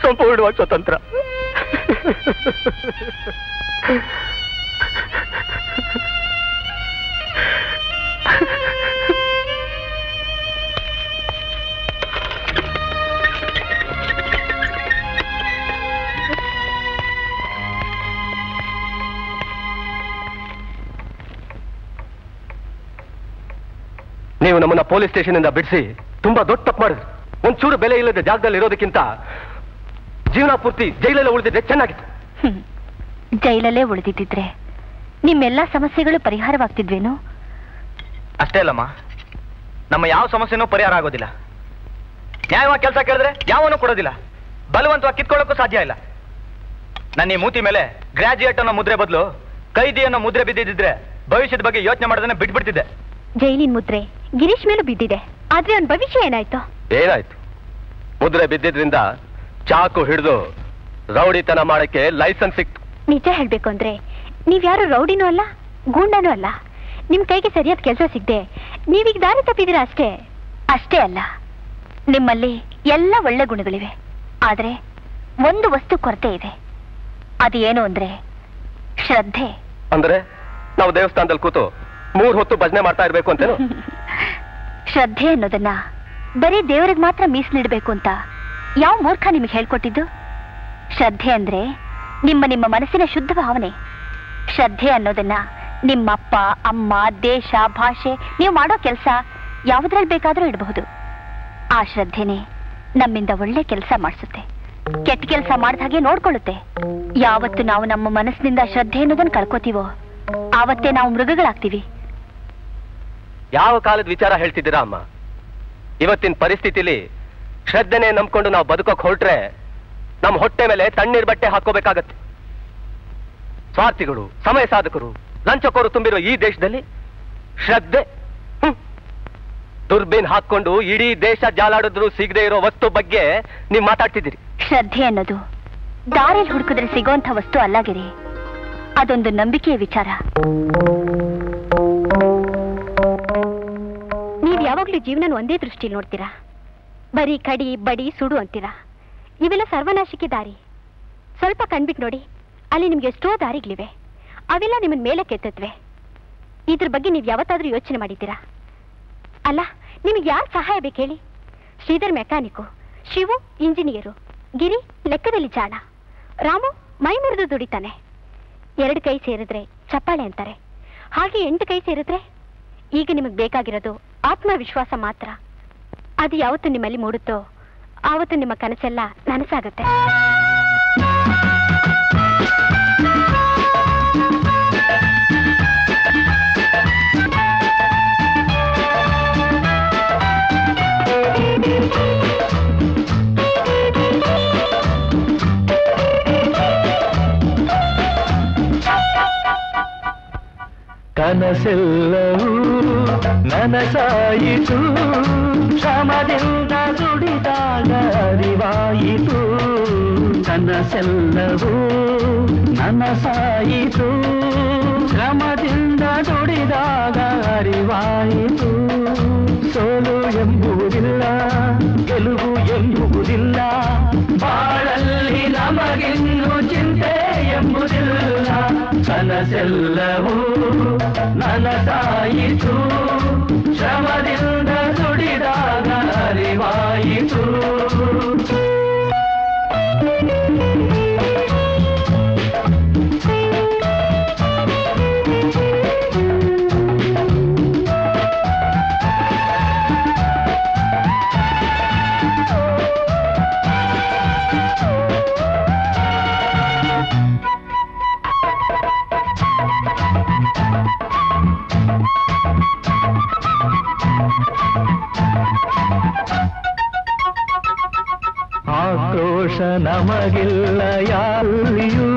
S1: ಸಂಪೂರ್ಣವಾಗಿ ಸ್ವತಂತ್ರ.
S3: ನೀವು ನಮ್ಮನ್ನ ಪೊಲೀಸ್ ಸ್ಟೇಷನ್ ಇಂದ ಬಿಡಿಸಿ ತುಂಬಾ ದೊಡ್ಡ ತಪ್ಪು ಮಾಡಿದ್ರಿ. ಒಂಚೂರು ಬೆಲೆ ಇಲ್ಲದ ಜಾಗದಲ್ಲಿ ಇರೋದಕ್ಕಿಂತ ಜೀವನ ಪೂರ್ತಿ ಜೈಲಲ್ಲೇ ಉಳಿದಿದ್ರೆ ಚೆನ್ನಾಗಿತ್ತು.
S5: ಜೈಲಲ್ಲೇ ಉಳಿದಿದ್ದಿದ್ರೆ ನಿಮ್ಮೆಲ್ಲಾ ಸಮಸ್ಯೆಗಳು ಪರಿಹಾರವಾಗ್ತಿದ್ವೇನು?
S2: ಅಷ್ಟೇ ಅಲ್ಲಮ್ಮ, ನಮ್ಮ ಯಾವ ಸಮಸ್ಯೆನೂ ಪರಿಹಾರ ಆಗೋದಿಲ್ಲ. ನ್ಯಾಯವಾಗಿ ಕೆಲಸ ಕೇಳಿದ್ರೆ ಯಾವನೂ ಕೊಡೋದಿಲ್ಲ, ಬಲವಂತವಾಗಿ ಕಿತ್ಕೊಳ್ಳೋಕ್ಕೂ ಸಾಧ್ಯ ಇಲ್ಲ. ನನ್ನ ಈ ಮೂತಿ ಮೇಲೆ ಗ್ರಾಜುಯೇಟ್ ಅನ್ನೋ ಮುದ್ರೆ ಬದಲು ಕೈದಿ ಅನ್ನೋ ಮುದ್ರೆ ಬಿದ್ದಿದ್ರೆ ಭವಿಷ್ಯದ ಬಗ್ಗೆ ಯೋಚನೆ ಮಾಡೋದನ್ನ ಬಿಟ್ಬಿಡ್ತಿದ್ದೆ.
S8: ಜೈಲಿನ ಮುದ್ರೆ ಗಿರೀಶ್ ಮೇಲೂ ಬಿದ್ದಿದೆ, ಆದ್ರೆ ಅವನ ಭವಿಷ್ಯ ಏನಾಯ್ತು?
S3: ಏನಾಯ್ತು? ಮುದ್ರೆ ಬಿದ್ದಿದ್ರಿಂದ ಚಾಕು ಹಿಡಿದು ರೌಡಿತನ ಮಾಡಕ್ಕೆ ಲೈಸೆನ್ಸ್ ಸಿಕ್ತು.
S8: ನಿಜ ಹೇಳ್ಬೇಕು ಅಂದ್ರೆ ನೀವ್ಯಾರು ರೌಡಿನೂ ಅಲ್ಲ, ಗೂಂಡನೂ ಅಲ್ಲ. ನಿಮ್ ಕೈಗೆ ಸರಿಯಾದ ಕೆಲಸ ಸಿಗದೆ ನೀವೀಗ ದಾರಿ ತಪ್ಪಿದ್ದೀರಾ ಅಷ್ಟೇ.
S5: ಅಷ್ಟೇ ಅಲ್ಲ, ನಿಮ್ಮಲ್ಲಿ ಎಲ್ಲ ಒಳ್ಳೆ ಗುಣಗಳಿವೆ, ಆದ್ರೆ ಒಂದು ವಸ್ತು ಕೊರತೆ ಇದೆ. ಅದು ಏನು ಅಂದ್ರೆ ಶ್ರದ್ಧೆ.
S3: ಅಂದ್ರೆ ನಾವು ದೇವಸ್ಥಾನದಲ್ಲಿ ಕೂತು 3 ಹೊತ್ತು ಭಜನೆ ಮಾಡ್ತಾ ಇರ್ಬೇಕು ಅಂತೇನು?
S5: ಶ್ರದ್ಧೆ ಅನ್ನೋದನ್ನ ಬರೀ ದೇವರಿಗೆ ಮಾತ್ರ ಮೀಸಲಿಡ್ಬೇಕು ಅಂತ ಯಾವ ಮೂರ್ಖ ನಿಮಗೆ ಹೇಳ್ಕೊಟ್ಟಿದ್ದು? ಶ್ರದ್ಧೆ ಅಂದ್ರೆ ನಿಮ್ಮ ಮನಸ್ಸಿನ ಶುದ್ಧ ಭಾವನೆ. ಶ್ರದ್ಧೆ ಅನ್ನೋದನ್ನ ನಿಮ್ಮಪ್ಪ, ಅಮ್ಮ, ದೇಶ, ಭಾಷೆ, ನೀವು ಮಾಡೋ ಕೆಲಸ ಯಾವುದ್ರಲ್ಲಿ ಬೇಕಾದ್ರೂ ಇಡಬಹುದು. ಆ ಶ್ರದ್ಧೆನೆ ನಮ್ಮಿಂದ ಒಳ್ಳೆ ಕೆಲಸ ಮಾಡಿಸುತ್ತೆ, ಕೆಟ್ಟ ಕೆಲಸ ಮಾಡಿದ ಹಾಗೆ ನೋಡ್ಕೊಳ್ಳುತ್ತೆ. ಯಾವತ್ತು ನಾವು ನಮ್ಮ ಮನಸ್ಸಿನಿಂದ ಶ್ರದ್ಧೆ ಅನ್ನೋದನ್ನ ಕಳ್ಕೋತೀವೋ ಆವತ್ತೇ ನಾವು ಮೃಗಗಳಾಗ್ತೀವಿ.
S3: ಯಾವ ಕಾಲದ ವಿಚಾರ ಹೇಳ್ತಿದ್ದೀರಾ ಅಮ್ಮ? ಇವತ್ತಿನ ಪರಿಸ್ಥಿತಿಲಿ ಶ್ರದ್ಧೆನೆ ನಂಬ್ಕೊಂಡು ನಾವು ಬದುಕೋಕ್ ಹೊರಟ್ರೆ ನಮ್ಮ ಹೊಟ್ಟೆ ಮೇಲೆ ತಣ್ಣೀರ್ ಬಟ್ಟೆ ಹಾಕೋಬೇಕಾಗತ್ತೆ. ಸ್ವಾರ್ಥಿಗಳು, ಸಮಯ ಸಾಧಕರು, ಲಂಚಕೋರು ತುಂಬಿರೋ ಈ ದೇಶದಲ್ಲಿ ಶ್ರದ್ಧೆ ದುರ್ಬೀನ್ ಹಾಕೊಂಡು ಇಡೀ ದೇಶ ಜಾಲಾಡಿದ್ರು ಸಿಗದೆ ಇರೋ ವಸ್ತು ಬಗ್ಗೆ ನೀವು ಮಾತಾಡ್ತಿದ್ದೀರಿ.
S5: ಶ್ರದ್ಧೆ ಅನ್ನೋದು ದಾರಿಯಲ್ಲಿ ಹುಡುಕಿದ್ರೆ ಸಿಗೋಂಥ ವಸ್ತು ಅಲ್ಲಾಗಿರಿ, ಅದೊಂದು ನಂಬಿಕೆಯ ವಿಚಾರ.
S8: ನೀವ್ ಯಾವಾಗ್ಲೂ ಜೀವನ ಒಂದೇ ದೃಷ್ಟಿಲಿ ನೋಡ್ತೀರಾ. ಬರೀ ಕಡಿ, ಬಡಿ, ಸುಡು ಅಂತೀರಾ. ಇವೆಲ್ಲ ಸರ್ವನಾಶಕ್ಕೆ ದಾರಿ. ಸ್ವಲ್ಪ ಕಣ್ಬಿಟ್ಟು ನೋಡಿ, ಅಲ್ಲಿ ನಿಮ್ಗೆ ಎಷ್ಟೋ ದಾರಿಗಳಿವೆ, ಅವೆಲ್ಲ ನಿಮ್ಮನ್ ಮೇಲೆ ಕೆತ್ತತ್ವೆ. ಇದ್ರ ಬಗ್ಗೆ ನೀವ್ ಯಾವತ್ತಾದ್ರೂ ಯೋಚನೆ ಮಾಡಿದ್ದೀರಾ? ಅಲ್ಲ, ನಿಮ್ಗೆ ಯಾರು ಸಹಾಯ ಬೇಕು ಹೇಳಿ? ಶ್ರೀಧರ್ ಮೆಕ್ಯಾನಿಕು, ಶಿವು ಇಂಜಿನಿಯರು, ಗಿರಿ ಲೆಕ್ಕದಲ್ಲಿ ಜಾಣ, ರಾಮು ಮೈ ಮುರಿದು ದುಡಿತಾನೆ. 2 ಕೈ ಸೇರಿದ್ರೆ ಚಪ್ಪಾಳೆ ಅಂತಾರೆ, ಹಾಗೆ 8 ಕೈ ಸೇರಿದ್ರೆ? ಈಗ ನಿಮಗೆ ಬೇಕಾಗಿರೋದು ಆತ್ಮವಿಶ್ವಾಸ ಮಾತ್ರ. ಅದು ಯಾವತ್ತು ನಿಮ್ಮಲ್ಲಿ ಮೂಡುತ್ತೋ ಆವತ್ತು ನಿಮ್ಮ ಕನಸೆಲ್ಲ ನನಸಾಗುತ್ತೆ.
S1: ಕನಸೆಲ್ಲವೂ ನನಸಾಯಿತು, ಶ್ರಮದಿಂದ ದುಡಿದಾಗ ಅರಿವಾಯಿತು. ಕನಸೆಲ್ಲವೂ ನನಸಾಯಿತು, ಶ್ರಮದಿಂದ ದುಡಿದಾಗ ಅರಿವಾಯಿತು. ಸೋಲು ಎಂಬುವುದಿಲ್ಲ, ಗೆಲುವು ಎಂಬುವುದಿಲ್ಲ, ಬಾಳಲ್ಲಿ ನಮಗಿನ್ನು ಚಿಂತೆ ಎಂಬುದಿಲ್ಲ. ಕನಸೆಲ್ಲವೂ ನನಸಾಯಿತು, ಶ್ರಮದಿಂದ ದುಡಿದಾಗ ಅರಿವಾಯಿತು. ಆಕ್ರೋಶ ನಮಗಿಲ್ಲ ಯಾರಿಯೂ,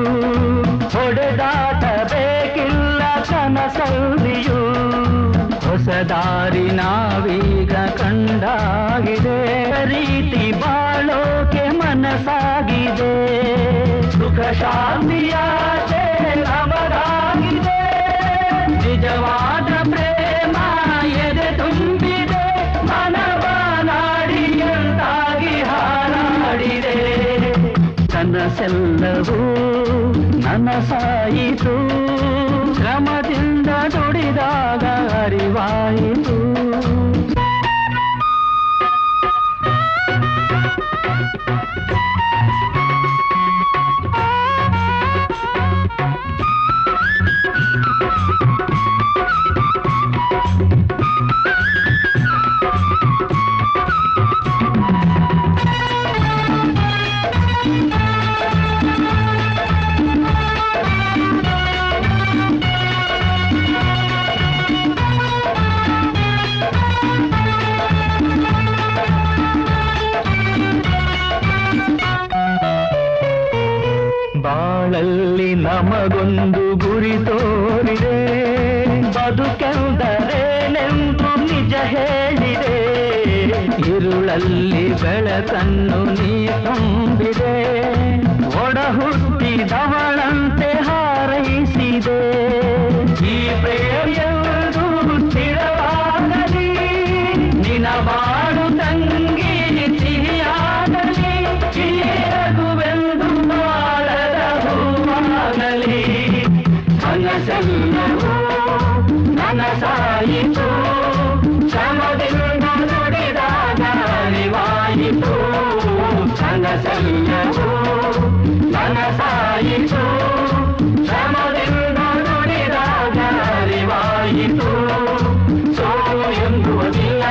S1: ಹೊಡೆದಾಟ ಬೇಕಿಲ್ಲ ಕನಸಲ್ಲಿಯೂ. ಹೊಸ ದಾರಿ ನಾವೀಗ ಕಂಡಾಗಿದೆ, ರೀತಿ ಬಾ
S10: ಕನಸೆಲ್ಲವೂ ನನಸಾಯಿತು ಶ್ರಮದಿಂದ ದುಡಿದಾಗ ಅರಿವಾಯಿತು ಬಾಳಲ್ಲಿ ನಮಗೊಂದು ಗುರಿ ತೋರಿದೆ ಬದುಕೆಂದರೇನೆಂದು ನಿಜ ಹೇಳಿದೆ ಇರುಳಲ್ಲಿ ಬೆಳಕನ್ನು ನೀ ತುಂಬಿದೆ ಒಡ ಹುಟ್ಟಿದವಳಂತೆ ಹಾರೈಸಿದೆ ಈ ಪ್ರೇಮಿಯರು ಸ್ಥಿರವಾಗಲಿ ನಿನ ಬಾಳು ತಂಗಿ ಸಿಹಿಯಾಗಲಿ ರಘುವೆಂದು ಬಾಳದ ಹೂವಾಗಲಿ ಕನಸೆಲ್ಲವೂ ನನಸಾಯಿತು ಶ್ರಮದಿಂದ ನುಡಿದಾಗ ಅರಿವಾಯಿತು ಕನಸೆಲ್ಲವೂ ನನಸಾಯಿತು ಶ್ರಮದಿಂದ ನುಡಿದಾಗ ಅರಿವಾಯಿತು ಸೋಲು ಎಂಬುವುದಿಲ್ಲ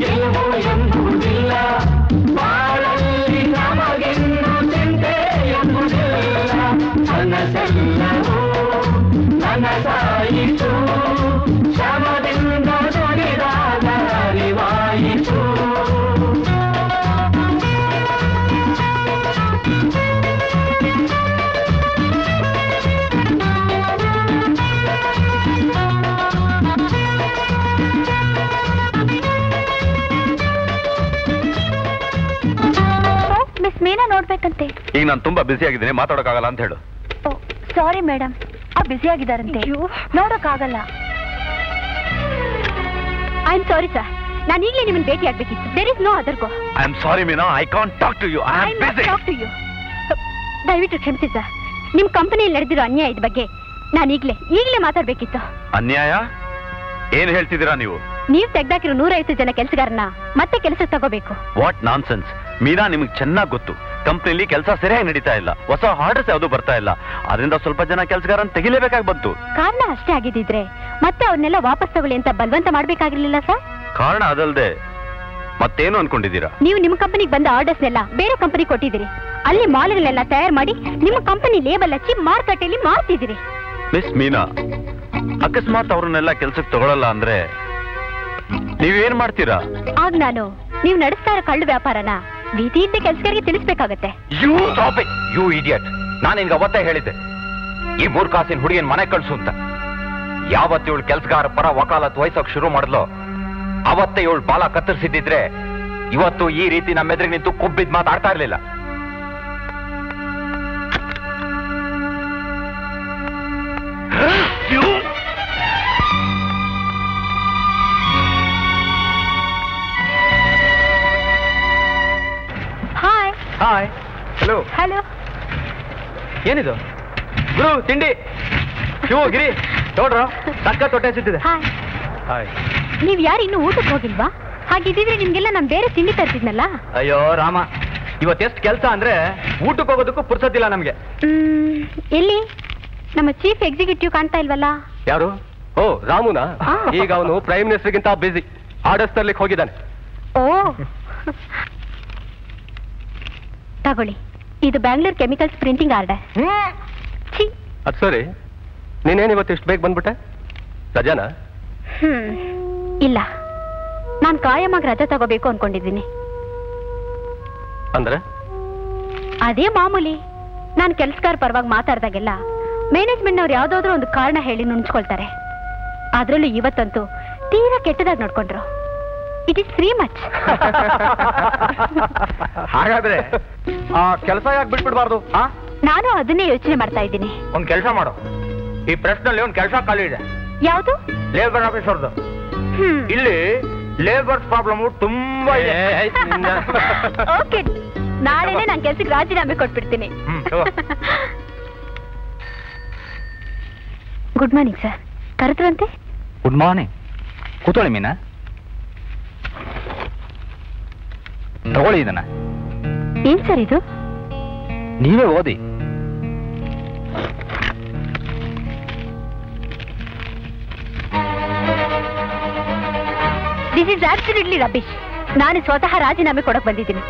S10: ಗೆಲುವು ಎಂಬುವುದಿಲ್ಲ ಬಾಳಲ್ಲಿ ನಮಗಿನ್ನು ಚಿಂತೆ ಎಂಬುದಿಲ್ಲ ಕನಸೆಲ್ಲವೂ ನನಸಾಯಿತು ಶ್ರಮದಿಂದ ನುಡಿದಾಗ ಅರಿವಾಯಿತು
S5: ಮಿಸ್ ಮೀನಾ ನೋಡ್ಬೇಕಂತೆ.
S3: ಈಗ ನಾನು ತುಂಬಾ ಬಿಸಿ ಆಗಿದ್ದೀನಿ, ಮಾತಾಡೋಕ್ಕಾಗಲ್ಲ ಅಂತ ಹೇಳು.
S5: ಸಾರಿ ಮೇಡಮ್, ಬ್ಯುಸಿ ಆಗಿದ್ದಾರಂತೆ, ನೋಡೋಕ್ಕಾಗಲ್ಲ. ಐ ಆಮ್ ಸಾರಿ ಸರ್, ನಾನು ಈಗಲೇ ನಿಮ್ಮನ್ನು ಭೇಟಿ ಆಗ್ಬೇಕಿತ್ತು. There is no other go.
S3: I am sorry Meena, I can't talk to you. I am busy.
S8: Talk to you. ದಯವಿಟ್ಟು ಕ್ಷಮಿಸಿ ಸರ್, ನಿಮ್ಮ ಕಂಪನಿಯಲ್ಲಿ ನಡೆದಿರೋ ಅನ್ಯಾಯದ ಬಗ್ಗೆ ನಾನು ಈಗಲೇ ಮಾತಾಡ್ಬೇಕಿತ್ತು.
S3: ಅನ್ಯಾಯ? ಏನ್ ಹೇಳ್ತಿದ್ದೀರಾ ನೀವು?
S8: ನೀವು ತೆಗ್ದಾಕಿರೋ 150 ಜನ ಕೆಲಸಗಾರನ ಮತ್ತೆ ಕೆಲಸ ತಗೋಬೇಕು.
S3: ವಾಟ್ ನಾನ್ಸೆನ್ಸ್ ಮೀನಾ, ನಿಮಗೆ ಚೆನ್ನಾಗಿ ಗೊತ್ತು ಕಂಪ್ನಿಲಿ ಕೆಲಸ ಸರಿಯಾಗಿ ನಡೀತಾ ಇಲ್ಲ, ಹೊಸ ಆರ್ಡರ್ಸ್ ಯಾವುದು ಬರ್ತಾ ಇಲ್ಲ, ಅದರಿಂದ ಸ್ವಲ್ಪ ಜನ ಕೆಲಸಗಾರನ್ನ ತೆಗಿಲೇಬೇಕಾಗಿ ಬಂತು.
S8: ಕಾರಣ ಅಷ್ಟೇ ಆಗಿದ್ದಿದ್ರೆ ಮತ್ತೆ ಅವ್ರನ್ನೆಲ್ಲ ವಾಪಸ್ ತಗೊಳ್ಳಿ ಅಂತ ಬಲವಂತ ಮಾಡ್ಬೇಕಾಗಿರ್ಲಿಲ್ಲ ಸರ್.
S3: ಕಾರಣ ಅದಲ್ದೆ ಮತ್ತೇನು ಅನ್ಕೊಂಡಿದ್ದೀರಾ?
S8: ನೀವು ನಿಮ್ಮ ಕಂಪನಿಗೆ ಬಂದ ಆರ್ಡರ್ಸ್ನೆಲ್ಲ ಬೇರೆ ಕಂಪನಿ ಕೊಟ್ಟಿದ್ದೀರಿ, ಅಲ್ಲಿ ಮಾಲ್ಗಳೆಲ್ಲ ತಯಾರು ಮಾಡಿ ನಿಮ್ಮ ಕಂಪನಿ ಲೇಬಲ್ ಹಚ್ಚಿ ಮಾರುಕಟ್ಟೆಯಲ್ಲಿ ಮಾರ್ತಿದ್ದೀರಿ.
S3: ಮಿಸ್ ಮೀನಾ, ಅಕಸ್ಮಾತ್ ಅವ್ರನ್ನೆಲ್ಲ ಕೆಲ್ಸಕ್ಕೆ ತಗೊಳ್ಳಲ್ಲ ಅಂದ್ರೆ ನೀವೇನ್ ಮಾಡ್ತೀರಾ?
S8: ಆಗ ನಾನು ನೀವು ನಡೆಸ್ತಾ ಇರೋ ಕಳ್ಳು ವ್ಯಾಪಾರನ ಬೀದಿಯಿಂದ ಕೆಲಸಗಾರಿಗೆ ತಿಳಿಸ್ಬೇಕಾಗತ್ತೆ.
S11: ಯು ಇಡಿಯಟ್, ನಾನು ನಿನ್ಗೆ ಅವತ್ತೇ ಹೇಳಿದ್ದೆ ಈ 3 ಕಾಸಿನ ಹುಡುಗಿನ ಮನೆ ಕಳ್ಸು ಅಂತ. ಯಾವತ್ತು ಇವಳು ಕೆಲ್ಸಗಾರ ಪರ ವಕಾಲತ್ ವಹಿಸೋಕ್ ಶುರು ಮಾಡಿದ್ಲು ಅವತ್ತೇ ಇವಳು ಬಾಲ ಕತ್ತರಿಸಿದ್ದಿದ್ರೆ ಇವತ್ತು ಈ ರೀತಿ ನಮ್ಮೆದ್ರಿಗೆ ನಿಂತು ಕೊಬ್ಬಿದ್ ಮಾತಾಡ್ತಾ ಇರ್ಲಿಲ್ಲ.
S8: Hi
S2: hi. ಹಲೋ.
S8: ಹಲೋ.
S2: ಏನಿದು ಗುರು? ತಿಂಡಿ ಶಿವು ಗಿರಿ ನೋಡ್ರ ಸಕ್ಕ ತೊಟ್ಟೆ ಸಿಟ್ಟಿದೆ.
S8: ಹಾಯ್.
S2: ಹಾಯ್.
S8: ನೀವ್ ಯಾರು ಇನ್ನೂ ಊಟಕ್ಕೆ ಹೋಗಿಲ್ವಾ? ಹಾಗಿದ್ರೆ ನಿಮ್ಗೆಲ್ಲ ನಾನು ಬೇರೆ ತಿಂಡಿ ತರ್ತಿದ್ನಲ್ಲ.
S2: ಅಯ್ಯೋ ರಾಮ, ಇವತ್ತೆಷ್ಟು ಕೆಲಸ ಅಂದ್ರೆ ಊಟಕ್ಕೆ ಹೋಗೋದಕ್ಕೂ ಪುರ್ಸತ್ತಿಲ್ಲ ನಮ್ಗೆ.
S8: ಎಲ್ಲಿ ನಮ್ಮ ಚೀಫ್ ಎಕ್ಸಿಕ್ಯೂಟಿವ್ ಕಾಣ್ತಾ ಇಲ್ವಲ್ಲ?
S3: ಯಾರು? ಓ ರಾಮುನಾ? ಈಗ ಅವನು ಪ್ರೈಮ್ ಮಿನಿಸ್ಟರ್ಗಿಂತ ಬಿಸಿ, ಆರ್ಡರ್ಸ್ ತರ್ಲಿಕ್ಕೆ ಹೋಗಿದ್ದಾನೆ.
S8: ಓ ತಗೊಳ್ಳಿ, ಇದು ಬ್ಯಾಂಗ್ಳೂರ್ ಕೆಮಿಕಲ್ಸ್ ಪ್ರಿಂಟಿಂಗ್ ಆರ್ಡರ್.
S3: ಅದ್ ಸರಿ, ನೀನೇನು ಇವತ್ತು ಇಷ್ಟು ಬೇಗ ಬಂದ್ಬಿಟ್ಟೆ? ರಜಾನಾ?
S8: ಇಲ್ಲ, ನಾನು ಕಾಯಮಾಗಿ ರಜೆ ತಗೋಬೇಕು ಅನ್ಕೊಂಡಿದ್ದೀನಿ.
S3: ಅಂದ್ರೆ
S8: ಅದೇ ಮಾಮೂಲಿ, ನಾನು ಕೆಲಸಗಾರ ಪರವಾಗಿ ಮಾತಾಡ್ದಾಗೆಲ್ಲ ಮ್ಯಾನೇಜ್ಮೆಂಟ್ನವ್ರು ಯಾವ್ದಾದ್ರು ಒಂದು ಕಾರಣ ಹೇಳಿ ನುಣ್ಸ್ಕೊಳ್ತಾರೆ. ಅದ್ರಲ್ಲೂ ಇವತ್ತಂತೂ ತೀರಾ ಕೆಟ್ಟದಾಗಿ ನೋಡ್ಕೊಂಡ್ರು. It is three much.
S2: ಹಾಗಾದ್ರೆ ಆ ಕೆಲಸ ಯಾಕೆ ಬಿಟ್ಬಿಡ್ಬಾರ್ದು?
S8: ನಾನು ಅದನ್ನೇ ಯೋಚನೆ ಮಾಡ್ತಾ ಇದ್ದೀನಿ.
S11: ಒಂದ್ ಕೆಲಸ ಮಾಡು, ಈ ಪ್ರೆಸ್ನಲ್ಲಿ ಒಂದ್ ಕೆಲಸ ಖಾಲಿ ಇದೆ.
S8: ಯಾವುದು?
S11: ಲೇಬರ್ ಆಫೀಸ್ ಅವ್ರದ್ದು. ಇಲ್ಲಿ ಲೇಬರ್ಸ್ ಪ್ರಾಬ್ಲಮ್ ತುಂಬಾ ಇದೆ.
S8: ಓಕೆ, ನಾಳೆನೆ ನಾನು ಕೆಲ್ಸಕ್ಕೆ ರಾಜೀನಾಮೆ ಕೊಟ್ಬಿಡ್ತೀನಿ. Good morning sir. ಕರೆದ್ರಂತೆ?
S11: Good morning. ಕೂತ್ಕೊಳ್ಳಿ ಮೀನಾ. ತಗೊಳ್ಳಿ ಇದನ್ನ.
S8: ಏನ್ ಸರ್ ಇದು?
S11: ನೀವೇ ಓದಿ.
S8: This is absolutely rubbish. ನಾನು ಸ್ವತಃ ರಾಜೀನಾಮೆ ಕೊಡಕ್ ಬಂದಿದ್ದೀನಿ.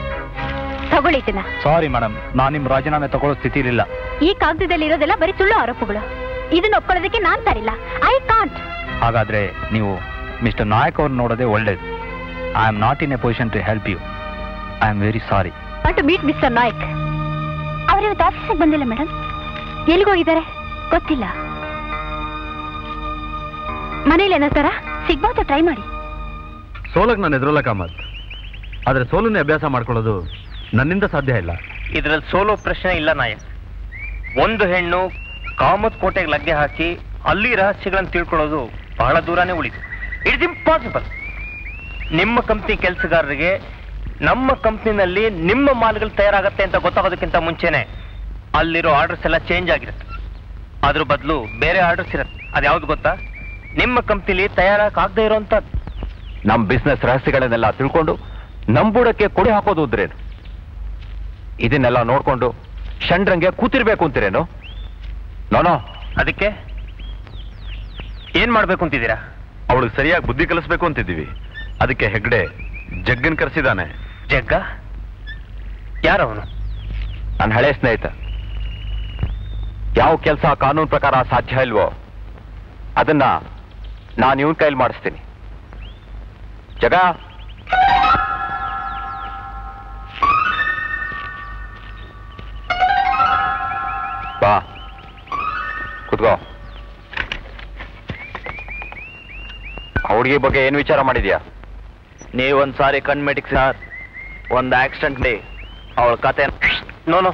S8: ತಗೊಳ್ಳಿಟ್ಟಿನ.
S11: ಸಾರಿ ಮೇಡಮ್, ನಾನು ನಿಮ್ ರಾಜೀನಾಮೆ ತಗೊಳ್ಳೋ ಸ್ಥಿತಿ ಇರಲಿಲ್ಲ.
S8: ಈ ಕಾಗದದಲ್ಲಿ ಇರೋದೆಲ್ಲ ಬರೀ ಸುಳ್ಳು ಆರೋಪಗಳು. ಇದನ್ನ ಒಪ್ಕೊಳ್ಳೋದಕ್ಕೆ ನಾನ್ ತರಿಲ್ಲ. I can't.
S11: ಹಾಗಾದ್ರೆ ನೀವು ಮಿಸ್ಟರ್ ನಾಯಕ್ ಅವ್ರು ನೋಡೋದೇ ಒಳ್ಳೇದು. I am not in a position to help you. I am very sorry.
S8: To meet mister Nayak. ಅವರಿವತ್ತು ಆಫೀಸಿಗೆ ಬಂದಿಲ್ಲ ಮೇಡಮ್. ಎಲ್ಲಿಗೋಗಿದ್ದಾರೆ ಗೊತ್ತಿಲ್ಲ. ಮನೇಲಿ ಏನಂತಾರ? ಸಿಗ್ಬೋದು, ಟ್ರೈ ಮಾಡಿ.
S12: ಸೋಲಕ್ ನಾನು ಎದುರಲ್ಲ ಕಾಮತ್, ಆದ್ರೆ ಸೋಲನ್ನೇ ಅಭ್ಯಾಸ ಮಾಡ್ಕೊಳ್ಳೋದು ನನ್ನಿಂದ ಸಾಧ್ಯ ಇಲ್ಲ.
S1: ಇದ್ರಲ್ಲಿ ಸೋಲೋ ಪ್ರಶ್ನೆ ಇಲ್ಲ ನಾಯಕ್. ಒಂದು ಹೆಣ್ಣು ಕಾಮತ್ ಕೋಟೆಗೆ ಲಗ್ಗೆ ಹಾಕಿ ಅಲ್ಲಿ ರಹಸ್ಯಗಳನ್ನು ತಿಳ್ಕೊಳ್ಳೋದು ಬಹಳ ದೂರನೇ ಉಳಿತು. It's impossible. ನಿಮ್ಮ ಕಂಪ್ನಿ ಕೆಲಸಗಾರರಿಗೆ ನಮ್ಮ ಕಂಪ್ನಿನಲ್ಲಿ ನಿಮ್ಮ ಮಾಲ್ಗಳು ತಯಾರಾಗತ್ತೆ ಅಂತ ಗೊತ್ತಾಗೋದಕ್ಕಿಂತ ಮುಂಚೆನೆ ಅಲ್ಲಿರೋ ಆರ್ಡರ್ಸ್ ಎಲ್ಲ ಚೇಂಜ್ ಆಗಿರುತ್ತೆ. ಅದ್ರ ಬದಲು ಬೇರೆ ಆರ್ಡರ್ಸ್ ಇರುತ್ತೆ. ಅದ್ಯಾವ್ದು ಗೊತ್ತಾ? ನಿಮ್ಮ ಕಂಪ್ನಿಲಿ ತಯಾರಾಗದೇ ಇರೋಂಥದ್ದು.
S11: ನಮ್ ಬಿಸ್ನೆಸ್ ರಹಸ್ಯಗಳನ್ನೆಲ್ಲ ತಿಳ್ಕೊಂಡು ನಂಬೂಡಕ್ಕೆ ಕೊಡಿ ಹಾಕೋದು ಇದ್ರೇನು? ಇದನ್ನೆಲ್ಲ ನೋಡ್ಕೊಂಡು ಷಂಡ್ರಂಗೆ ಕೂತಿರ್ಬೇಕು ಅಂತೀರೇನು? ನೋನೋ.
S1: ಅದಕ್ಕೆ ಏನ್ ಮಾಡ್ಬೇಕು ಅಂತಿದ್ದೀರಾ?
S12: ಅವಳಿಗೆ ಸರಿಯಾಗಿ ಬುದ್ಧಿ ಕಲಿಸ್ಬೇಕು ಅಂತಿದ್ದೀವಿ. ಅದಕ್ಕೆ ಹೆಗ್ಡೆ ಜಗ್ಗನ್ ಕರೆಸಿದಾನೆ.
S1: ಜಗ್ಗ? ಯಾರವನು?
S11: ನನ್ನ ಹಳೆ ಸ್ನೇಹಿತ. ಯಾವ ಕೆಲಸ ಕಾನೂನು ಪ್ರಕಾರ ಸಾಧ್ಯ ಇಲ್ವೋ ಅದನ್ನ ನಾನು ಇವನ್ ಕೈಲಿ ಮಾಡಿಸ್ತೀನಿ. ಜಗ, ಬಾ ಕೂತ್ಕೋ. ಹುಡುಗಿ ಬಗ್ಗೆ ಏನು ವಿಚಾರ ಮಾಡಿದ್ಯಾ?
S1: ನೀವೊಂದ್ಸಾರಿ ಕಣ್ಮೆಟಿಕ್ ಸರ್, ಒಂದು ಆಕ್ಸಿಡೆಂಟ್ ಡೇ ಅವಳ ಕತೆ. ನೋನು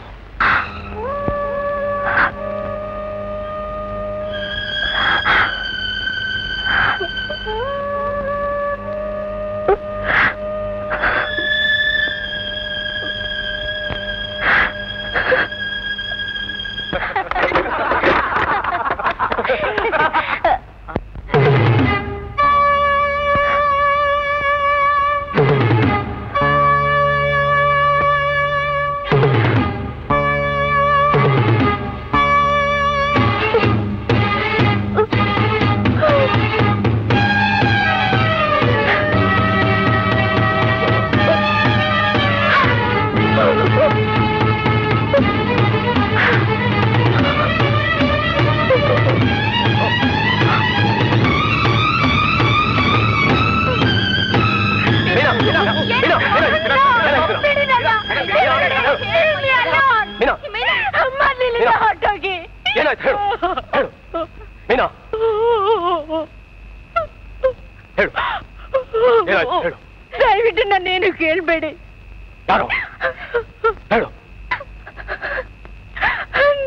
S8: ದಯವಿಟ್ಟು ನನ್ನೇನು ಕೇಳ್ಬೇಡಿ.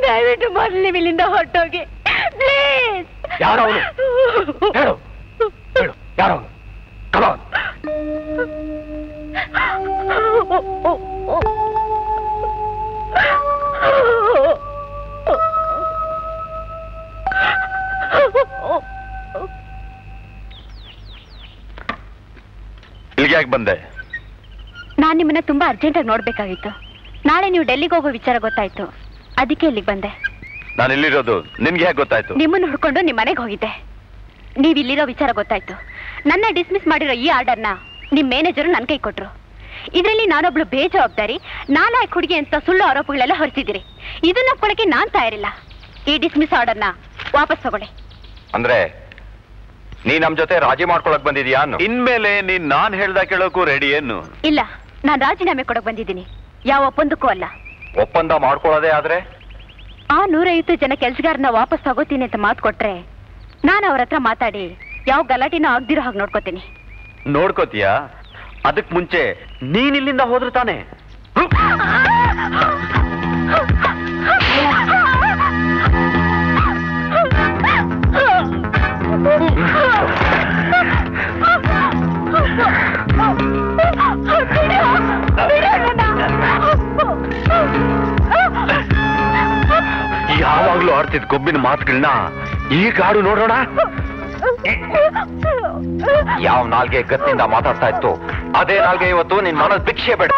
S8: ದಯವಿಟ್ಟು ಮೊದಲು ನೀವು ಇಲ್ಲಿಂದ ಹೊರಟೋಗಿ ಪ್ಲೀಸ್.
S3: ಯಾರು ಅವನು? ಹೇಳು ಹೇಳು, ಯಾರು ಅವನು? ಕಮಾನ್.
S11: ಇಲ್ಲಿಗೆ ಯಾಕೆ ಬಂದೆ?
S8: ನಾನ್ ನಿಮ್ಮನ್ನ ತುಂಬಾ ಅರ್ಜೆಂಟಾಗಿ ನೋಡ್ಬೇಕಾಗಿತ್ತು. ನಾಳೆ ನೀವು ಡೆಲ್ಲಿಗೆ ಹೋಗೋ ವಿಚಾರ ಗೊತ್ತಾಯ್ತು, ಅದಕ್ಕೆ ಇಲ್ಲಿಗೆ ಬಂದೆ.
S11: ನಾನು ಇಲ್ಲಿರೋದು ನಿನ್ಗೆ ಹೇಗೆ ಗೊತ್ತಾಯ್ತು?
S8: ನಿಮ್ಮನ್ನು ಹುಡ್ಕೊಂಡು ನಿಮ್ಮ ಮನೆಗೆ ಹೋಗಿದ್ದೆ. ನೀವ್ ಇಲ್ಲಿರೋ ವಿಚಾರ ಗೊತ್ತಾಯ್ತು. ನನ್ನ ಡಿಸ್ಮಿಸ್ ಮಾಡಿರೋ ಈ ಆರ್ಡರ್ನ ನಿಮ್ ಮ್ಯಾನೇಜರು ನನ್ ಕೈ ಕೊಟ್ರು. ಇದರಲ್ಲಿ ನಾನೊಬ್ಳು ಬೇಜವಾಬ್ದಾರಿ ನಾಲಾಯಕ್ ಹುಡುಗಿ ಅಂತ ಸುಳ್ಳು ಆರೋಪಗಳೆಲ್ಲ ಹೊರಿಸಿದಿರಿ. ಇದನ್ನ ಒಪ್ಕೊಳ್ಳಕ್ಕೆ ನಾನ್ ತಯಾರಿಲ್ಲ. ಈ ಡಿಸ್ಮಿಸ್ ಆರ್ಡರ್ನ ವಾಪಸ್ ತಗೊಳ್ಳಿ.
S11: ಅಂದ್ರೆ ನೀ ನಮ್ ಜೊತೆ ರಾಜಿ ಮಾಡ್ಕೊಳಕ್ ಬಂದಿದ್ಯಾ?
S12: ಇನ್ಮೇಲೆ ನೀನ್ ನಾನ್ ಹೇಳ್ದ ಕೇಳೋಕು ರೆಡಿ ಏನು?
S8: ಇಲ್ಲ, ನಾನ್ ರಾಜೀನಾಮೆ ಕೊಡಕ್ ಬಂದಿದ್ದೀನಿ, ಯಾವ ಒಪ್ಪಂದಕ್ಕೂ ಅಲ್ಲ.
S11: ಒಪ್ಪಂದ ಮಾಡ್ಕೊಳ್ಳೋದೇ ಆದ್ರೆ
S8: ಆ 150 ಜನ ಕೆಲ್ಸಗಾರನ ವಾಪಸ್ ತಗೋತೀನಿ ಅಂತ ಮಾತು ಕೊಟ್ರೆ ನಾನು ಅವ್ರ ಹತ್ರ ಮಾತಾಡಿ ಯಾವ ಗಲಾಟಿನೂ ಆಗ್ದಿರೋ ಹಾಗೆ ನೋಡ್ಕೋತೀನಿ.
S12: ನೋಡ್ಕೋತೀಯಾ? ಅದಕ್ ಮುಂಚೆ ನೀನ್ ಇಲ್ಲಿಂದ ಹೋದ್ರೆ ತಾನೆ.
S11: ಆಡ್ತಿದ್ ಗೊಬ್ಬಿನ ಮಾತುಗಳನ್ನ ಈಗ ಆಡು ನೋಡೋಣ. ಯಾವ ನಾಲ್ಗೆ ಗತ್ತಿಂದ ಮಾತಾಡ್ತಾ ಇತ್ತು ಅದೇ ನಾಲ್ಗೆ ಇವತ್ತು ನಿನ್ ಮನದ ಭಿಕ್ಷೆ ಬೇಡ.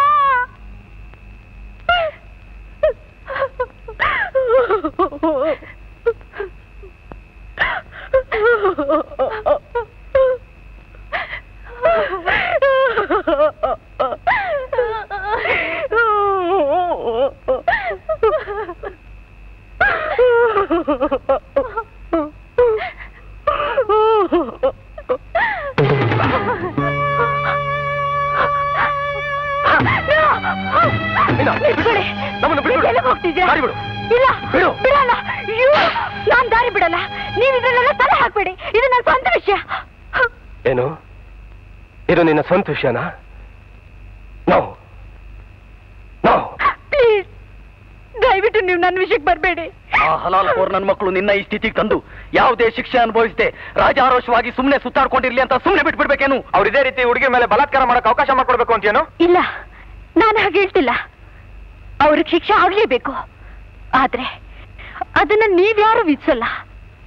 S8: ನಾನ್ ದಾರಿ ಬಿಡಲ್ಲ, ನೀವು ಇದ್ರಲ್ಲೆಲ್ಲ ತಲೆ ಹಾಕ್ಬೇಡಿ. ಇದು ನನ್ನ ಸ್ವಂತ ವಿಷಯ.
S3: ಏನು ಇದು ನಿನ್ನ ಸ್ವಂತ ವಿಷಯನಾ? ನೋ ನೋ,
S8: ಪ್ಲೀಸ್ ದಯವಿಟ್ಟು ನೀವು ನನ್ನ ವಿಷಯಕ್ಕೆ ಬರಬೇಡಿ.
S2: ಆ ಹಲಾಲ್ ಕೋರ್ ನನ್ನ ಮಕ್ಕಳು ನಿನ್ನ ಈ ಸ್ಥಿತಿಗೆ ತಂದು ಯಾವುದೇ ಶಿಕ್ಷೆ ಅನುಭವಿಸದೆ ರಾಜಾರೋಷವಾಗಿ ಸುಮ್ಮನೆ ಸುತ್ತಾಡ್ಕೊಂಡಿರ್ಲಿ ಅಂತ ಸುಮ್ಮನೆ ಬಿಟ್ಬಿಡ್ಬೇಕೇನು?
S11: ಅವ್ರು ಇದೇ ರೀತಿ ಹುಡುಗಿ ಮೇಲೆ ಬಲಾತ್ಕಾರ ಮಾಡಕ್ ಅವಕಾಶ ಮಾಡ್ಕೊಡ್ಬೇಕು ಅಂತೇನು?
S8: ಇಲ್ಲ, ನಾನು ಹಾಗೆ ಹೇಳ್ತಿಲ್ಲ. ಅವ್ರಿಗೆ ಶಿಕ್ಷೆ ಆಗ್ಲೇಬೇಕು. ಆದ್ರೆ ಅದನ್ನ ನೀವ್ಯಾರು ವಿಧಿಸಲ್ಲ.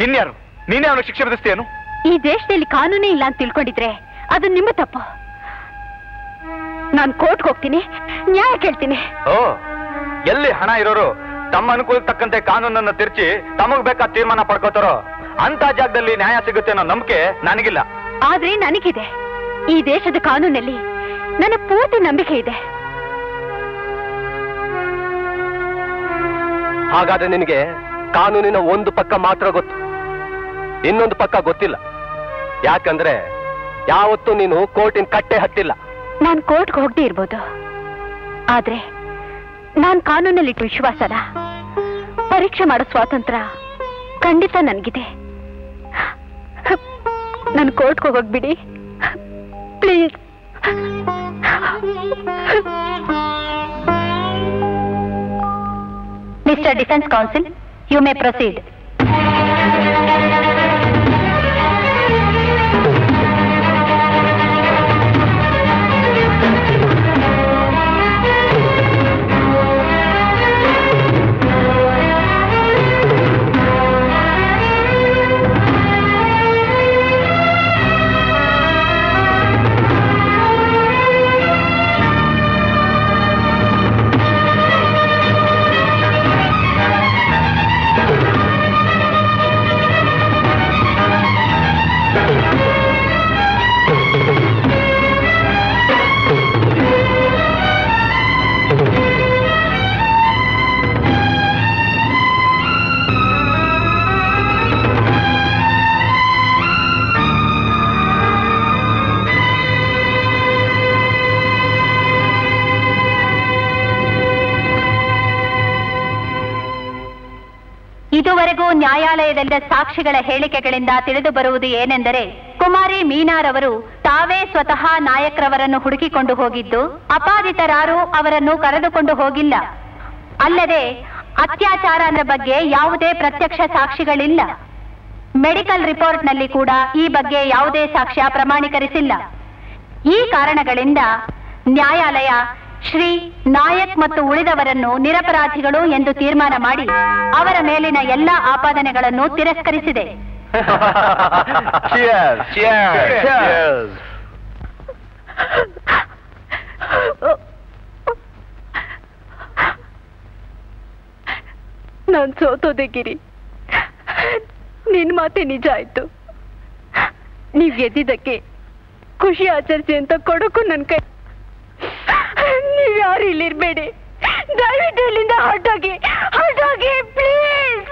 S11: ಇನ್ಯಾರು? ನೀನೇ ಅವನಿಗೆ ಶಿಕ್ಷೆ ವಿಧಿಸ್ತೇನು?
S8: ಈ ದೇಶದಲ್ಲಿ ಕಾನೂನೇ ಇಲ್ಲ ಅಂತ ತಿಳ್ಕೊಂಡಿದ್ರೆ ಅದು ನಿಮ್ಮ ತಪ್ಪು. ನಾನು ಕೋರ್ಟ್ಗೆ ಹೋಗ್ತೀನಿ, ನ್ಯಾಯ ಕೇಳ್ತೀನಿ.
S11: ಓ, ಎಲ್ಲಿ ಹಣ ಇರೋರು ತಮ್ಮ ಅನುಕೂಲಕ್ಕೆ ತಕ್ಕಂತೆ ಕಾನೂನನ್ನ ತಿರ್ಚಿ ತಮಗ್ ಬೇಕಾದ ತೀರ್ಮಾನ ಪಡ್ಕೋತಾರೋ ಅಂತ ಜಾಗದಲ್ಲಿ ನ್ಯಾಯ ಸಿಗುತ್ತೆ ಅನ್ನೋ ನಂಬಿಕೆ ನನಗಿಲ್ಲ.
S8: ಆದ್ರೆ ನನಗಿದೆ. ಈ ದೇಶದ ಕಾನೂನಲ್ಲಿ ನನ್ನ ಪೂರ್ತಿ ನಂಬಿಕೆ ಇದೆ.
S3: ಹಾಗಾದ್ರೆ ನಿನಗೆ ಕಾನೂನಿನ ಒಂದು ಪಕ್ಕ ಮಾತ್ರ ಗೊತ್ತು, ಇನ್ನೊಂದು ಪಕ್ಕ ಗೊತ್ತಿಲ್ಲ. ಯಾಕಂದ್ರೆ ಯಾವತ್ತೂ ನೀನು ಕೋರ್ಟಿನ ಕಟ್ಟೆ ಹತ್ತಿಲ್ಲ.
S8: ನಾನು ಕೋರ್ಟ್ಗೆ ಹೋಗದೆ ಇರ್ಬೋದು, ಆದ್ರೆ ನಾನ್ ಕಾನೂನಲ್ಲಿಟ್ಟು ವಿಶ್ವಾಸನ ಪರೀಕ್ಷೆ ಮಾಡೋ ಸ್ವಾತಂತ್ರ್ಯ ಖಂಡಿತ ನನಗಿದೆ. ನಾನು ಕೋರ್ಟ್ಗೆ ಹೋಗೋಕ್ ಬಿಡಿ please. Mister defence counsel, you may proceed. ಇದುವರೆಗೂ ನ್ಯಾಯಾಲಯದಲ್ಲಿದ್ದ ಸಾಕ್ಷಿಗಳ ಹೇಳಿಕೆಗಳಿಂದ ತಿಳಿದು ಬರುವುದು ಏನೆಂದರೆ, ಕುಮಾರಿ ಮೀನಾರವರು ತಾವೇ ಸ್ವತಃ ನಾಯಕ್ರವರನ್ನು ಹುಡುಕಿಕೊಂಡು ಹೋಗಿದ್ದು, ಅಪಾದಿತರಾರು ಅವರನ್ನು ಕರೆದುಕೊಂಡು ಹೋಗಿಲ್ಲ. ಅಲ್ಲದೆ ಅತ್ಯಾಚಾರದ ಬಗ್ಗೆ ಯಾವುದೇ ಪ್ರತ್ಯಕ್ಷ ಸಾಕ್ಷಿಗಳಿಲ್ಲ. ಮೆಡಿಕಲ್ ರಿಪೋರ್ಟ್ನಲ್ಲಿ ಕೂಡ ಈ ಬಗ್ಗೆ ಯಾವುದೇ ಸಾಕ್ಷ್ಯ ಪ್ರಮಾಣೀಕರಿಸಿಲ್ಲ. ಈ ಕಾರಣಗಳಿಂದ ನ್ಯಾಯಾಲಯ ಶ್ರೀ ನಾಯಕ್ ಮತ್ತು ಉಳಿದವರನ್ನು ನಿರಪರಾಧಿಗಳು ಎಂದು ತೀರ್ಮಾನ ಮಾಡಿ ಅವರ ಮೇಲಿನ ಎಲ್ಲಾ ಆಪಾದನೆಗಳನ್ನು ತಿರಸ್ಕರಿಸಿದೆ. ನಾನ್ ಸೋತೋದೆ ಗಿರಿ, ನಿನ್ ಮಾತೆ ನಿಜ ಆಯ್ತು. ನೀವ್ ಗೆದ್ದಿದ್ದಕ್ಕೆ ಖುಷಿ ಆಚರಿಸಿ ಅಂತ ಕೊಡೋಕು ನನ್ ಕೈ. ನೀವ್ ಯಾರು ಇಲ್ಲಿರ್ಬೇಡಿ, ದಯವಿಟ್ಟು ಇಲ್ಲಿಂದ ಹೊರಟೋಗಿ ಪ್ಲೀಸ್.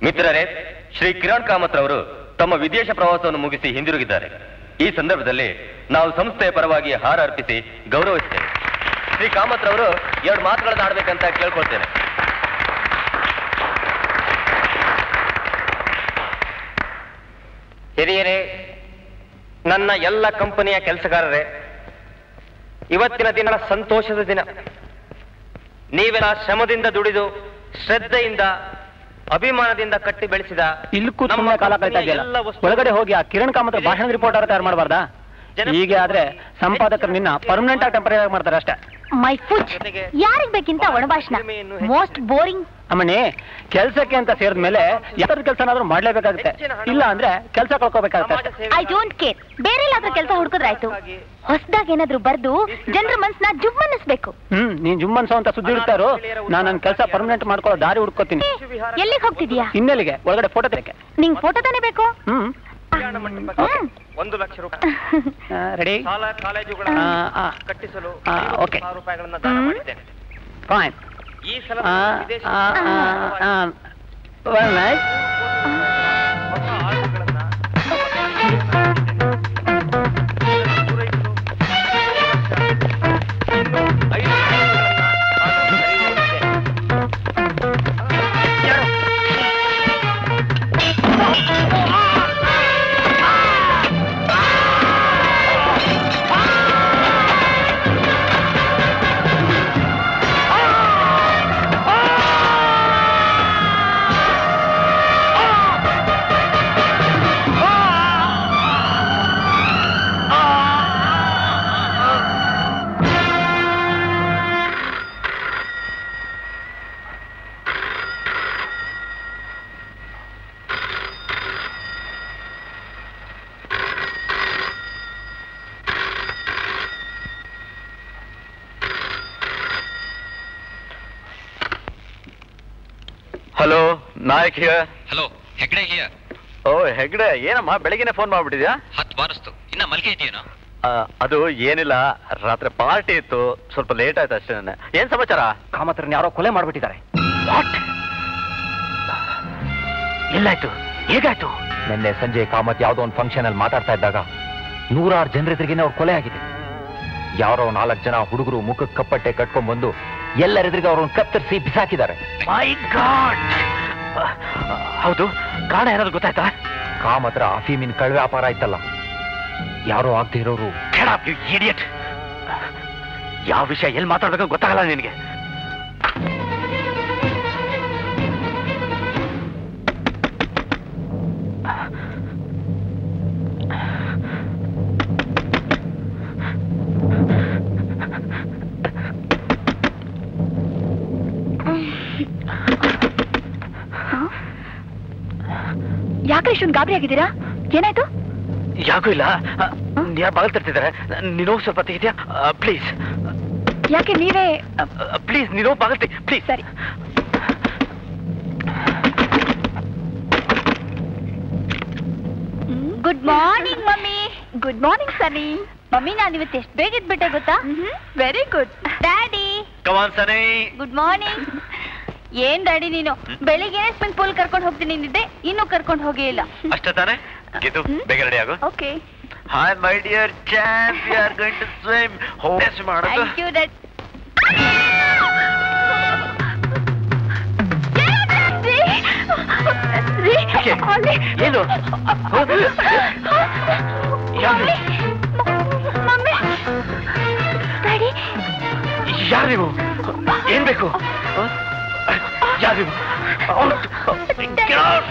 S13: ಮಿತ್ರರೇ, ಶ್ರೀ ಕಿರಣ್ ಕಾಮತ್ ರವರು ತಮ್ಮ ವಿದೇಶ ಪ್ರವಾಸವನ್ನು ಮುಗಿಸಿ ಹಿಂದಿರುಗಿದ್ದಾರೆ. ಈ ಸಂದರ್ಭದಲ್ಲಿ ನಾವು ಸಂಸ್ಥೆಯ ಪರವಾಗಿ ಹಾರ ಅರ್ಪಿಸಿ ಗೌರವಿಸುತ್ತೇವೆ. ಶ್ರೀ ಕಾಮತ್ ರವರು 2 ಮಾತುಗಳನ್ನು ಆಡ್ಬೇಕಂತ ಕೇಳ್ಕೊಳ್ತೇನೆ. ಹಿರಿಯರೇ, ನನ್ನ ಎಲ್ಲ ಕಂಪನಿಯ ಕೆಲಸಗಾರರೇ, ಇವತ್ತಿನ ದಿನ ಸಂತೋಷದ ದಿನ. ನೀವೆಲ್ಲ ಶ್ರಮದಿಂದ ದುಡಿದು ಶ್ರದ್ಧೆಯಿಂದ ಅಭಿಮಾನದಿಂದ ಕಟ್ಟಿ ಬೆಳೆಸಿದ
S9: ಇಲ್ಲಿ ಕೂತ್ಕೊಂಡ ಕಾಲ ಕಳೀತಾ ಇದೆಯಲ್ಲ, ಒಳಗಡೆ ಹೋಗಿ ಆ ಕಿರಣ್ ಕಾಮತ್ ಭಾಷಣ ರಿಪೋರ್ಟ್ ತಯಾರು ಮಾಡಬಾರ್ದಾ? ಹೀಗೆ ಆದ್ರೆ ಸಂಪಾದಕರು ನಿನ್ನ ಪರ್ಮನೆಂಟ್ ಆಗಿ ಟೆಂಪರರಿ ಆಗಿ ಮಾಡ್ತಾರೆ ಅಷ್ಟೇ.
S5: ಮೈ ಫುಡ್ ಯಾರಿಗ್ ಬೇಕಿಂತ ಒಣಭಾಷಣ ಮೋಸ್ಟ್ ಬೋರಿಂಗ್.
S9: ಅಮ್ಮಣ್ಣಿ, ಕೆಲ್ಸಕ್ಕೆ ಅಂತ ಸೇರಿದ ಮೇಲೆ ಯಾವ್ದಾದ್ರು ಕೆಲಸನಾದ್ರೂ ಮಾಡ್ಲೇಬೇಕಾಗುತ್ತೆ, ಇಲ್ಲ ಅಂದ್ರೆ ಕೆಲಸ ಕಳ್ಕೋಬೇಕಾಗುತ್ತೆ.
S5: ಐ ಡೋಂಟ್ ಕೇರ್, ಬೇರೆ ಎಲ್ಲಾದ್ರೂ ಕೆಲಸ ಹುಡುಕಿದ್ರಾಯ್ತು. ಹೊಸದಾಗಿ ಏನಾದ್ರೂ ಬರ್ದು ಜನರ ಮನ್ಸನ್ನ ಜುಮ್ಮನ್ನಿಸ್ಬೇಕು.
S9: ನೀನ್ ಜುಮ್ಮನ್ಸೋ ಅಂತ ಸುದ್ದಿ ಇಡ್ತಾರೋ, ನಾನು ನನ್ನ ಕೆಲಸ ಪರ್ಮನೆಂಟ್ ಮಾಡ್ಕೊಳ್ಳೋ ದಾರಿ ಹುಡ್ಕೋತೀನಿ.
S5: ಎಲ್ಲಿಗೆ ಹೋಗ್ತಿದ್ಯಾ?
S9: ಇನ್ನೆಲ್ಲಿಗೆ? ಒಳಗಡೆ ಫೋಟೋ ತೆಗೆ.
S5: ನಿಂಗ್ ಫೋಟೋ ತಾನೇ ಬೇಕು?
S13: 1 ಲಕ್ಷ ರೂಪಾಯಿ
S9: ರೆಡಿ?
S13: ಶಾಲಾ ಕಾಲೇಜುಗಳನ್ನು ಕಟ್ಟಿಸಲು 5,000 ರೂಪಾಯಿಗಳನ್ನು ದಾನ ಮಾಡಿದ್ದೇನೆ.
S9: ಫೈನ್.
S13: ಈ ಸಲ
S12: hello, Nayak here.
S11: Hello, Hegde here.
S12: Oh Hegde, ಏನಮ್ಮ ಬೆಳಗ್ಗೆನೆ ಫೋನ್ ಮಾಡ್ಬಿಟ್ಟಿದ್ಯಾ?
S11: 10 ಬಾರಿಸ್ತು. ಇನ್ನ ಮಲ್ಗೆ ಇದೆಯೇನೋ?
S12: ಅದು ಏನಿಲ್ಲ, ರಾತ್ರಿ ಪಾರ್ಟಿ ಇತ್ತು, ಸ್ವಲ್ಪ ಲೇಟ್ ಆಯ್ತು ಅಷ್ಟೇ. ಏನ್ ಸಮಾಚಾರ?
S2: ಕಾಮತ್ರನ್ ಯಾರೋ ಕೊಲೆ ಮಾಡ್ಬಿಟ್ಟಿದ್ದಾರೆ.
S12: ಎಲ್ಲಾಯ್ತು? ಹೇಗಾಯ್ತು?
S11: ನಿನ್ನೆ ಸಂಜೆ ಕಾಮತ್ ಯಾವುದೋ ಒಂದು ಫಂಕ್ಷನ್ ಅಲ್ಲಿ ಮಾತಾಡ್ತಾ ಇದ್ದಾಗ 100 ಜನರೆದುರಿಗೇನೆ ಅವ್ರು ಕೊಲೆ ಆಗಿದೆ. ಯಾರೋ 4 ಜನ ಹುಡುಗರು ಮುಖಕ್ಕೆ ಕಪ್ಪಟ್ಟೆ ಕಟ್ಕೊಂಡ್ ಬಂದು ಎಲ್ಲರೆದುರಿಗೆ ಅವ್ರನ್ನ ಕತ್ತರಿಸಿ ಬಿಸಾಕಿದ್ದಾರೆ.
S12: ಮೈ ಗಾಡ್! ಹೌದು, ಕಾರಣ ಏನಾದ್ರು ಗೊತ್ತಾಯ್ತಾ?
S11: ಕಾಮತ್ರ ಅಫೀಮಿನ ಕಳ್ಳ ವ್ಯಾಪಾರ ಆಯ್ತಲ್ಲ, ಯಾರೋ ಆಗದೆ ಇರೋರು.
S12: ಇಡಿಯಟ್! ಯಾವ ವಿಷಯ ಎಲ್ಲಿ ಮಾತಾಡ್ಬೇಕು ಗೊತ್ತಾಗಲ್ಲ ನಿನಗೆ.
S5: ಯಾಕೆ ಇಷ್ಟೊಂದು ಗಾಬರಿ ಆಗಿದ್ದೀರಾ? ಏನಾಯ್ತು?
S12: ಯಾಕೂ ಇಲ್ಲ, ಯಾರು ಬಾಗಿಲು ತರ್ತಿದ್ದಾರೆ. ನೀನು ಸ್ವಲ್ಪ ತೆಗಿದ್ಯಾ ಪ್ಲೀಸ್?
S5: ಯಾಕೆ ನೀವೇ?
S12: ಪ್ಲೀಸ್ ನೀನು ಬಾಗಿಲು ತೆಗಿ ಪ್ಲೀಸ್.
S5: ಸರಿ. Good morning mummy. Good morning Sunny. Mummy, ನಾನು ಇವತ್ತು ಎಷ್ಟು ಬೇಗ ಇದ್ಬಿಟ್ಟೆ ಗೊತ್ತಾ? Very good. Daddy
S12: come on Sunny.
S5: Good morning. ಏನ್ ಡ್ಯಾಡಿ ನೀನು ಬೆಳಿಗ್ಗೆ ಸ್ವಿಮ್ಮಿಂಗ್ ಪೂಲ್ ಕರ್ಕೊಂಡು ಹೋಗ್ತೀನಿ ನಿಂದಿದ್ದೆ, ಇನ್ನೂ ಕರ್ಕೊಂಡು ಹೋಗೇ ಇಲ್ಲ.
S12: ಅಷ್ಟೇ ತಾನೆ? ಗಿದ್ದು ಬೇಗ ರೆಡಿ ಆಗು.
S5: Okay.
S12: Hi my dear champ, we are going to swim. Yes, ಮಾಡೋದು.
S5: Thank you dad.
S12: ಏನು?
S5: ಮಮ್ಮಿ, ಡ್ಯಾಡಿ,
S12: ಯಾರು ನೀವು? ಏನ್ ಬೇಕು? ಯಾರು ನೀವು? Get out!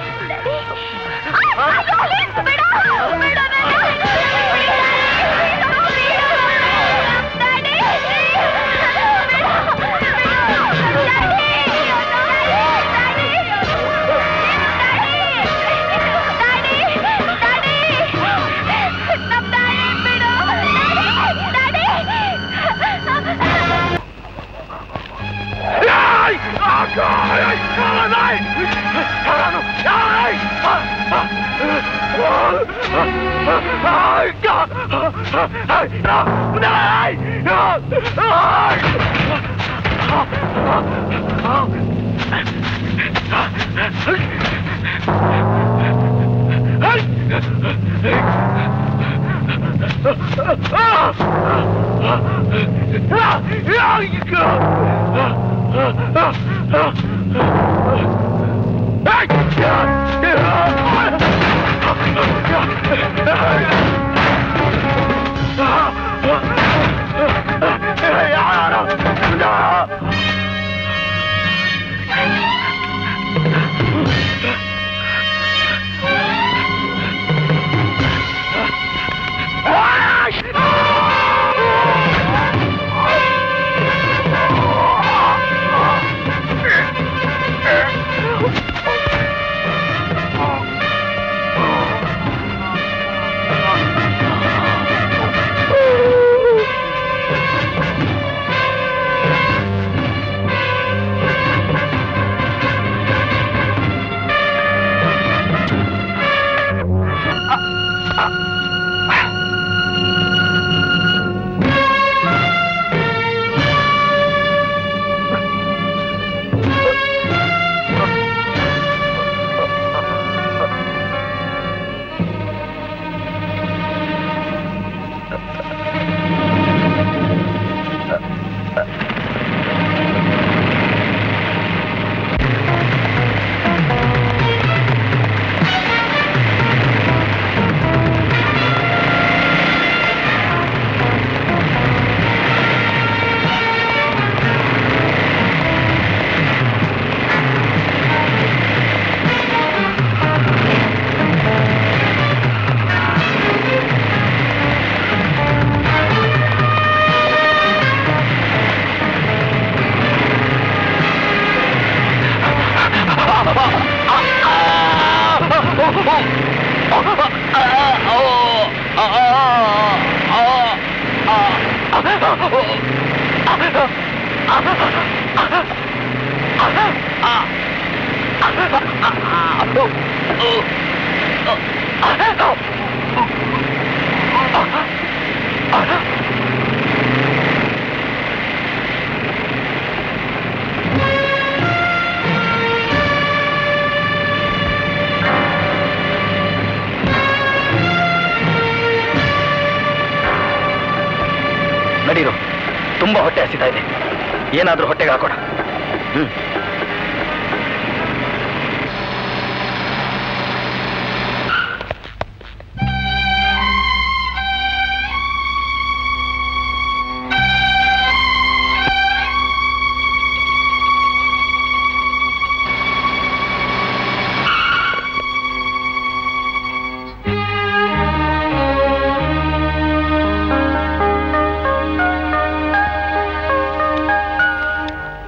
S2: ನಡೀರು, ತುಂಬಾ ಹೊಟ್ಟೆ ಹಸಿತಾ ಇದೆ, ಏನಾದ್ರೂ ಹೊಟ್ಟೆಗೆ ಹಾಕೋಣ.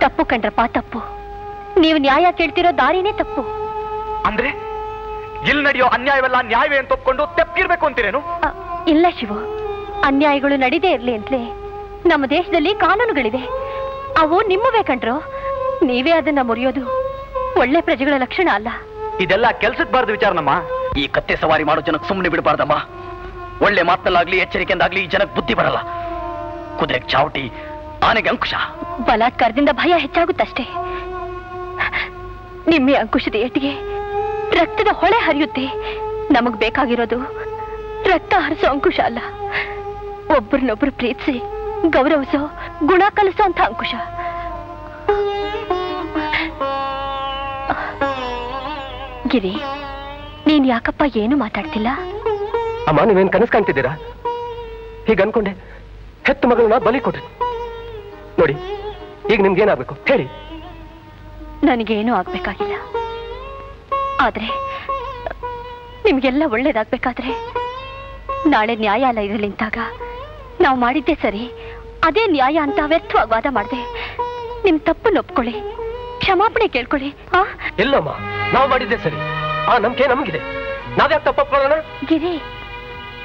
S8: ತಪ್ಪು ಕಂಡ್ರಪ್ಪ, ತಪ್ಪು. ನೀವು ನ್ಯಾಯ ಕೇಳ್ತಿರೋ ದಾರಿನೇ ತಪ್ಪು.
S2: ಅಂದ್ರೆ ಇಲ್ಲಿ ನಡೆಯೋ ಅನ್ಯಾಯವೆಲ್ಲ ನ್ಯಾಯವೇ ಅಂತ ಒಪ್ಕೊಂಡು ತೆಪ್ಪಿರ್ಬೇಕು ಅಂತೀರೇನು?
S8: ಇಲ್ಲ ಶಿವು, ಅನ್ಯಾಯಗಳು ನಡೀದೇ ಇರ್ಲಿ ಅಂತಲೇ ನಮ್ಮ ದೇಶದಲ್ಲಿ ಕಾನೂನುಗಳಿವೆ. ಅವು ನಿಮ್ಮವೇ ಕಂಡ್ರು. ನೀವೇ ಅದನ್ನ ಮುರಿಯೋದು ಒಳ್ಳೆ ಪ್ರಜೆಗಳ ಲಕ್ಷಣ ಅಲ್ಲ.
S2: ಇದೆಲ್ಲ ಕೆಲ್ಸಕ್ಕೆ ಬಾರ್ದು ವಿಚಾರನಮ್ಮ. ಈ ಕತ್ತೆ ಸವಾರಿ ಮಾಡೋ ಜನಕ್ಕೆ ಸುಮ್ಮನೆ ಬಿಡಬಾರ್ದಮ್ಮ. ಒಳ್ಳೆ ಮಾತಲ್ಲಾಗ್ಲಿ ಎಚ್ಚರಿಕೆಯಿಂದಾಗ್ಲಿ ಈ ಜನಕ್ಕೆ ಬುದ್ಧಿ ಬರಲ್ಲ. ಕುದುರೆಗೆ ಚಾವಟಿ, ಆನೆಗೆ ಅಂಕುಶ.
S8: ಬಲಾತ್ಕಾರದಿಂದ ಭಯ ಹೆಚ್ಚಾಗುತ್ತಷ್ಟೇ. ನಿಮ್ಮ ಅಂಕುಶದ ಏಟಿಗೆ ರಕ್ತದ ಹೊಳೆ ಹರಿಯುತ್ತೆ. ನಮಗ್ ಬೇಕಾಗಿರೋದು ರಕ್ತ ಹರಿಸೋ ಅಂಕುಶ ಅಲ್ಲ, ಒಬ್ಬರನ್ನೊಬ್ರು ಪ್ರೀತಿಸಿ ಗೌರವಿಸೋ ಗುಣ ಕಲಿಸೋ ಅಂತ ಅಂಕುಶ. ಗಿರಿ, ನೀನ್ ಯಾಕಪ್ಪ ಏನು ಮಾತಾಡ್ತಿಲ್ಲ?
S3: ಅಮ್ಮ, ನೀವೇನ್ ಕನಸು ಕಾಣ್ತಿದ್ದೀರಾ? ಹೀಗೆ ಅನ್ಕೊಂಡೆ ಹೆತ್ತು ಮಗಳನ್ನ ಬಲಿ ಕೊಟ್ರಿ ನೋಡಿ. ಈಗ ನಿಮ್ಗೇನಾಗ್ಬೇಕು ಹೇಳಿ?
S8: ನನಗೇನೂ ಆಗ್ಬೇಕಾಗಿಲ್ಲ. ಆದ್ರೆ ನಿಮ್ಗೆಲ್ಲ ಒಳ್ಳೇದಾಗ್ಬೇಕಾದ್ರೆ ನಾಳೆ ನ್ಯಾಯಾಲಯದಲ್ಲಿ ನಿಂತಾಗ ನಾವು ಮಾಡಿದ್ದೆ ಸರಿ, ಅದೇ ನ್ಯಾಯ ಅಂತ ವ್ಯರ್ಥವಾಗಿ ವಾದ ಮಾಡಿದೆ. ನಿಮ್ ತಪ್ಪನ್ನು ಒಪ್ಕೊಳ್ಳಿ, ಕ್ಷಮಾಪಣೆ ಕೇಳ್ಕೊಳ್ಳಿ.
S3: ಇಲ್ಲಮ್ಮ, ನಾವು ಮಾಡಿದ್ದೆ ಸರಿ, ಆ ನಂಬಿಕೆ ನಮಗಿದೆ. ನಾವ್ಯಾಕೆ ತಪ್ಪು ಒಪ್ಕೊಳ್ಳೋಣ?
S8: ಗಿರಿ,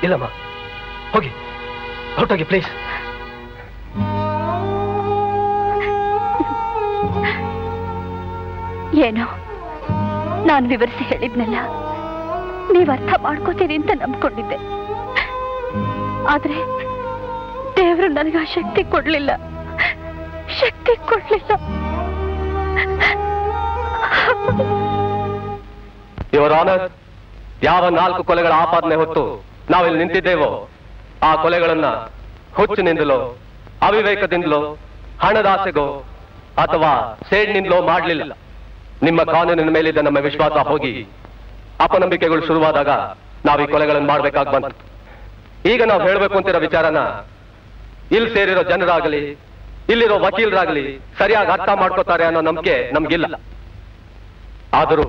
S3: ಇಲ್ಲಮ್ಮ, ಹೋಗಿ ಹೊರಟೋಗಿ ಪ್ಲೀಸ್.
S8: ಏನೋ ನಾನು ವಿವರಿಸಿ ಹೇಳಿದ್ನಲ್ಲ, ನೀವ್ ಅರ್ಥ ಮಾಡ್ಕೋತೀರಿ ಅಂತ ನಂಬ್ಕೊಂಡಿದ್ದೆ. ಆದ್ರೆ ದೇವರು ನನಗೆ ಆ ಶಕ್ತಿ ಕೊಡ್ಲಿಲ್ಲ.
S3: ಯುವರ್ ಆನರ್, ಯಾವ 4 ಕೊಲೆಗಳ ಆಪಾದನೆ ಹೊತ್ತು ನಾವಿಲ್ಲಿ ನಿಂತಿದ್ದೇವೋ ಆ ಕೊಲೆಗಳನ್ನ ಹುಚ್ಚಿನಿಂದಲೋ ಅವಿವೇಕದಿಂದಲೋ ಹಣದಾಸೆಗೋ ಅಥವಾ ಸೇಡ್ನಿಂದಲೋ ಮಾಡಲಿಲ್ಲ. ನಿಮ್ಮ ಕಾನೂನಿನ ಮೇಲಿದ್ದ ನಮ್ಮ ವಿಶ್ವಾಸ ಹೋಗಿ ಅಪನಂಬಿಕೆಗಳು ಶುರುವಾದಾಗ ನಾವು ಈ ಕೊಲೆಗಳನ್ನು ಮಾಡಬೇಕಾಗಿ ಬಂತು. ಈಗ ನಾವು ಹೇಳಬೇಕು ಅಂತಿರೋ ವಿಚಾರನ ಇಲ್ಲಿ ಸೇರಿರೋ ಜನರಾಗಲಿ ಇಲ್ಲಿರೋ ವಕೀಲರಾಗಲಿ ಸರಿಯಾಗಿ ಅರ್ಥ ಮಾಡ್ಕೋತಾರೆ ಅನ್ನೋ ನಂಬಿಕೆ ನಮ್ಗಿಲ್ಲ. ಆದರೂ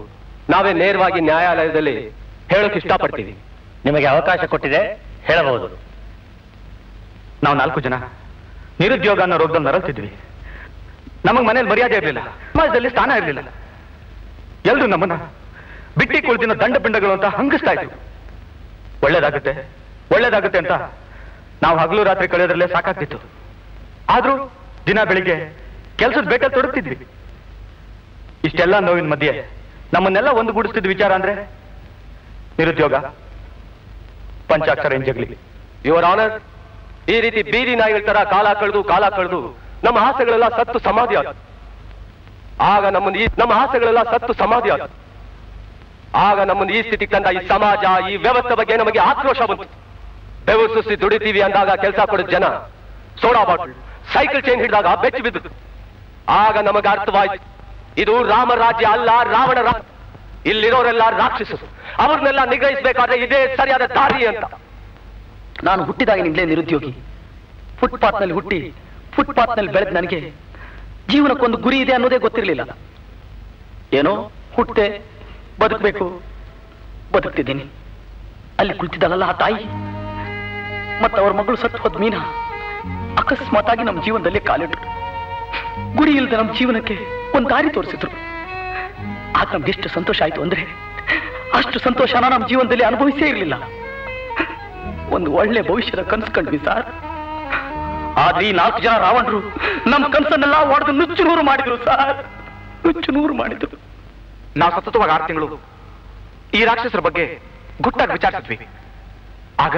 S3: ನಾವೇ ನೇರವಾಗಿ ನ್ಯಾಯಾಲಯದಲ್ಲಿ ಹೇಳೋಕೆ ಇಷ್ಟಪಡ್ತೀವಿ.
S9: ನಿಮಗೆ ಅವಕಾಶ ಕೊಟ್ಟಿದೆ, ಹೇಳಬಹುದು.
S12: ನಾವು 4 ಜನ ನಿರುದ್ಯೋಗ ಅನ್ನೋ ರೋಗದಲ್ಲಿ ನರಳ್ತಿದ್ವಿ. ನಮಗೆ ಮನೇಲಿ ಮರ್ಯಾದೆ ಇರಲಿಲ್ಲ, ಸಮಾಜದಲ್ಲಿ ಸ್ಥಾನ ಇರಲಿಲ್ಲ. ಎಲ್ರು ನಮ್ಮನ್ನ ಬಿಟ್ಟಿ ಕುಳಿತಿನ ದಂಡ ಪಿಂಡಗಳು ಅಂತ ಹಂಗಿಸ್ತಾ ಇದ್ವಿ. ಒಳ್ಳೇದಾಗುತ್ತೆ ಅಂತ ನಾವು ಹಗಲು ರಾತ್ರಿ ಕಳೆಯೋದ್ರಲ್ಲೇ ಸಾಕಾಗ್ತಿತ್ತು. ಆದ್ರೂ ದಿನ ಬೆಳಿಗ್ಗೆ ಕೆಲಸದ ಬೇಟಲ್ಲಿ ತೊಡಗ್ತಿದ್ವಿ. ಇಷ್ಟೆಲ್ಲ ನೋವಿನ ಮಧ್ಯೆ ನಮ್ಮನ್ನೆಲ್ಲ ಒಂದುಗೂಡಿಸ್ತಿದ್ದ ವಿಚಾರ ಅಂದ್ರೆ ನಿರುದ್ಯೋಗ, ಪಂಚಾಕ್ಷರ ಇಂಜಗ್ಲಿ.
S3: ಯುವರ್ ಆನರ್, ಈ ರೀತಿ ಬೀದಿ ನಾಯಿಗಳ ತರ ಕಾಲ ಕಳೆದು ನಮ್ಮ ಆಸೆಗಳೆಲ್ಲ ಸತ್ತು ಸಮಾಧಿ ಆದ. ಆಗ ನಮ್ಮ ಆಸೆಗಳೆಲ್ಲ ಸತ್ತು ಸಮಾಧಿ ಆದ. ಆಗ ನಮ್ಮನ್ನು ಈ ಸ್ಥಿತಿ ತಂದ ಈ ಸಮಾಜ, ಈ ವ್ಯವಸ್ಥೆ ಬಗ್ಗೆ ನಮಗೆ ಆಕ್ರೋಶ ಬಂತು. ಬೆವರು ಸುಸ್ತಿ ದುಡಿತೀವಿ ಅಂದಾಗ ಕೆಲಸ ಕೊಡಿದ ಜನ ಸೋಡಾ ಬಾಟಲ್, ಸೈಕಲ್ ಚೈನ್ ಹಿಡಿದಾಗ ಬೆಚ್ಚಿ ಬಿದ್ದು. ಆಗ ನಮಗೆ ಅರ್ಥವಾಯ್ತು, ಇದು ರಾಮರಾಜ್ಯ ಅಲ್ಲ, ರಾವಣ ರಾಜ್ಯ. ಇಲ್ಲಿರೋರೆಲ್ಲ ರಾಕ್ಷಸರು, ಅವ್ರನ್ನೆಲ್ಲ ನಿಗ್ರಹಿಸಬೇಕಾದ್ರೆ ಇದೇ ಸರಿಯಾದ ದಾರಿ ಅಂತ.
S2: ನಾನು ಹುಟ್ಟಿದಾಗಿನಿಂದಲೇ ನಿರುದ್ಯೋಗಿ. ಫುಟ್ಪಾತ್ನಲ್ಲಿ ಹುಟ್ಟಿ ಫುಟ್ಪಾತ್ನಲ್ಲಿ ಬೆಳೆದ ನನಗೆ ಜೀವನಕ್ಕೊಂದು ಗುರಿ ಇದೆ ಅನ್ನೋದೇ ಗೊತ್ತಿರಲಿಲ್ಲ. ಏನೋ ಹುಟ್ಟೆ, ಬದುಕಬೇಕು, ಬದುಕ್ತಿದ್ದೀನಿ. ಅಲ್ಲಿ ಕುಳಿತಿದ್ದಾಳಲ್ಲ ಆ ತಾಯಿ ಮತ್ತು ಅವ್ರ ಮಗಳು ಸತ್ತು ಹೋದ ಮೀನಾ ಅಕಸ್ಮಾತ್ ಆಗಿ ನಮ್ಮ ಜೀವನದಲ್ಲಿ ಕಾಲಿಟ್ರು. ಗುರಿ ಇಲ್ಲದೆ ನಮ್ಮ ಜೀವನಕ್ಕೆ ಒಂದು ದಾರಿ ತೋರಿಸಿದ್ರು. ಆಗ ನಮ್ಗೆ ಎಷ್ಟು ಸಂತೋಷ ಆಯ್ತು ಅಂದ್ರೆ ಅಷ್ಟು ಸಂತೋಷನ ನಮ್ಮ ಜೀವನದಲ್ಲಿ ಅನುಭವಿಸೇ ಇರಲಿಲ್ಲ. ಒಂದು ಒಳ್ಳೆ ಭವಿಷ್ಯದ ಕನಸು ಕಂಡ್ವಿ ಸರ್. ಆದ್ರೆ ಈ 4 ಜನ ರಾವಣರು ನಮ್ಮ ಕನಸನ್ನೆಲ್ಲ ಹೊಡೆದು ನುಚ್ಚು ಮಾಡಿದ್ರು ಸರ್, ನುಚ್ಚು ಮಾಡಿದ್ರು.
S12: ನಾವು ಸತತವಾಗಿ 6 ತಿಂಗಳು ಈ ರಾಕ್ಷಸರ ಬಗ್ಗೆ ಗುಟ್ಟಾಗಿ ವಿಚಾರಿಸಿದ್ವಿ. ಆಗ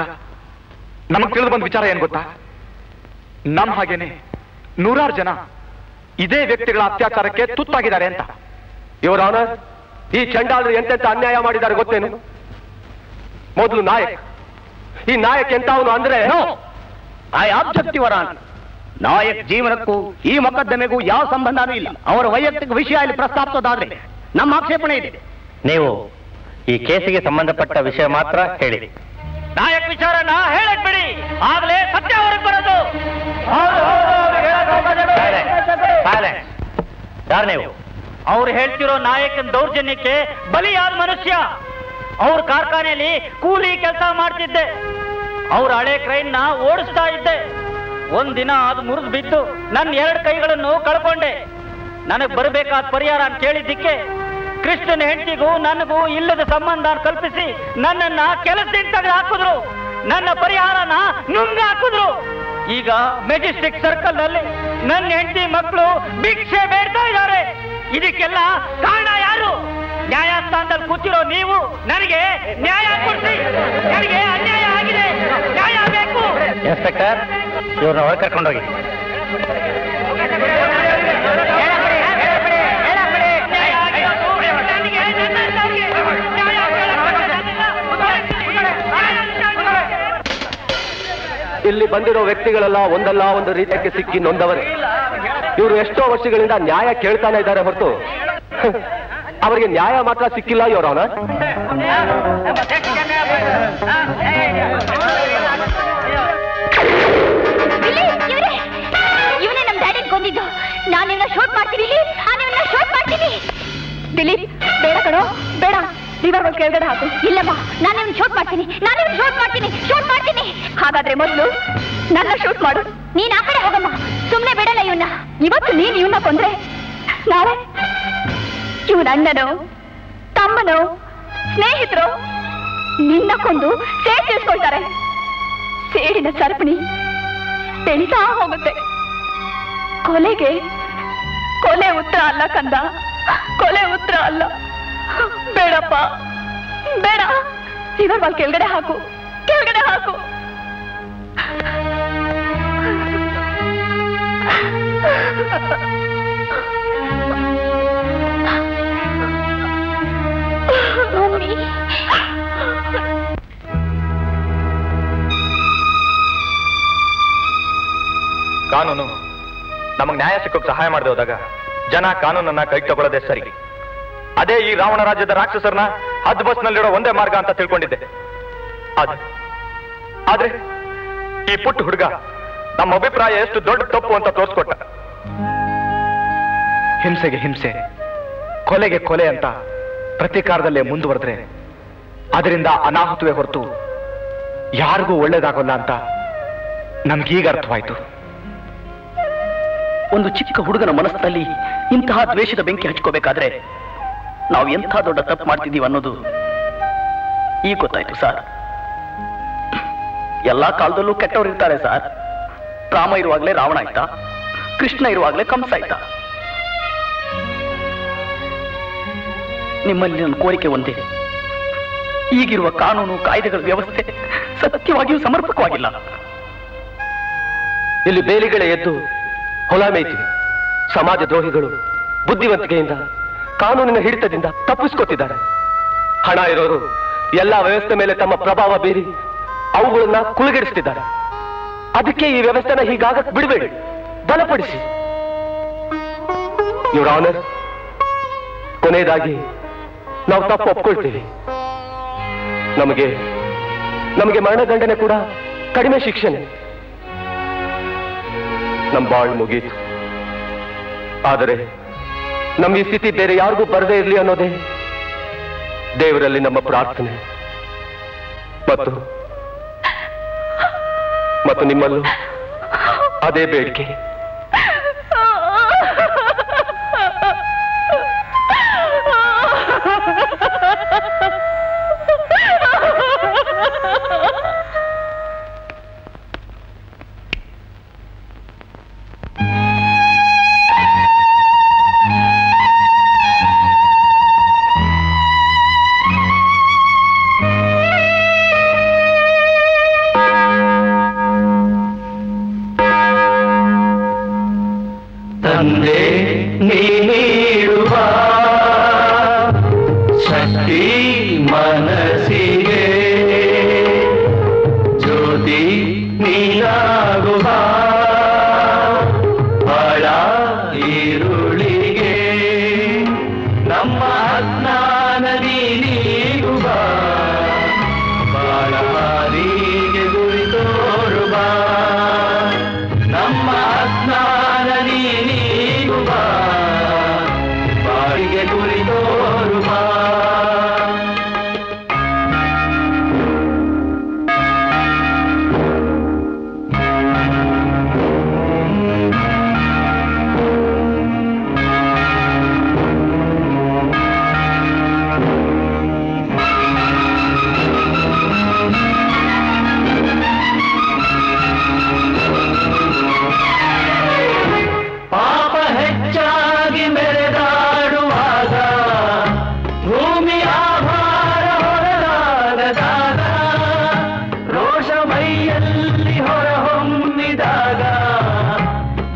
S12: ನಮಗ್ ತಿಳಿದು ಬಂದ ವಿಚಾರ ಏನ್ ಗೊತ್ತಾ? ನಮ್ಮ ಹಾಗೇನೆ 100 ಜನ ಇದೇ ವ್ಯಕ್ತಿಗಳ ಅತ್ಯಾಚಾರಕ್ಕೆ ತುತ್ತಾಗಿದ್ದಾರೆ ಅಂತ.
S3: ಯುವರ್ ಆನರ್, ಈ ಚಂಡಾಲರು ಎಂತೆಂತ ಅನ್ಯಾಯ ಮಾಡಿದ್ದಾರೆ ಗೊತ್ತೇನು? ಮೊದಲು ನಾಯಕ್. ಈ ನಾಯಕ್ ಎಂತವನು ಅಂದ್ರೆ
S6: I object your honour. Nayak ಜೀವನಕ್ಕೂ ಈ ಮೊಕದ್ದಮೆಗೂ ಯಾವ ಸಂಬಂಧನೂ ಇಲ್ಲ. ಅವರ ವೈಯಕ್ತಿಕ ವಿಷಯ ಇಲ್ಲಿ ಪ್ರಸ್ತಾಪಿಸೋದಾದ್ರೆ ನಮ್ಮ ಆಕ್ಷೇಪಣೆ ಇದೆ.
S9: ನೀವು ಈ ಕೇಸಿಗೆ ಸಂಬಂಧಪಟ್ಟ ವಿಷಯ ಮಾತ್ರ ಹೇಳಿ.
S6: ನಾಯಕ್ ವಿಚಾರನ ಹೇಳಕ್ ಬಿಡಿ, ಆಗ್ಲೇ ಸತ್ಯ ಹೊರಗೆ ಬರೋದು.
S9: ಯಾರು ನೀವು?
S6: ಅವ್ರು ಹೇಳ್ತಿರೋ ನಾಯಕನ ದೌರ್ಜನ್ಯಕ್ಕೆ ಬಲಿಯಾದ ಮನುಷ್ಯ. ಅವ್ರ ಕಾರ್ಖಾನೆಯಲ್ಲಿ ಕೂಲಿ ಕೆಲಸ ಮಾಡ್ತಿದ್ದೆ. ಅವ್ರ ಹಳೆ ಕ್ರೈನ್ ನ ಓಡಿಸ್ತಾ ಇದ್ದೆ. ಒಂದಿನ ಅದು ಮುರಿದು ಬಿದ್ದು ನನ್ನ 2 ಕೈಗಳನ್ನು ಕಳ್ಕೊಂಡೆ. ನನಗ್ ಬರಬೇಕಾದ ಪರಿಹಾರ ಅಂತ ಕೇಳಿದ್ದಕ್ಕೆ ಕೃಷ್ಣನ ಹೆಂಡತಿಗೂ ನನಗೂ ಇಲ್ಲದ ಸಂಬಂಧ ಕಲ್ಪಿಸಿ ನನ್ನನ್ನ ಕೆಲಸದಿಂದ ತೆಗೆದು ಹಾಕಿದ್ರು. ನನ್ನ ಪರಿಹಾರನ ನುಂಗ ಹಾಕಿದ್ರು. ಈಗ ಮೆಜೆಸ್ಟಿಕ್ ಸರ್ಕಲ್ ನಲ್ಲಿ ನನ್ನ ಹೆಂಡತಿ ಮಕ್ಕಳು ಭಿಕ್ಷೆ ಬೇಡ್ತಾ ಇದ್ದಾರೆ. ಇದಕ್ಕೆಲ್ಲ ಕಾರಣ ಯಾರು? ನ್ಯಾಯಸ್ಥಾನದಲ್ಲಿ ಕೂತಿರೋ ನೀವು ನನಗೆ ನ್ಯಾಯ ಕೊಡಿಸಿ. ನನಗೆ ಅನ್ಯಾಯ ಆಗಿದೆ, ನ್ಯಾಯ ಬೇಕು.
S9: ಇನ್ಸ್ಪೆಕ್ಟರ್, ಇವ್ರನ್ನ ಹೊರಗೆ ಕರ್ಕೊಂಡೋಗಿ.
S3: ಇಲ್ಲಿ ಬಂದಿರೋ ವ್ಯಕ್ತಿಗಳೆಲ್ಲ ಒಂದಲ್ಲ ಒಂದು ರೀತಿಗೆ ಸಿಕ್ಕಿ ನೊಂದವರೇ. ಇವರು ಎಷ್ಟೋ ವರ್ಷಗಳಿಂದ ನ್ಯಾಯ ಕೇಳ್ತಾನೆ ಇದ್ದಾರೆ ಹೊರತು ಅವರಿಗೆ ನ್ಯಾಯ ಮಾತ್ರ ಸಿಕ್ಕಿಲ್ಲ ಯುವರ್ ಆನರ್.
S8: ಇವನೇ ನಮ್ ಡ್ಯಾಡಿ ಕೊಂದಿದ್ದು. ನಾನು ನಿನ್ನ ಶೂಟ್ ಮಾಡ್ತೀನಿ, ಶೂಟ್ ಮಾಡ್ತೀನಿ. ದಿಲೀಪ್, ಬೇಡ ಕಣೋ, ಬೇಡ. ರಿವರ್ ಕೆಳಗಡೆ ಹಾಕು. ಇಲ್ಲಮ್ಮ, ನಾನು ನಿನ್ನ ಶೂಟ್ ಮಾಡ್ತೀನಿ, ಶೂಟ್ ಮಾಡ್ತೀನಿ. ಹಾಗಾದ್ರೆ ಮೊದಲು ನನ್ನ ಶೂಟ್ ಮಾಡು. ನೀನ್ ಆ ಕಡೆ ಹೋಗಮ್ಮ, ಸುಮ್ನೆ ಬಿಡಲ್ಲ ಇವನ್ನ. ಇವತ್ತು ನೀನ್ ಇವನ್ನ ಕೊಂದ್ರೆ ನಾಳೆ ಇವನ ಅಣ್ಣನೋ ತಮ್ಮನೋ ಸ್ನೇಹಿತರು ನಿನ್ನ ಕೊಂದು ಸೇಡ್ ತಿಳಿಸ್ಕೊಳ್ತಾರೆ. ಸೇಡಿನ ಸರಪಣಿ ಬೆಳೀತಾ ಹೋಗುತ್ತೆ. ಕೊಲೆ ಉತ್ತರ ಅಲ್ಲ ಕಂದ, ಕೊಲೆ ಉತ್ತರ ಅಲ್ಲ. ಬೇಡಪ್ಪ, ಬೇಡ. ಇವರ್ ಕೆಳಗಡೆ ಹಾಕು.
S12: ಕಾನೂನು ನಮಗ್ ನ್ಯಾಯ ಸಿಕ್ಕೋಕ್ ಸಹಾಯ ಮಾಡದೆ ಹೋದಾಗ ಜನ ಕಾನೂನನ್ನ ಕೈಗೆ ತಗೊಳ್ಳೋದೇ ಸರಿ. ಅದೇ ಈ ರಾವಣ ರಾಜ್ಯದ ರಾಕ್ಷಸರನ್ನ ಹದ್ ಬಸ್ನಲ್ಲಿರೋ ಒಂದೇ ಮಾರ್ಗ ಅಂತ ತಿಳ್ಕೊಂಡಿದ್ದೆ. ಆದ್ರೆ ಈ ಪುಟ್ಟ ಹುಡುಗ ನಮ್ಮ ಅಭಿಪ್ರಾಯ ಎಷ್ಟು ದೊಡ್ಡ ತಪ್ಪು ಅಂತ ತೋರಿಸ್ಕೊಟ್ಟ. ಹಿಂಸೆಗೆ ಹಿಂಸೆ, ಕೊಲೆಗೆ ಕೊಲೆ ಅಂತ ಪ್ರತೀಕಾರದಲ್ಲೇ ಮುಂದುವರೆದ್ರೆ ಅದರಿಂದ ಅನಾಹುತವೇ ಹೊರತು ಯಾರಿಗೂ ಒಳ್ಳೇದಾಗೋಲ್ಲ ಅಂತ ನಮ್ಗೀಗ ಅರ್ಥವಾಯ್ತು.
S2: ಒಂದು ಚಿಕ್ಕ ಹುಡುಗನ ಮನಸ್ಸಿನಲ್ಲಿ ಇಂತಹ ದ್ವೇಷದ ಬೆಂಕಿ ಹಚ್ಕೋಬೇಕಾದ್ರೆ ನಾವು ಎಂಥ ದೊಡ್ಡ ತಪ್ಪು ಮಾಡ್ತಿದ್ದೀವಿ ಅನ್ನೋದು ಈಗ ಗೊತ್ತಾಯ್ತು ಸರ್. ಎಲ್ಲಾ ಕಾಲದಲ್ಲೂ ಕೆಟ್ಟವ್ರು ಇರ್ತಾರೆ ಸರ್. ರಾಮ ಇರುವಾಗಲೇ ರಾವಣ ಆಯ್ತಾ, ಕೃಷ್ಣ ಇರುವಾಗಲೇ ಕಂಸ ಆಯ್ತಾ? ನಿಮ್ಮಲ್ಲಿ ನನ್ನ ಕೋರಿಕೆ ಒಂದೇ, ಈಗಿರುವ ಕಾನೂನು ಕಾಯ್ದೆಗಳ ವ್ಯವಸ್ಥೆ ಸತ್ಯವಾಗಿಯೂ ಸಮರ್ಪಕವಾಗಿಲ್ಲ.
S3: ಇಲ್ಲಿ ಬೇಲಿಗಳೇ ಎದ್ದು ಹೊಲ ಮೇಯ್ತಿವೆ. ಸಮಾಜ ದ್ರೋಹಿಗಳು ಬುದ್ಧಿವಂತಿಕೆಯಿಂದ ಕಾನೂನಿನ ಹಿಡಿತದಿಂದ ತಪ್ಪಿಸ್ಕೊತಿದ್ದಾರೆ. ಹಣ ಇರೋರು ಎಲ್ಲಾ ವ್ಯವಸ್ಥೆ ಮೇಲೆ ತಮ್ಮ ಪ್ರಭಾವ ಬೀರಿ ಅವುಗಳನ್ನ ಕುಲಗೆಡಿಸ್ತಿದ್ದಾರೆ. ಅದಕ್ಕೆ ಈ ವ್ಯವಸ್ಥೆನ ಹೀಗಾಗಕ್ ಬಿಡಬೇಡಿ, ಬಲಪಡಿಸಿ. ಯುವರ್ ಆನರ್, ಕೊನೆಯದಾಗಿ ನಾವು ತಪ್ಪು ಒಪ್ಕೊಳ್ತೀವಿ. ನಮಗೆ ಮರಣದಂಡನೆ ಕೂಡ ಕಡಿಮೆ ಶಿಕ್ಷೆನೆ. ನಮ್ಮ ಬಾಳ್ ಮುಗೀತು. ಆದರೆ ನಮ್ಮ ಈ ಸ್ಥಿತಿ ಬೇರೆ ಯಾರಿಗೂ ಬರದೇ ಇರಲಿ ಅನ್ನೋದೇ ದೇವರಲ್ಲಿ ನಮ್ಮ ಪ್ರಾರ್ಥನೆ. ಮತ್ತು ನಿಮ್ಮಲ್ಲೂ ಅದೇ ಬೇಡಿಕೆ.
S10: ತಂದೆ ನೀಡುವ ಶಕ್ತಿ ಮನಸ್ಸಿಗೆ ಜ್ಯೋತಿ ನೀನಾಗುವ ಬಳ ಈರುಳಿಗೆ ನಮ್ಮ ಅಜ್ಞಾನ ನೀಗುವ ಬಾಳ ಹಾರಿಗೆ ಗುರಿ ತೋರುವ ನಮ್ಮ ಅಜ್ಞಾನ ನೀಗುವ ಬಾಳಿಗೆ ಗುರಿ ತೋರುವ ಪಾಪ ಹೆಚ್ಚಾಗಿ ಮೆರೆದಾಡುವಾಗ ಭೂಮಿ ಆಭಾರ ಹೊರಲಾಗದಾಗ ರೋಷ ಮೈಯಲ್ಲಿ ಹೊರಹೊಮ್ಮಿದಾಗ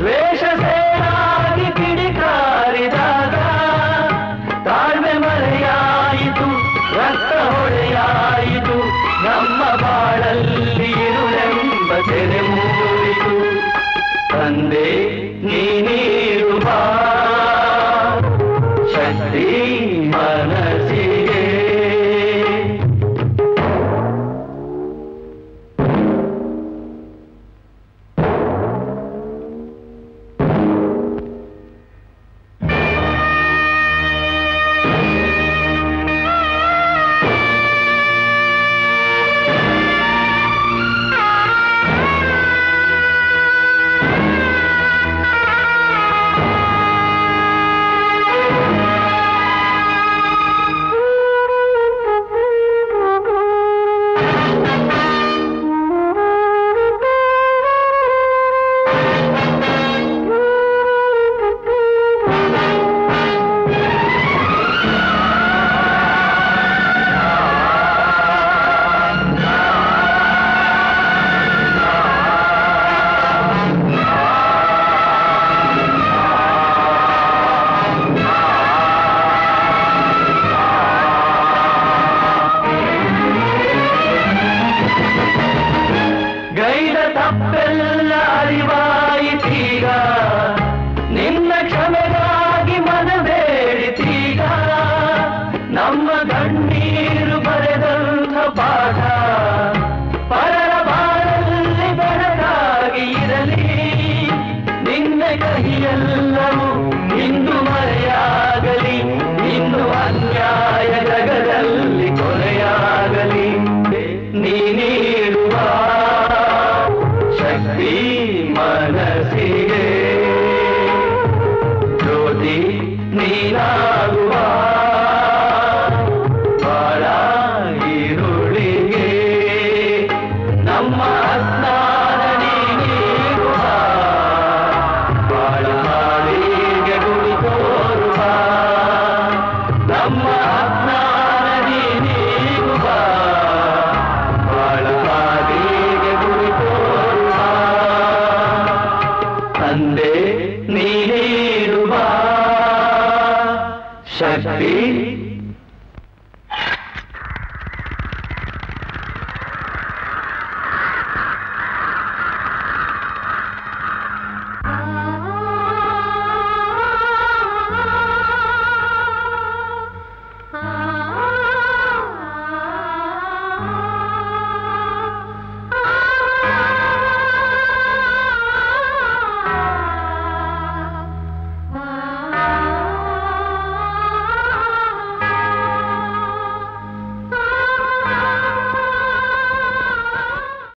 S10: ದ್ವೇಷ ಸೇರಾಗಿ ಕಿಡಿಕಾರಿದಾಗ ತಾಳ್ಮೆ ಮರೆಯಾಯಿತು, ರಕ್ತ ಹೊಳೆಯಾಯಿತು, ನಮ್ಮ